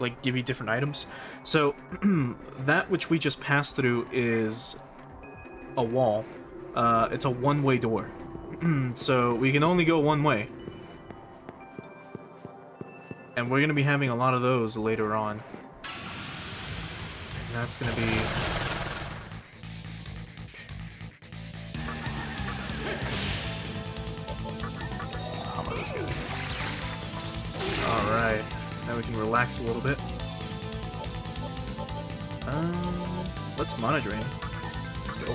like give you different items. So that which we just passed through is a wall. It's a one-way door. So we can only go one way. And we're going to be having a lot of those later on. And that's going to be... Let's hammer this guy. Alright. Now we can relax a little bit. Let's Mana Drain. Let's go.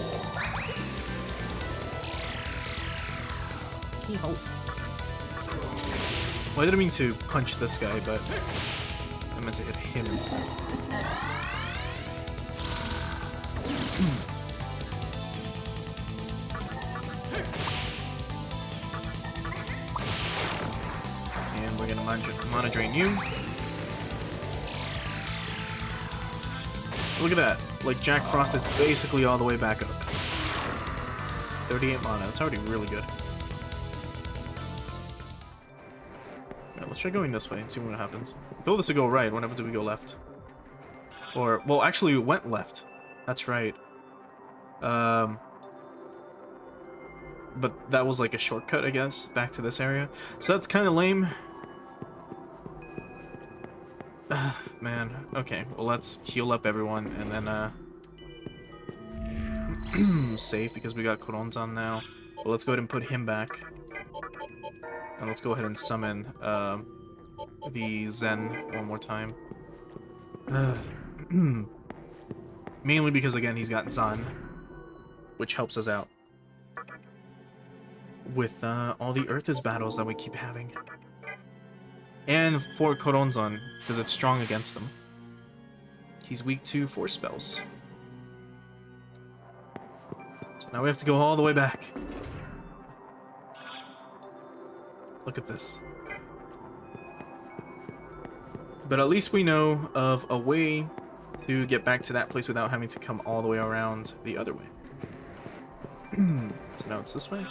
Well, I didn't mean to punch this guy, but I meant to hit him instead. And we're gonna Mana Drain you. Look at that. Like, Jack Frost is basically all the way back up. 38 mana. That's already really good. Yeah, let's try going this way and see what happens. I told this to go right. What happens if we go left? Or, well, actually, we went left. That's right. But that was like a shortcut, I guess, back to this area. So that's kind of lame. Man, okay, well let's heal up everyone and then save because we got Koronzan now. But let's go ahead and put him back. And let's go ahead and summon the Zen one more time. Mainly because again he's got Zan, which helps us out with all the Earth's battles that we keep having. And for Koronzan, because it's strong against them. He's weak to force spells. So now we have to go all the way back. Look at this. But at least we know of a way to get back to that place without having to come all the way around the other way. So now it's this way.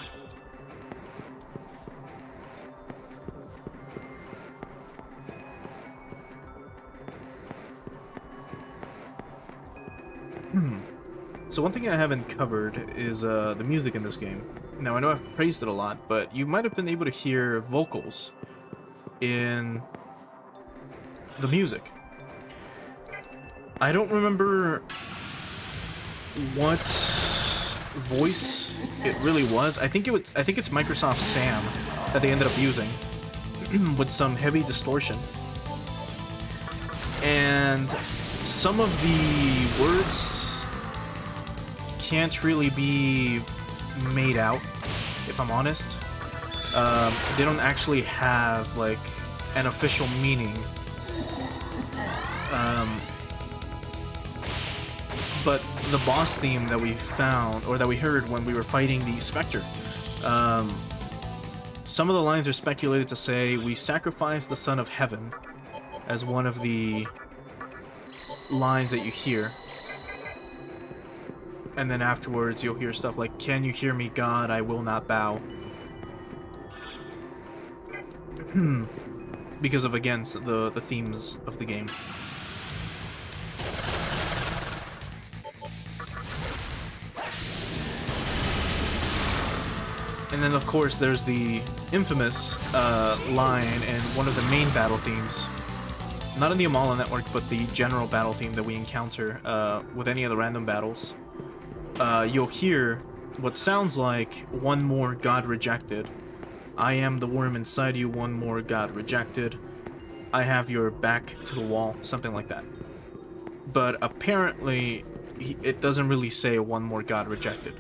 So one thing I haven't covered is the music in this game. Now I know I've praised it a lot, but you might have been able to hear vocals in the music. I don't remember what voice it really was. I think it's Microsoft Sam that they ended up using with some heavy distortion. And some of the words can't really be made out, if I'm honest. They don't actually have like an official meaning. But the boss theme that we found, or that we heard when we were fighting the Spectre, Some of the lines are speculated to say, "We sacrifice the Son of Heaven," as one of the lines that you hear. And then afterwards, you'll hear stuff like, "Can you hear me, God? I will not bow." Because of, again, the themes of the game. And then, of course, there's the infamous line and one of the main battle themes. Not in the Anomaly network, but the general battle theme that we encounter with any of the random battles. You'll hear what sounds like, "One more God rejected. I am the worm inside you, one more God rejected. I have your back to the wall," something like that. But apparently, it doesn't really say "one more God rejected."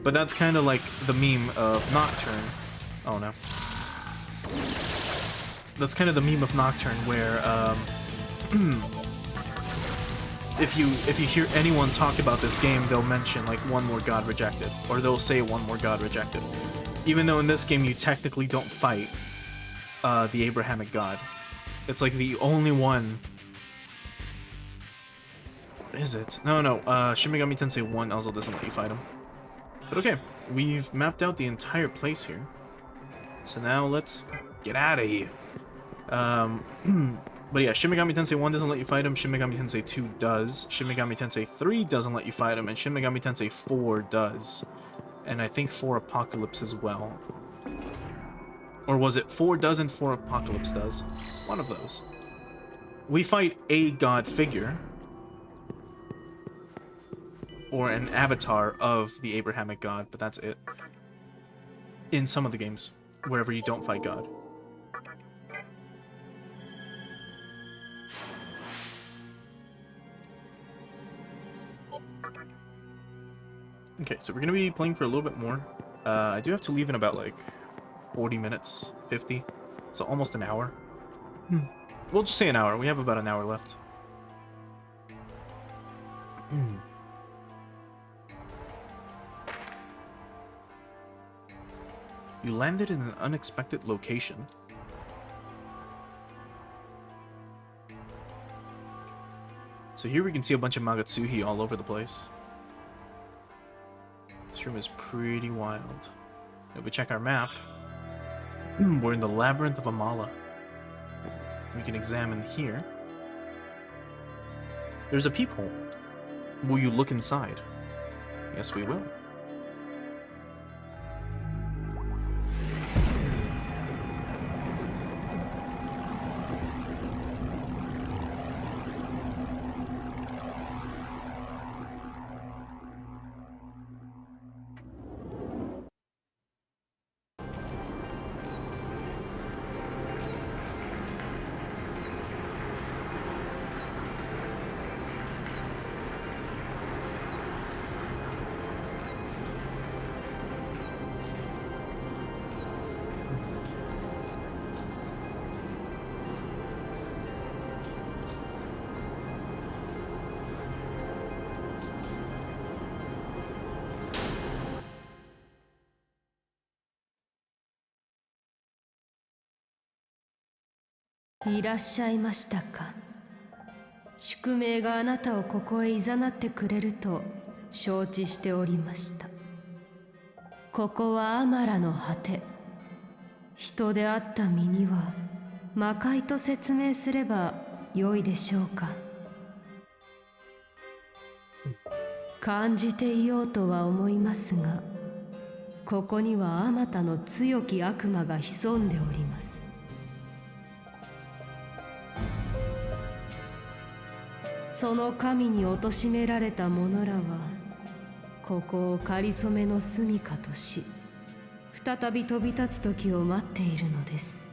But that's kind of like the meme of Nocturne. Oh no. That's kind of the meme of Nocturne where, if you hear anyone talk about this game, they'll mention like "one more God rejected," or they'll say "one more God rejected." Even though in this game you technically don't fight the Abrahamic God. It's like the only one. What is it? No, Shin Megami Tensei 1 also doesn't let you fight him. But okay, we've mapped out the entire place here. So now let's get out of here. But yeah, Shin Megami Tensei 1 doesn't let you fight him, Shin Megami Tensei 2 does, Shin Megami Tensei 3 doesn't let you fight him, and Shin Megami Tensei 4 does. And I think 4 Apocalypse as well. Or was it 4 does and 4 Apocalypse does? One of those. We fight a god figure, or an avatar of the Abrahamic God, but that's it. In some of the games, wherever you don't fight God. Okay, so we're going to be playing for a little bit more. I do have to leave in about like 40 minutes, 50, so almost an hour. We'll just say an hour. We have about an hour left. You landed in an unexpected location. So here we can see a bunch of Magatsuhi all over the place. This room is pretty wild. If we check our map, we're in the Labyrinth of Amala. We can examine here. There's a peephole. Will you look inside? Yes, we will.いらっしゃいましたか。宿命があなたをここへ誘ってくれると承知しておりました。ここはアマラの果て。人であった身には魔界と説明すれば良いでしょうか。感じていようとは思いますが、ここにはあまたの強き悪魔が潜んでおります。その神に貶められた者らはここをかりそめの住処とし、再び飛び立つ時を待っているのです。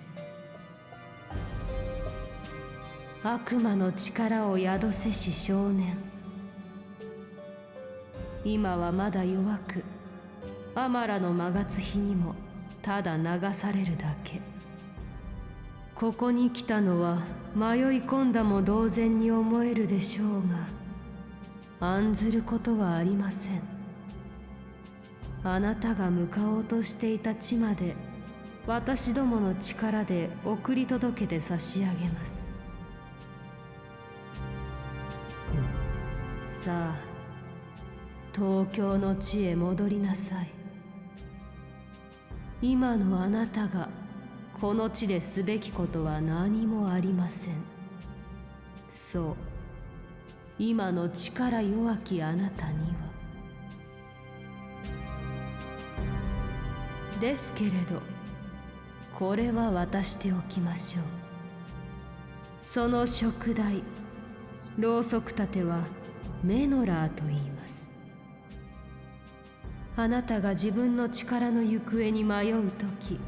悪魔の力を宿せし少年、今はまだ弱く、アマラの魔月日にもただ流されるだけ。ここに来たのは迷い込んだも同然に思えるでしょうが、案ずることはありません。あなたが向かおうとしていた地まで私どもの力で送り届けて差し上げます。さあ、東京の地へ戻りなさい。今のあなたがこの地ですべきことは何もありません。そう、今の力弱きあなたには。ですけれど、これは渡しておきましょう。その食材、ろうそく立てはメノラーと言います。あなたが自分の力の行方に迷うとき、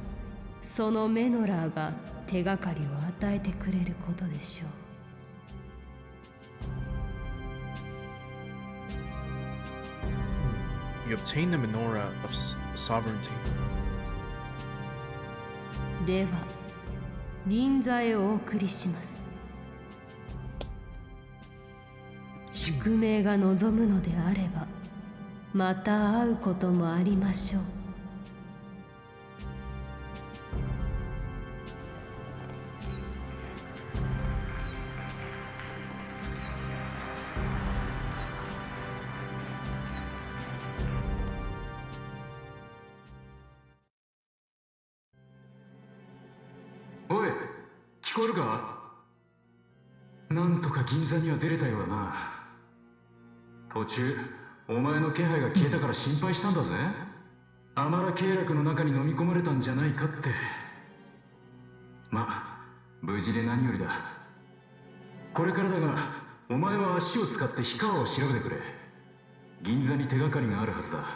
そのメノラーが手がかりを与えてくれることでしょう。You obtain the menorah of sovereignty. では、銀座へお送りします。宿命が望むのであれば、また会うこともありましょう。おい、聞こえるか？なんとか銀座には出れたようだな。途中お前の気配が消えたから心配したんだぜ。アマラ経絡の中に飲み込まれたんじゃないかって。まあ無事で何よりだ。これからだが、お前は足を使って氷川を調べてくれ。銀座に手がかりがあるはずだ。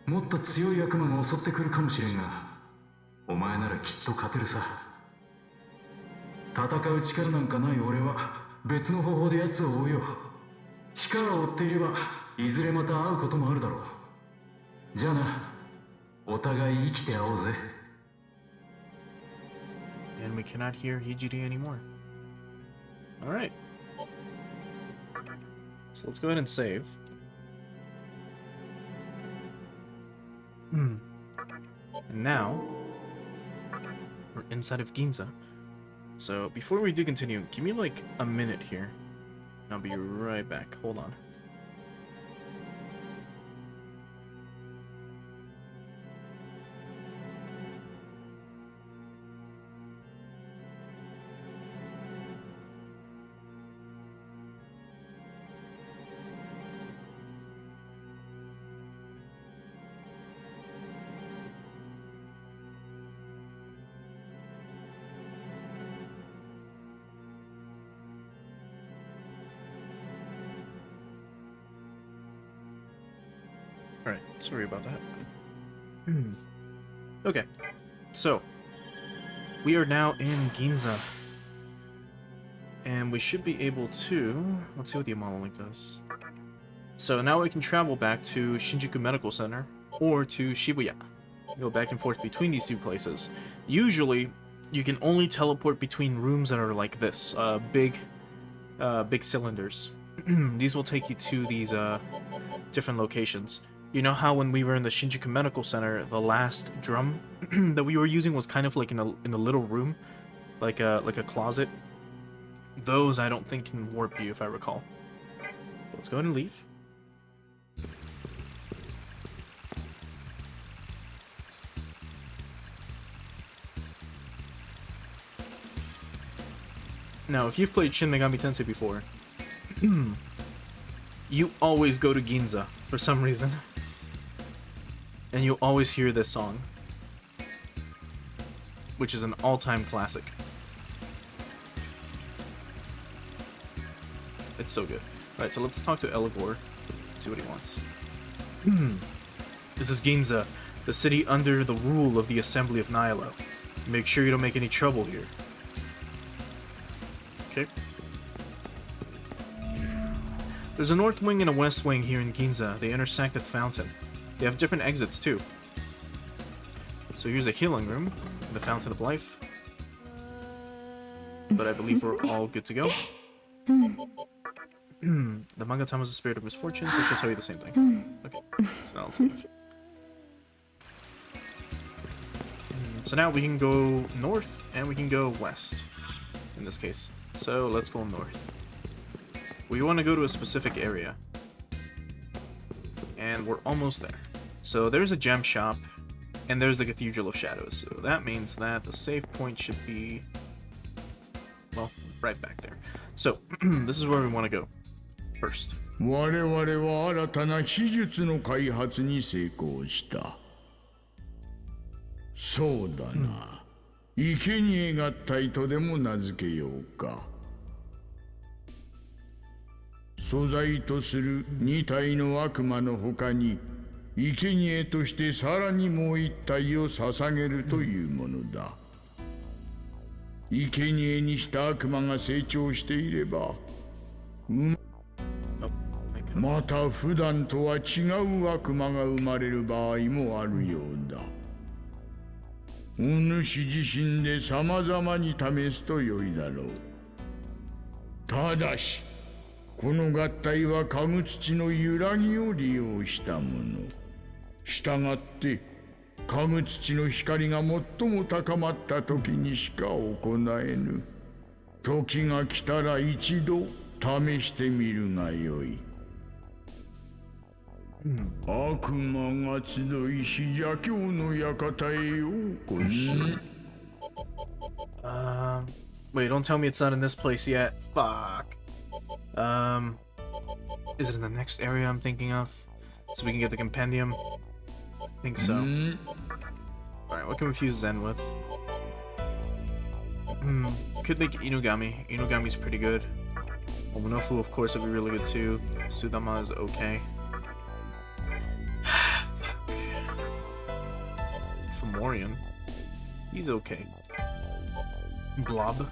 もっと強い悪魔が襲ってくるかもしれんが、お前ならきっと勝てるさ。戦う力なんかない俺は別の方法で奴を追うよ。氷川を追っていればいずれまた会うこともあるだろう。じゃあな、お互い生きて会おうぜ。 And we cannot hear Hijiri anymore. Alright. So let's go ahead and save. And now, we're inside of Ginza. So before we do continue, give me like a minute here. And I'll be right back. Hold on. Alright, sorry about that. Okay, so we are now in Ginza. And we should be able to... Let's see what the Anomaly does. So now we can travel back to Shinjuku Medical Center or to Shibuya. Go back and forth between these two places. Usually, you can only teleport between rooms that are like this. Big cylinders. These will take you to these different locations. You know how when we were in the Shinjuku Medical Center, the last drum that we were using was kind of like in a little room, like a closet. Those I don't think can warp you, if I recall. Let's go ahead and leave. Now, if you've played Shin Megami Tensei before, you always go to Ginza for some reason. And you always hear this song, which is an all-time classic. It's so good. Alright, so let's talk to Eligor, see what he wants. This is Ginza, the city under the rule of the Assembly of Nihilo. Make sure you don't make any trouble here. Okay. There's a north wing and a west wing here in Ginza. They intersect at Fountain. They have different exits too. So here's a healing room, the Fountain of Life. But I believe we're all good to go. The manga time was the spirit of misfortune, so she'll tell you the same thing. Okay, so now let's leave. So now we can go north and we can go west in this case. So let's go north. We want to go to a specific area. And we're almost there. So there's a gem shop and there's the Cathedral of Shadows. So that means that the save point should be, well, right back there. So this is where we want to go first. 我々は新たな秘術の開発に成功した。そうだな。生贄合体とでも名付けようか。素材とする2体の悪魔の他に、生贄としてさらにもう1体を捧げるというものだ。生贄にした悪魔が成長していれば、また普段とは違う悪魔が生まれる場合もあるようだ。お主自身で様々に試すと良いだろう。ただし、この合体は家具土の揺らぎを利用したもの。したがって、家具土の光が最も高まった時にしか行えぬ。時が来たら一度試してみるがよい。悪魔が集いし邪教の館へようこそ。Wait, don't tell me it's not in this place yet. Fuck. Is it in the next area I'm thinking of? So we can get the compendium? I think so. Alright, what can we fuse Zen with? Could make Inugami. Inugami's pretty good. Omonofu, of course, would be really good too. Sudama is okay. Fuck. Fomorian. He's okay. Blob.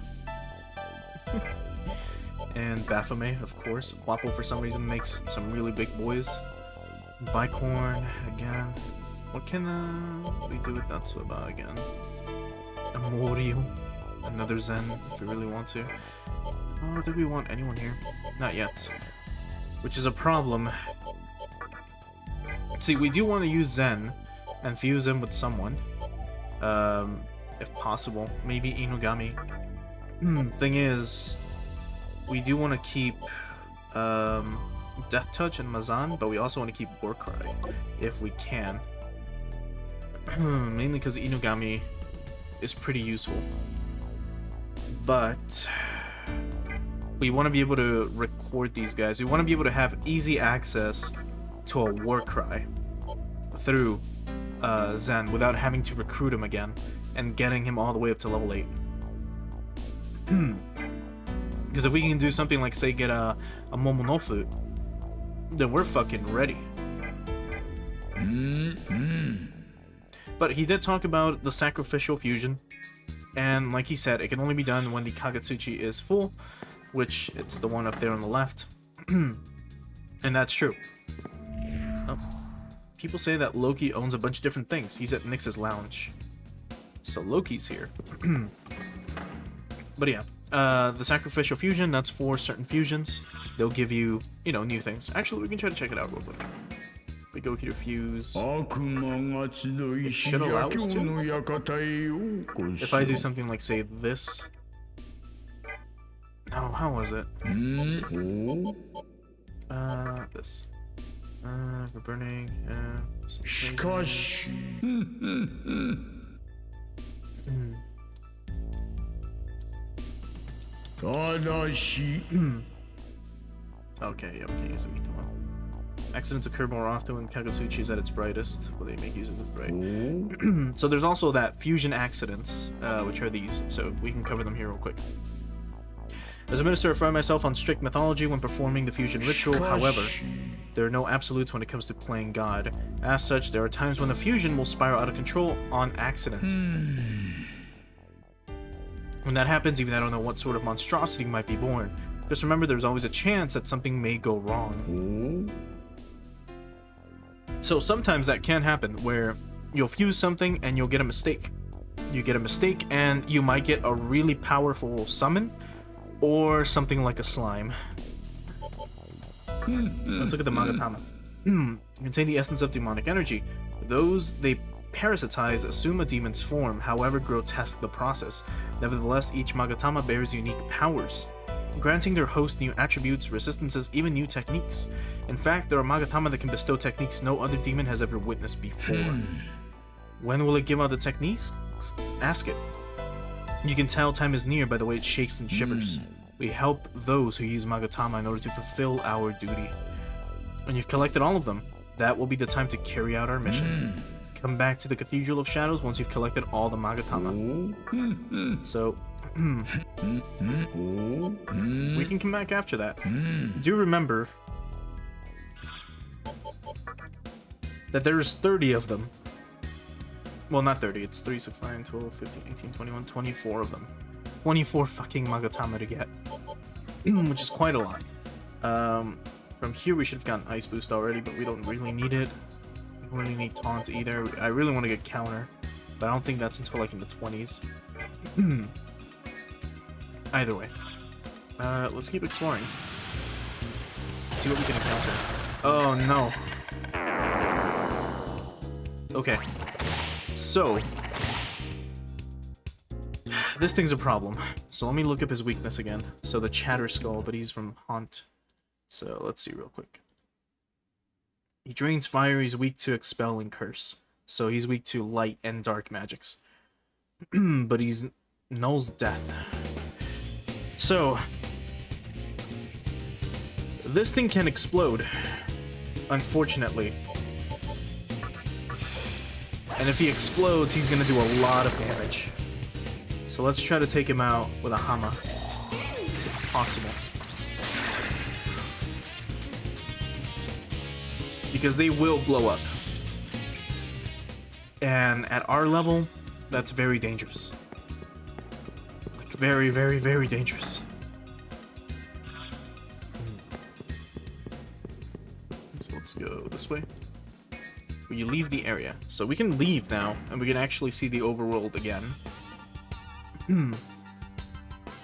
And Baphomet, of course. Wapo, for some reason, makes some really big boys. Bicorn, again. What can we do with Natsuba again? Amorio. Another Zen, if we really want to. Oh, do we want anyone here? Not yet. Which is a problem. See, we do want to use Zen and fuse him with someone. If possible. Maybe Inugami. Thing is, we do want to keep Death Touch and Mazan, but we also want to keep Warcry if we can. Mainly because Inugami is pretty useful. But we want to be able to record these guys. We want to be able to have easy access to a Warcry through Zen without having to recruit him again and getting him all the way up to level 8. Because if we can do something like, say, get a Momonofu, then we're fucking ready. But he did talk about the Sacrificial Fusion, and like he said, it can only be done when the Kagetsuchi is full, which it's the one up there on the left. And that's true. Oh. People say that Loki owns a bunch of different things. He's at Nexus Lounge. So Loki's here. But yeah. The Sacrificial Fusion, that's for certain fusions. They'll give you, you know, new things. Actually, we can try to check it out real quick. If we go here to fuse, it should allow us to. If I do something like, say, this. No, how was it? This. For burning, Okay, yeah, we can't use it. Accidents occur more often when Kagetsuchi is at its brightest. Well, they make use of this bright. So there's also that fusion accidents, which are these. So we can cover them here real quick. As a minister, I find myself on strict mythology when performing the fusion ritual. However, there are no absolutes when it comes to playing God. As such, there are times when the fusion will spiral out of control on accident. When that happens, even I don't know what sort of monstrosity might be born. Just remember, there's always a chance that something may go wrong. So sometimes that can happen, where you'll fuse something and you'll get a mistake. You get a mistake and you might get a really powerful summon, or something like a slime. Let's look at the Magatama. Contain the essence of demonic energy. Those they parasitize assume a demon's form, however grotesque the process. Nevertheless, each Magatama bears unique powers, granting their host new attributes, resistances, even new techniques. In fact, there are Magatama that can bestow techniques no other demon has ever witnessed before. When will it give out the techniques? Ask it. You can tell time is near by the way it shakes and shivers. We help those who use Magatama in order to fulfill our duty. When you've collected all of them, that will be the time to carry out our mission. Come back to the Cathedral of Shadows once you've collected all the Magatama. So, we can come back after that. Do remember that there's 30 of them. Well, not 30, it's 3, 6, 9, 12, 15, 18, 21, 24 of them. 24 fucking Magatama to get, which is quite a lot. From here we should have gotten Ice Boost already, but we don't really need it. We don't really need Taunt either. I really want to get Counter, but I don't think that's until like in the 20s. Either way. Let's keep exploring. See what we can encounter. Oh no. Okay. So, this thing's a problem. So let me look up his weakness again. So the Chatter Skull, but he's from Haunt. So let's see real quick. He drains fire, he's weak to Expel and Curse. So he's weak to light and dark magics. But he's Null's Death. So, this thing can explode, unfortunately. And if he explodes, he's gonna do a lot of damage. So let's try to take him out with a Hama, if possible. Because they will blow up. And at our level, that's very dangerous. Like very, very, very dangerous. So let's go this way. You leave the area. So we can leave now, and we can actually see the overworld again.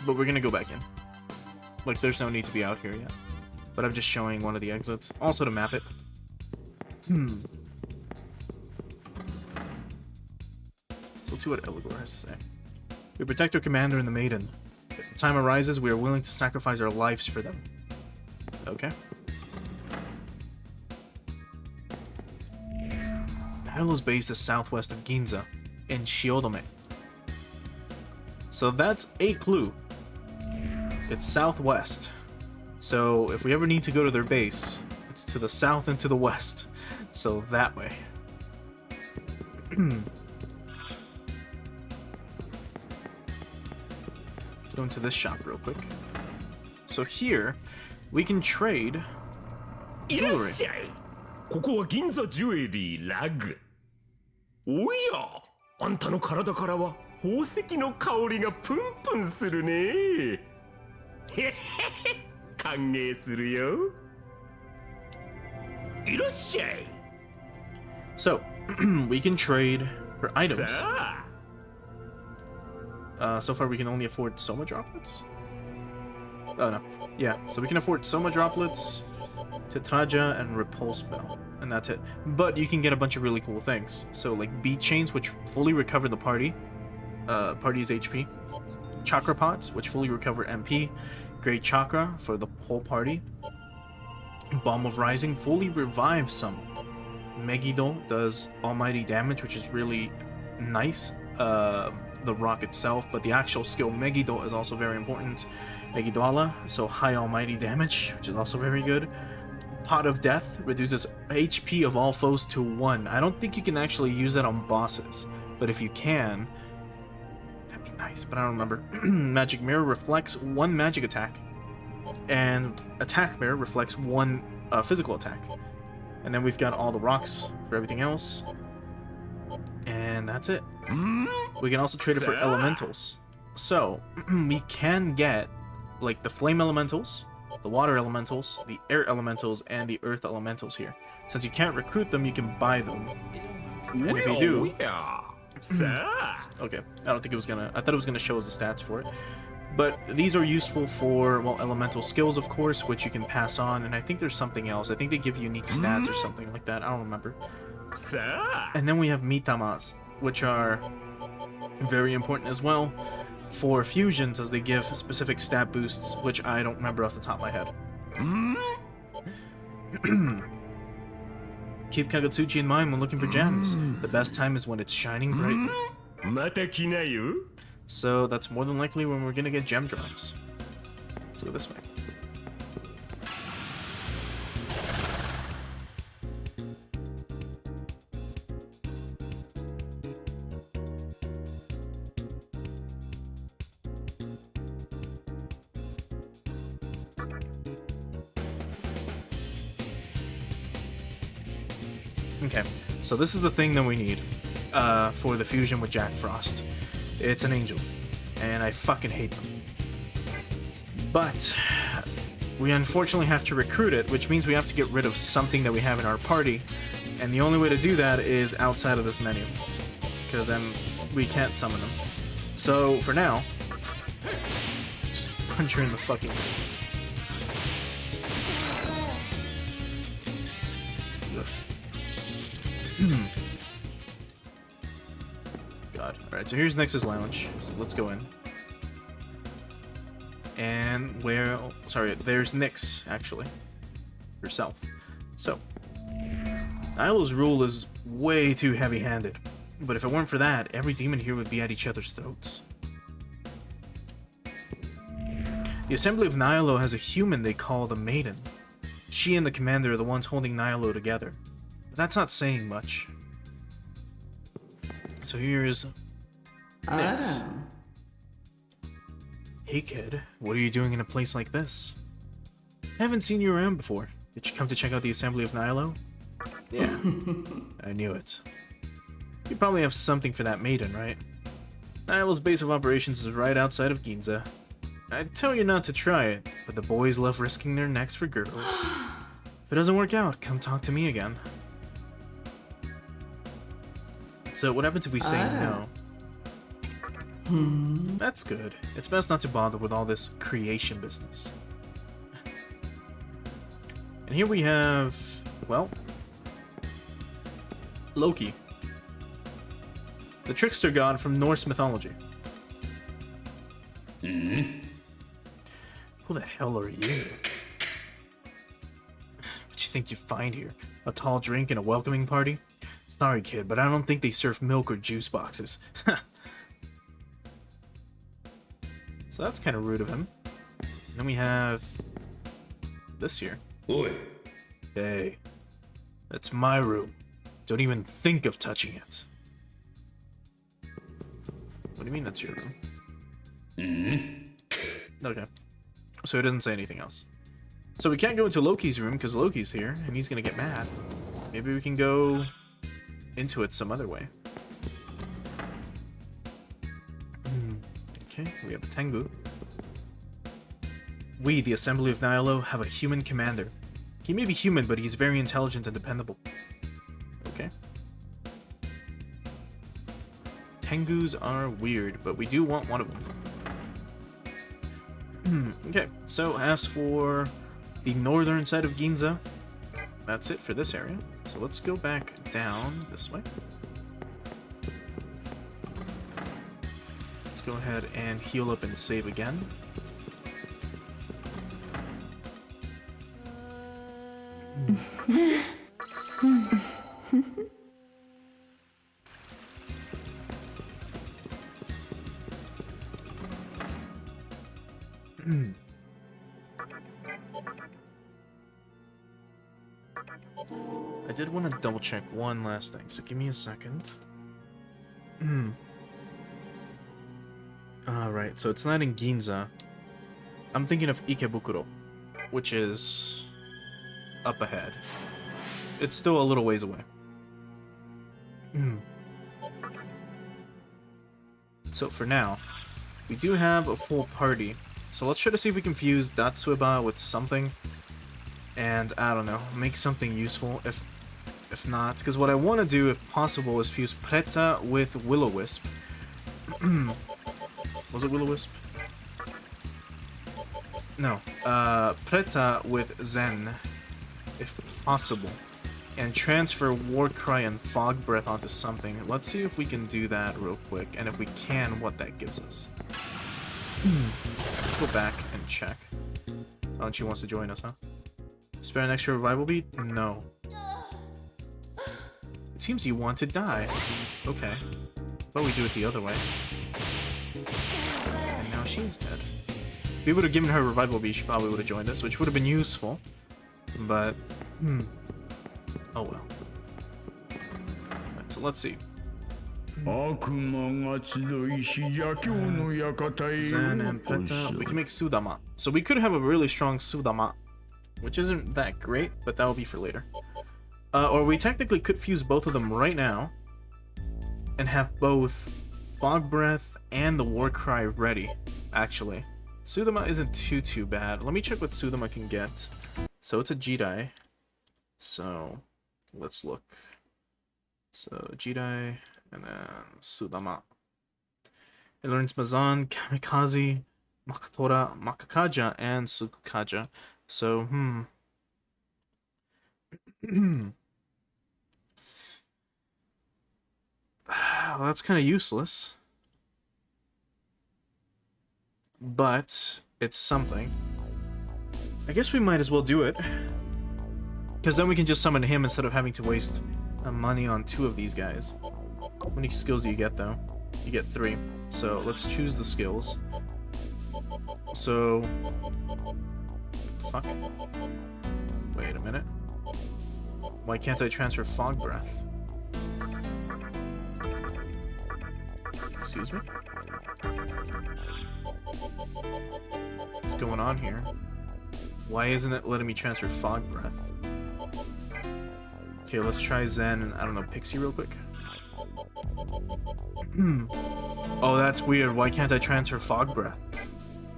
But we're gonna go back in. Like, there's no need to be out here yet. But I'm just showing one of the exits. Also to map it. So let's see what Eligor has to say. We protect our commander and the maiden. If the time arises, we are willing to sacrifice our lives for them. Okay. Hylo's base is southwest of Ginza, in Shiodome. So that's a clue. It's southwest. So if we ever need to go to their base, it's to the south and to the west. So that way. Let's go into this shop real quick. So here, we can trade jewelry. ここは銀座ジュエリーラグ。おや、あんたの体からは宝石の香りがプンプンするね。へへへ、歓迎するよ。いらっしゃい。So, we can trade for items. So far we can only afford Soma droplets? Oh no. Yeah, so we can afford Soma droplets, Tetraja, and Repulse Bell. And that's it. But you can get a bunch of really cool things. So like beat chains, which fully recover the party's HP. Chakra pots, which fully recover MP. Great Chakra for the whole party. Bomb of Rising fully revives some. Megiddo does almighty damage, which is really nice. The rock itself, but the actual skill Megiddo is also very important. Megiddola, so high almighty damage, which is also very good. Pot of Death reduces HP of all foes to 1. I don't think you can actually use that on bosses, but if you can, that'd be nice, but I don't remember. Magic Mirror reflects 1 magic attack, and Attack Mirror reflects 1 physical attack. And then we've got all the rocks for everything else. And that's it. We can also trade it for elementals. So, we can get, like, the flame elementals, the water elementals, the air elementals, and the earth elementals here. Since you can't recruit them, you can buy them. And if you do... Okay, I don't think it was gonna... I thought it was gonna show us the stats for it. But these are useful for, well, elemental skills, of course, which you can pass on, and I think there's something else. I think they give unique stats or something like that. I don't remember. And then we have mitamas, which are very important as well for fusions, as they give specific stat boosts, which I don't remember off the top of my head. Keep Kagutsuchi in mind when looking for gems. The best time is when it's shining brightly. So that's more than likely when we're gonna get gem drops. Let's go this way. Okay, so this is the thing that we need for the fusion with Jack Frost. It's an angel, and I fucking hate them. But we unfortunately have to recruit it, which means we have to get rid of something that we have in our party, and the only way to do that is outside of this menu, because then we can't summon them. So for now, just punch her in the fucking face. God. Alright, so here's Nexus Lounge. So let's go in. And there's Nyx, actually. Herself. So, Nilo's rule is way too heavy-handed. But if it weren't for that, every demon here would be at each other's throats. The Assembly of Nihilo has a human they call the Maiden. She and the Commander are the ones holding Nihilo together. But that's not saying much. So here's Nyx. Hey kid, what are you doing in a place like this? I haven't seen you around before. Did you come to check out the Assembly of Nihilo? Yeah, I knew it. You probably have something for that maiden, right? Nihilo's base of operations is right outside of Ginza. I'd tell you not to try it, but the boys love risking their necks for girls. If it doesn't work out, come talk to me again. So what happens if we say no? That's good. It's best not to bother with all this creation business. And here we have, well, Loki. The trickster god from Norse mythology. Who the hell are you? What you think you'd find here? A tall drink and a welcoming party? Sorry kid, but I don't think they serve milk or juice boxes. So that's kind of rude of him. And then we have this here. Oi. Hey, that's my room. Don't even think of touching it. What do you mean that's your room? Okay. So he doesn't say anything else. So we can't go into Loki's room because Loki's here and he's gonna get mad. Maybe we can go into it some other way. Okay, we have a Tengu. We, the Assembly of Nihilo, have a human commander. He may be human, but he's very intelligent and dependable. Okay. Tengus are weird, but we do want one of them. Okay, so as for the northern side of Ginza, that's it for this area. So let's go back down this way. Let's go ahead and heal up and save again. I did want to double check one last thing, so give me a second. Alright, so it's not in Ginza. I'm thinking of Ikebukuro, which is up ahead. It's still a little ways away. So for now, we do have a full party. So let's try to see if we can fuse Datsueba with something. And, I don't know, make something useful. If not, because what I want to do, if possible, is fuse Preta with Will-O-Wisp. Was it Will-O-Wisp? No, Preta with Zen, if possible, and transfer War Cry and Fog Breath onto something. Let's see if we can do that real quick, and if we can, what that gives us. Let's go back and check. Oh, she wants to join us, huh? Spare an extra revival beat? No. It seems you want to die. Okay. But we do it the other way. And now she's dead. If we would have given her revival beat, she probably would have joined us, which would have been useful. But, oh well. Right, so let's see. Zen and Preta. We can make Sudama. So we could have a really strong Sudama, which isn't that great, but that will be for later. Or we technically could fuse both of them right now and have both Fog Breath and the War Cry ready, actually. Sudama isn't too bad. Let me check what Sudama can get. So it's a Jidai. So let's look. So Jidai and then Sudama. It learns Mazan, Kamikaze, Makatora, Makakaja, and Sukukaja. So, well, that's kind of useless. But it's something. I guess we might as well do it. Because then we can just summon him instead of having to waste money on 2 of these guys. How many skills do you get, though? You get 3. So let's choose the skills. So... Fuck. Wait a minute. Why can't I transfer Fog Breath? Excuse me? What's going on here? Why isn't it letting me transfer Fog Breath? Okay, let's try Zen and, I don't know, Pixie real quick. Oh, that's weird. Why can't I transfer Fog Breath?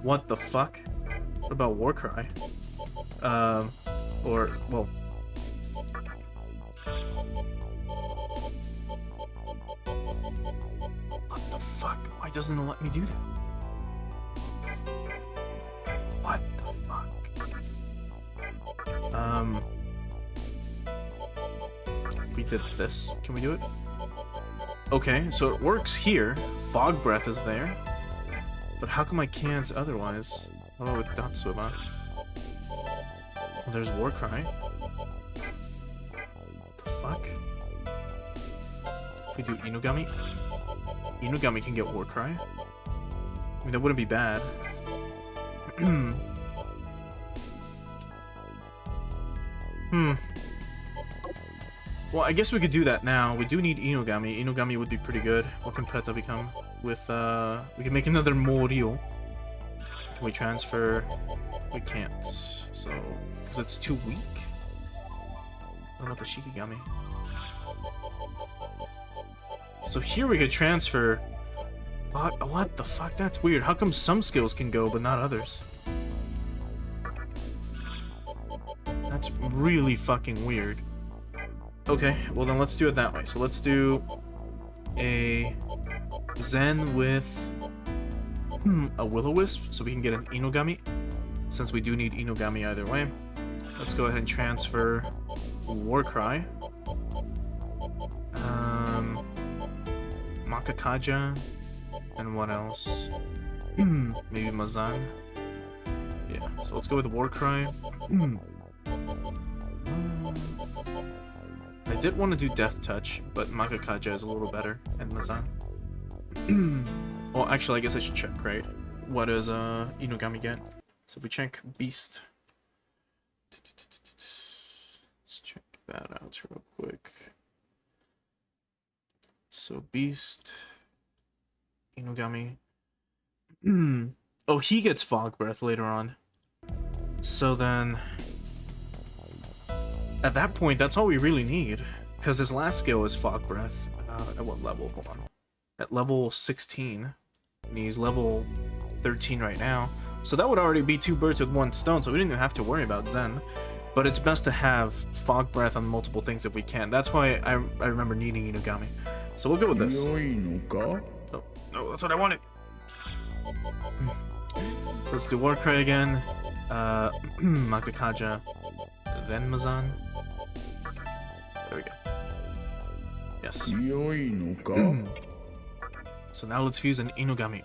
What the fuck? What about War Cry? Or, well... What the fuck? Why doesn't it let me do that? What the fuck? If we did this, can we do it? Okay, so it works here. Fog Breath is there. But how come I can't otherwise? Oh, with Datsuba. Well, there's War Cry. What the fuck? If we do Inugami? Inugami can get War Cry. I mean, that wouldn't be bad. Well, I guess we could do that now. We do need Inugami. Inugami would be pretty good. What can Preta become? With, we can make another Morio. Can we transfer? We can't. So, because it's too weak? What about the Shikigami? So here we could transfer... What the fuck? That's weird. How come some skills can go, but not others? That's really fucking weird. Okay, well then let's do it that way. So let's do a Zen with a Will-O-Wisp, so we can get an Inugami, since we do need Inugami either way. Let's go ahead and transfer War Cry. Makakaja, and what else? Maybe Mazan. Yeah, so let's go with War Cry. I did want to do Death Touch, but Makakaja is a little better, and Mazan. Well, actually, I guess I should check, right? What does Inugami get? So if we check Beast. Let's check that out real quick. So Beast, Inugami. Oh, he gets Fog Breath later on. So then... At that point, that's all we really need. Because his last skill is Fog Breath. At what level? Hold on. At level 16. And he's level 13 right now. So that would already be 2 birds with 1 stone, so we didn't even have to worry about Zen. But it's best to have Fog Breath on multiple things if we can. That's why I remember needing Inugami. So we'll go with this. Oh, no, that's what I wanted. So let's do War Cry again. Makakaja, then Mazan. There we go. Yes. 良いのか So now let's fuse an Inugami.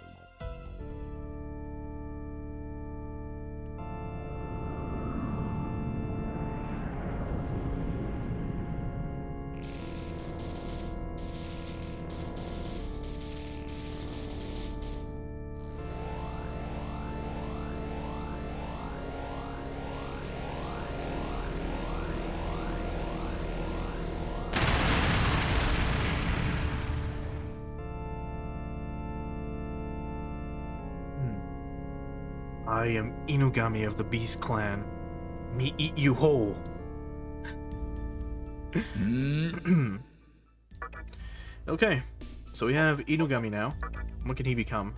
I am Inugami of the Beast Clan. Me eat you whole. Okay, so we have Inugami now. What can he become?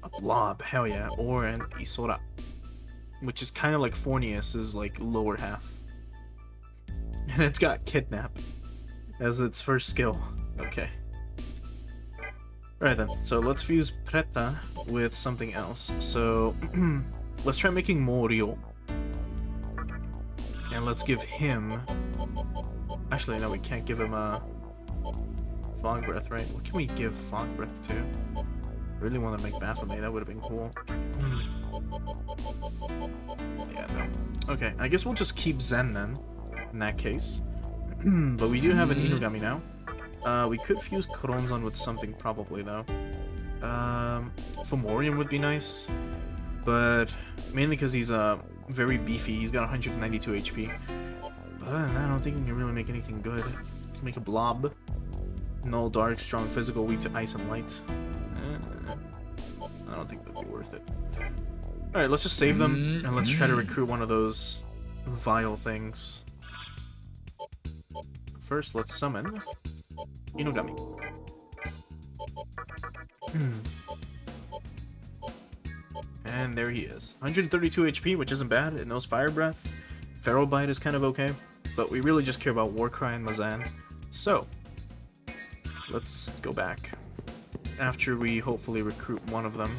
A blob, hell yeah, or an Isora. Which is kind of like Fornius's like lower half. And it's got Kidnap as its first skill. Okay. Alright then, so let's fuse Preta with something else. So, let's try making Morio. And let's give him... Actually, no, we can't give him a... Fog Breath, right? What can we give Fog Breath to? I really want to make Baphomet, that would have been cool. Yeah, no. Okay, I guess we'll just keep Zen then, in that case. But we do have an Inugami now. We could fuse Koronzan with something probably though. Fomorian would be nice, but mainly because he's very beefy. He's got 192 HP. But other than that, I don't think we can really make anything good. We can make a Blob. Null, Dark, Strong, Physical, weak to Ice and Light. I don't think that'd be worth it. Alright, let's just save them, and let's try to recruit one of those vile things. First, let's summon Inugami. And there he is. 132 HP, which isn't bad. It knows Fire Breath. Feral Bite is kind of okay. But we really just care about Warcry and Mazan. So, let's go back. After we hopefully recruit one of them.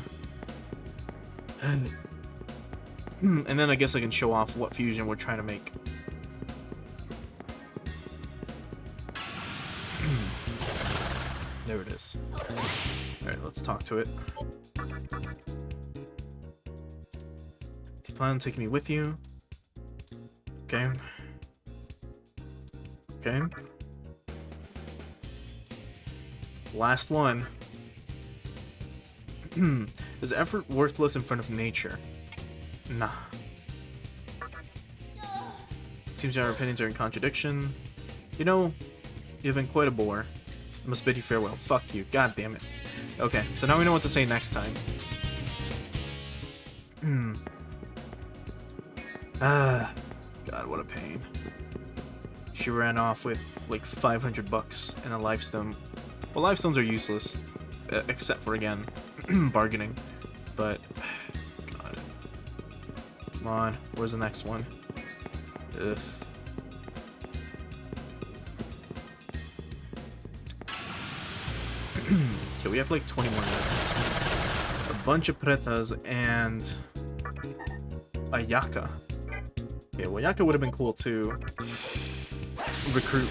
And then I guess I can show off what fusion we're trying to make. There it is. Alright, let's talk to it. Do you plan on taking me with you? Okay. Okay. Last one. Is effort worthless in front of nature? Nah. Seems our opinions are in contradiction. You know, you've been quite a bore. I must bid you farewell. Fuck you. God damn it. Okay, so now we know what to say next time. God, what a pain. She ran off with like 500 bucks and a lifestone. Well, lifestones are useless, except for, again, bargaining. But, God. Come on, where's the next one? Ugh. Okay, we have like 20 more minutes. A bunch of Pretas and a Yaka. Yeah, well, Yaka would have been cool to recruit.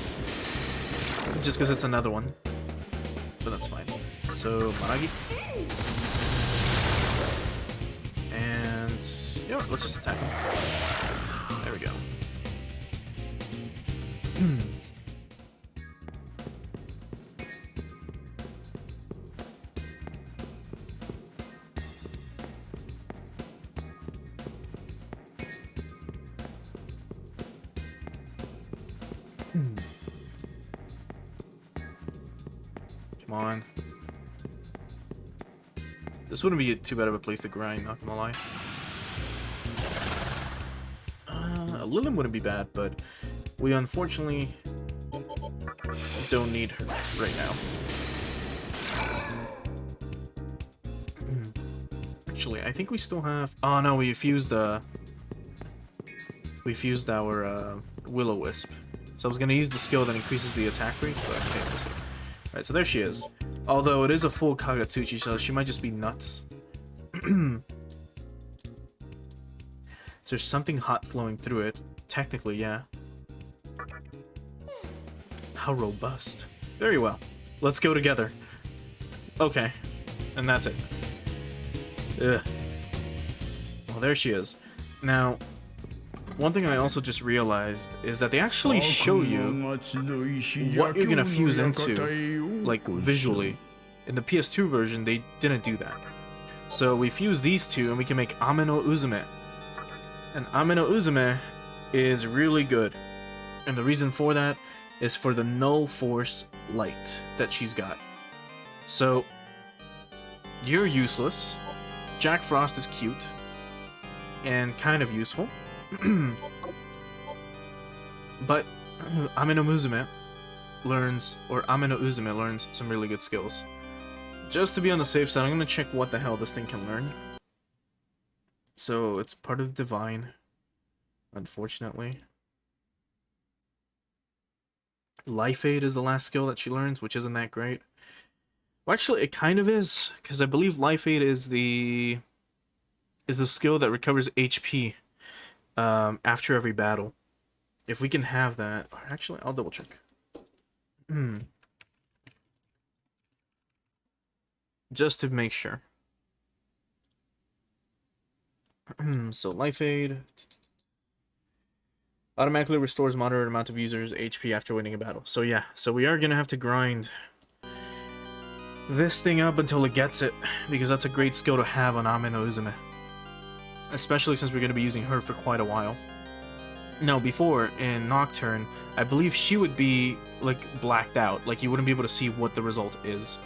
Just because it's another one. But that's fine. So, Maragi. And, you know what, let's just attack him. There we go. Come on. This wouldn't be too bad of a place to grind, not gonna lie. A Lilin wouldn't be bad, but we unfortunately don't need her right now. Actually, I think we still have... Oh no, we fused our Will-O-Wisp. So I was gonna use the skill that increases the attack rate, but okay, we'll see. Alright, so there she is. Although it is a full Kagatsuchi, so she might just be nuts. So there's something hot flowing through it. Technically, yeah. How robust. Very well. Let's go together. Okay. And that's it. Ugh. Well, there she is. Now, one thing I also just realized is that they actually show you what you're gonna fuse into, like, visually. In the PS2 version, they didn't do that. So we fuse these two and we can make Ame no Uzume. And Ame no Uzume is really good. And the reason for that is for the null force light that she's got. So, you're useless. Jack Frost is cute. And kind of useful. But Ame no Uzume learns some really good skills. Just to be on the safe side, I'm gonna check what the hell this thing can learn. So it's part of the divine, unfortunately. Life Aid is the last skill that she learns, which isn't that great. Well, actually, it kind of is, because I believe Life Aid is the skill that recovers HP after every battle. If we can have that, or actually, I'll double check. Just to make sure. So Life Aid automatically restores moderate amount of users' HP after winning a battle. So yeah, so we are gonna have to grind this thing up until it gets it, because that's a great skill to have on Ame no Uzume. Especially since we're gonna be using her for quite a while. Now, before, in Nocturne, I believe she would be, like, blacked out. Like, you wouldn't be able to see what the result is.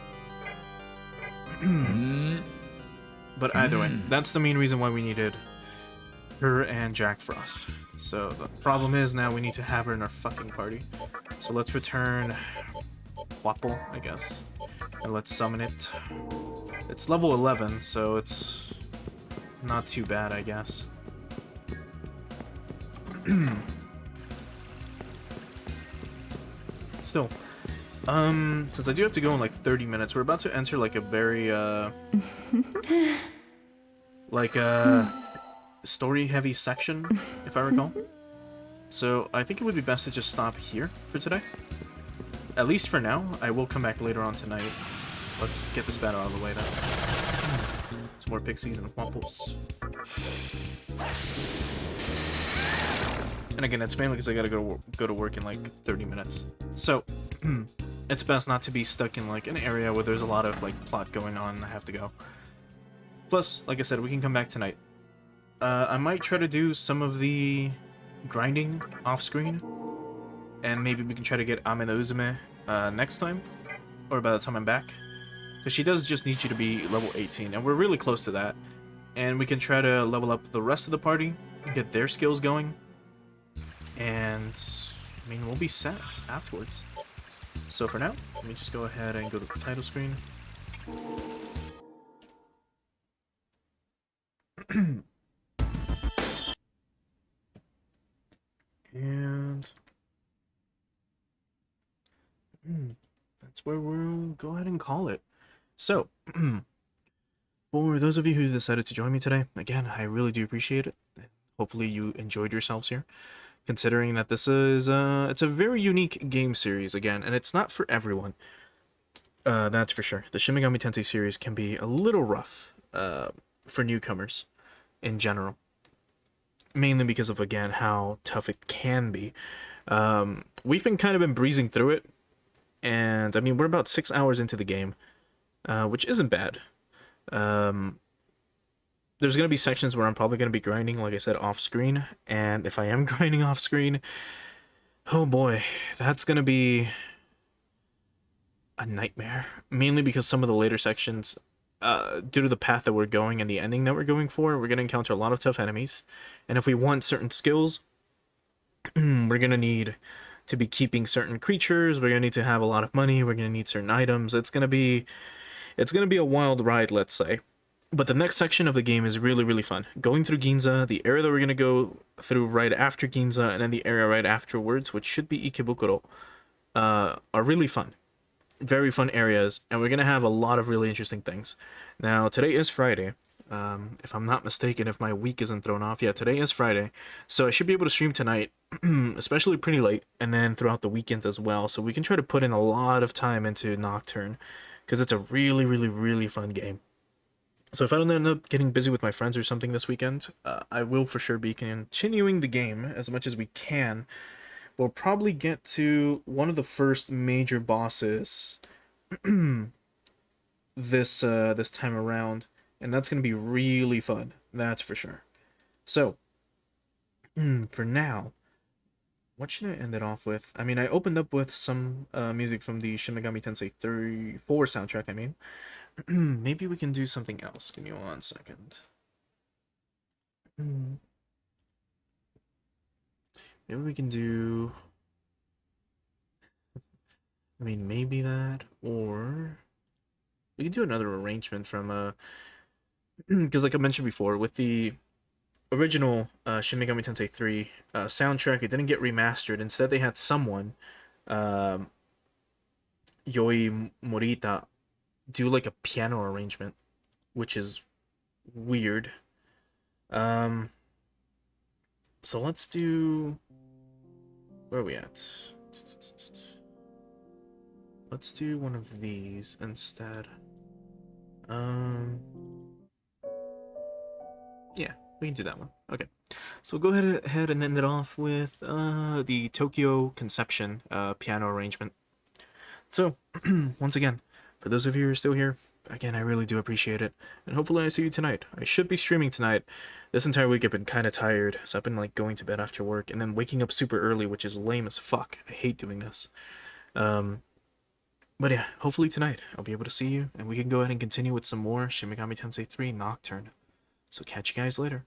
But either way, that's the main reason why we needed her and Jack Frost. So, the problem is now we need to have her in our fucking party. So let's return Quapple, I guess. And let's summon it. It's level 11, so it's not too bad, I guess. Still, since I do have to go in like 30 minutes, we're about to enter like a very like a story heavy section, if I recall. So I think it would be best to just stop here for today. At least for now. I will come back later on tonight. Let's get this battle out of the way now. Some more pixies and wamples. And again, it's mainly because I gotta go to work in like 30 minutes. So, it's best not to be stuck in like an area where there's a lot of like plot going on and I have to go. Plus, like I said, we can come back tonight. I might try to do some of the grinding off screen. And maybe we can try to get Ame no Uzume next time. Or by the time I'm back. Because she does just need you to be level 18. And we're really close to that. And we can try to level up the rest of the party. Get their skills going. And, I mean, we'll be set afterwards. So for now, let me just go ahead and go to the title screen. And that's where we'll go ahead and call it. So, for those of you who decided to join me today, again, I really do appreciate it. Hopefully you enjoyed yourselves here. Considering that this is, it's a very unique game series, again, and it's not for everyone. That's for sure. The Shin Megami Tensei series can be a little rough for newcomers in general. Mainly because of, again, how tough it can be. We've been breezing through it, and, I mean, we're about 6 hours into the game, which isn't bad. There's going to be sections where I'm probably going to be grinding, like I said, off-screen. And if I am grinding off-screen, oh boy, that's going to be a nightmare. Mainly because some of the later sections, due to the path that we're going and the ending that we're going for, we're going to encounter a lot of tough enemies. And if we want certain skills, we're going to need to be keeping certain creatures. We're going to need to have a lot of money. We're going to need certain items. It's going to be a wild ride, let's say. But the next section of the game is really, really fun. Going through Ginza, the area that we're going to go through right after Ginza, and then the area right afterwards, which should be Ikebukuro, are really fun. Very fun areas, and we're going to have a lot of really interesting things. Now, today is Friday. If I'm not mistaken, if my week isn't thrown off. Yeah, today is Friday, so I should be able to stream tonight, especially pretty late, and then throughout the weekend as well, so we can try to put in a lot of time into Nocturne, because it's a really, really, really fun game. So if I don't end up getting busy with my friends or something this weekend, I will for sure be continuing the game as much as we can. We'll probably get to one of the first major bosses this time around, and that's going to be really fun, that's for sure. So, for now, what should I end it off with? I mean, I opened up with some music from the Shin Megami Tensei 4 soundtrack, I mean. Maybe we can do something else. Give me 1 second. Maybe we can do... I mean, maybe that, or... We can do another arrangement from, because like I mentioned before, with the original Shin Megami Tensei 3 soundtrack, it didn't get remastered. Instead, they had someone, Yoi Morita, do like a piano arrangement, which is weird. So let's do... Where are we at? Let's do one of these instead. Yeah, we can do that one. Okay. So we'll go ahead and end it off with the Tokyo Conception piano arrangement. So, once again, for those of you who are still here, again, I really do appreciate it. And hopefully I see you tonight. I should be streaming tonight. This entire week I've been kind of tired, so I've been like going to bed after work and then waking up super early, which is lame as fuck. I hate doing this. But yeah, hopefully tonight I'll be able to see you, and we can go ahead and continue with some more Shin Megami Tensei 3 Nocturne. So catch you guys later.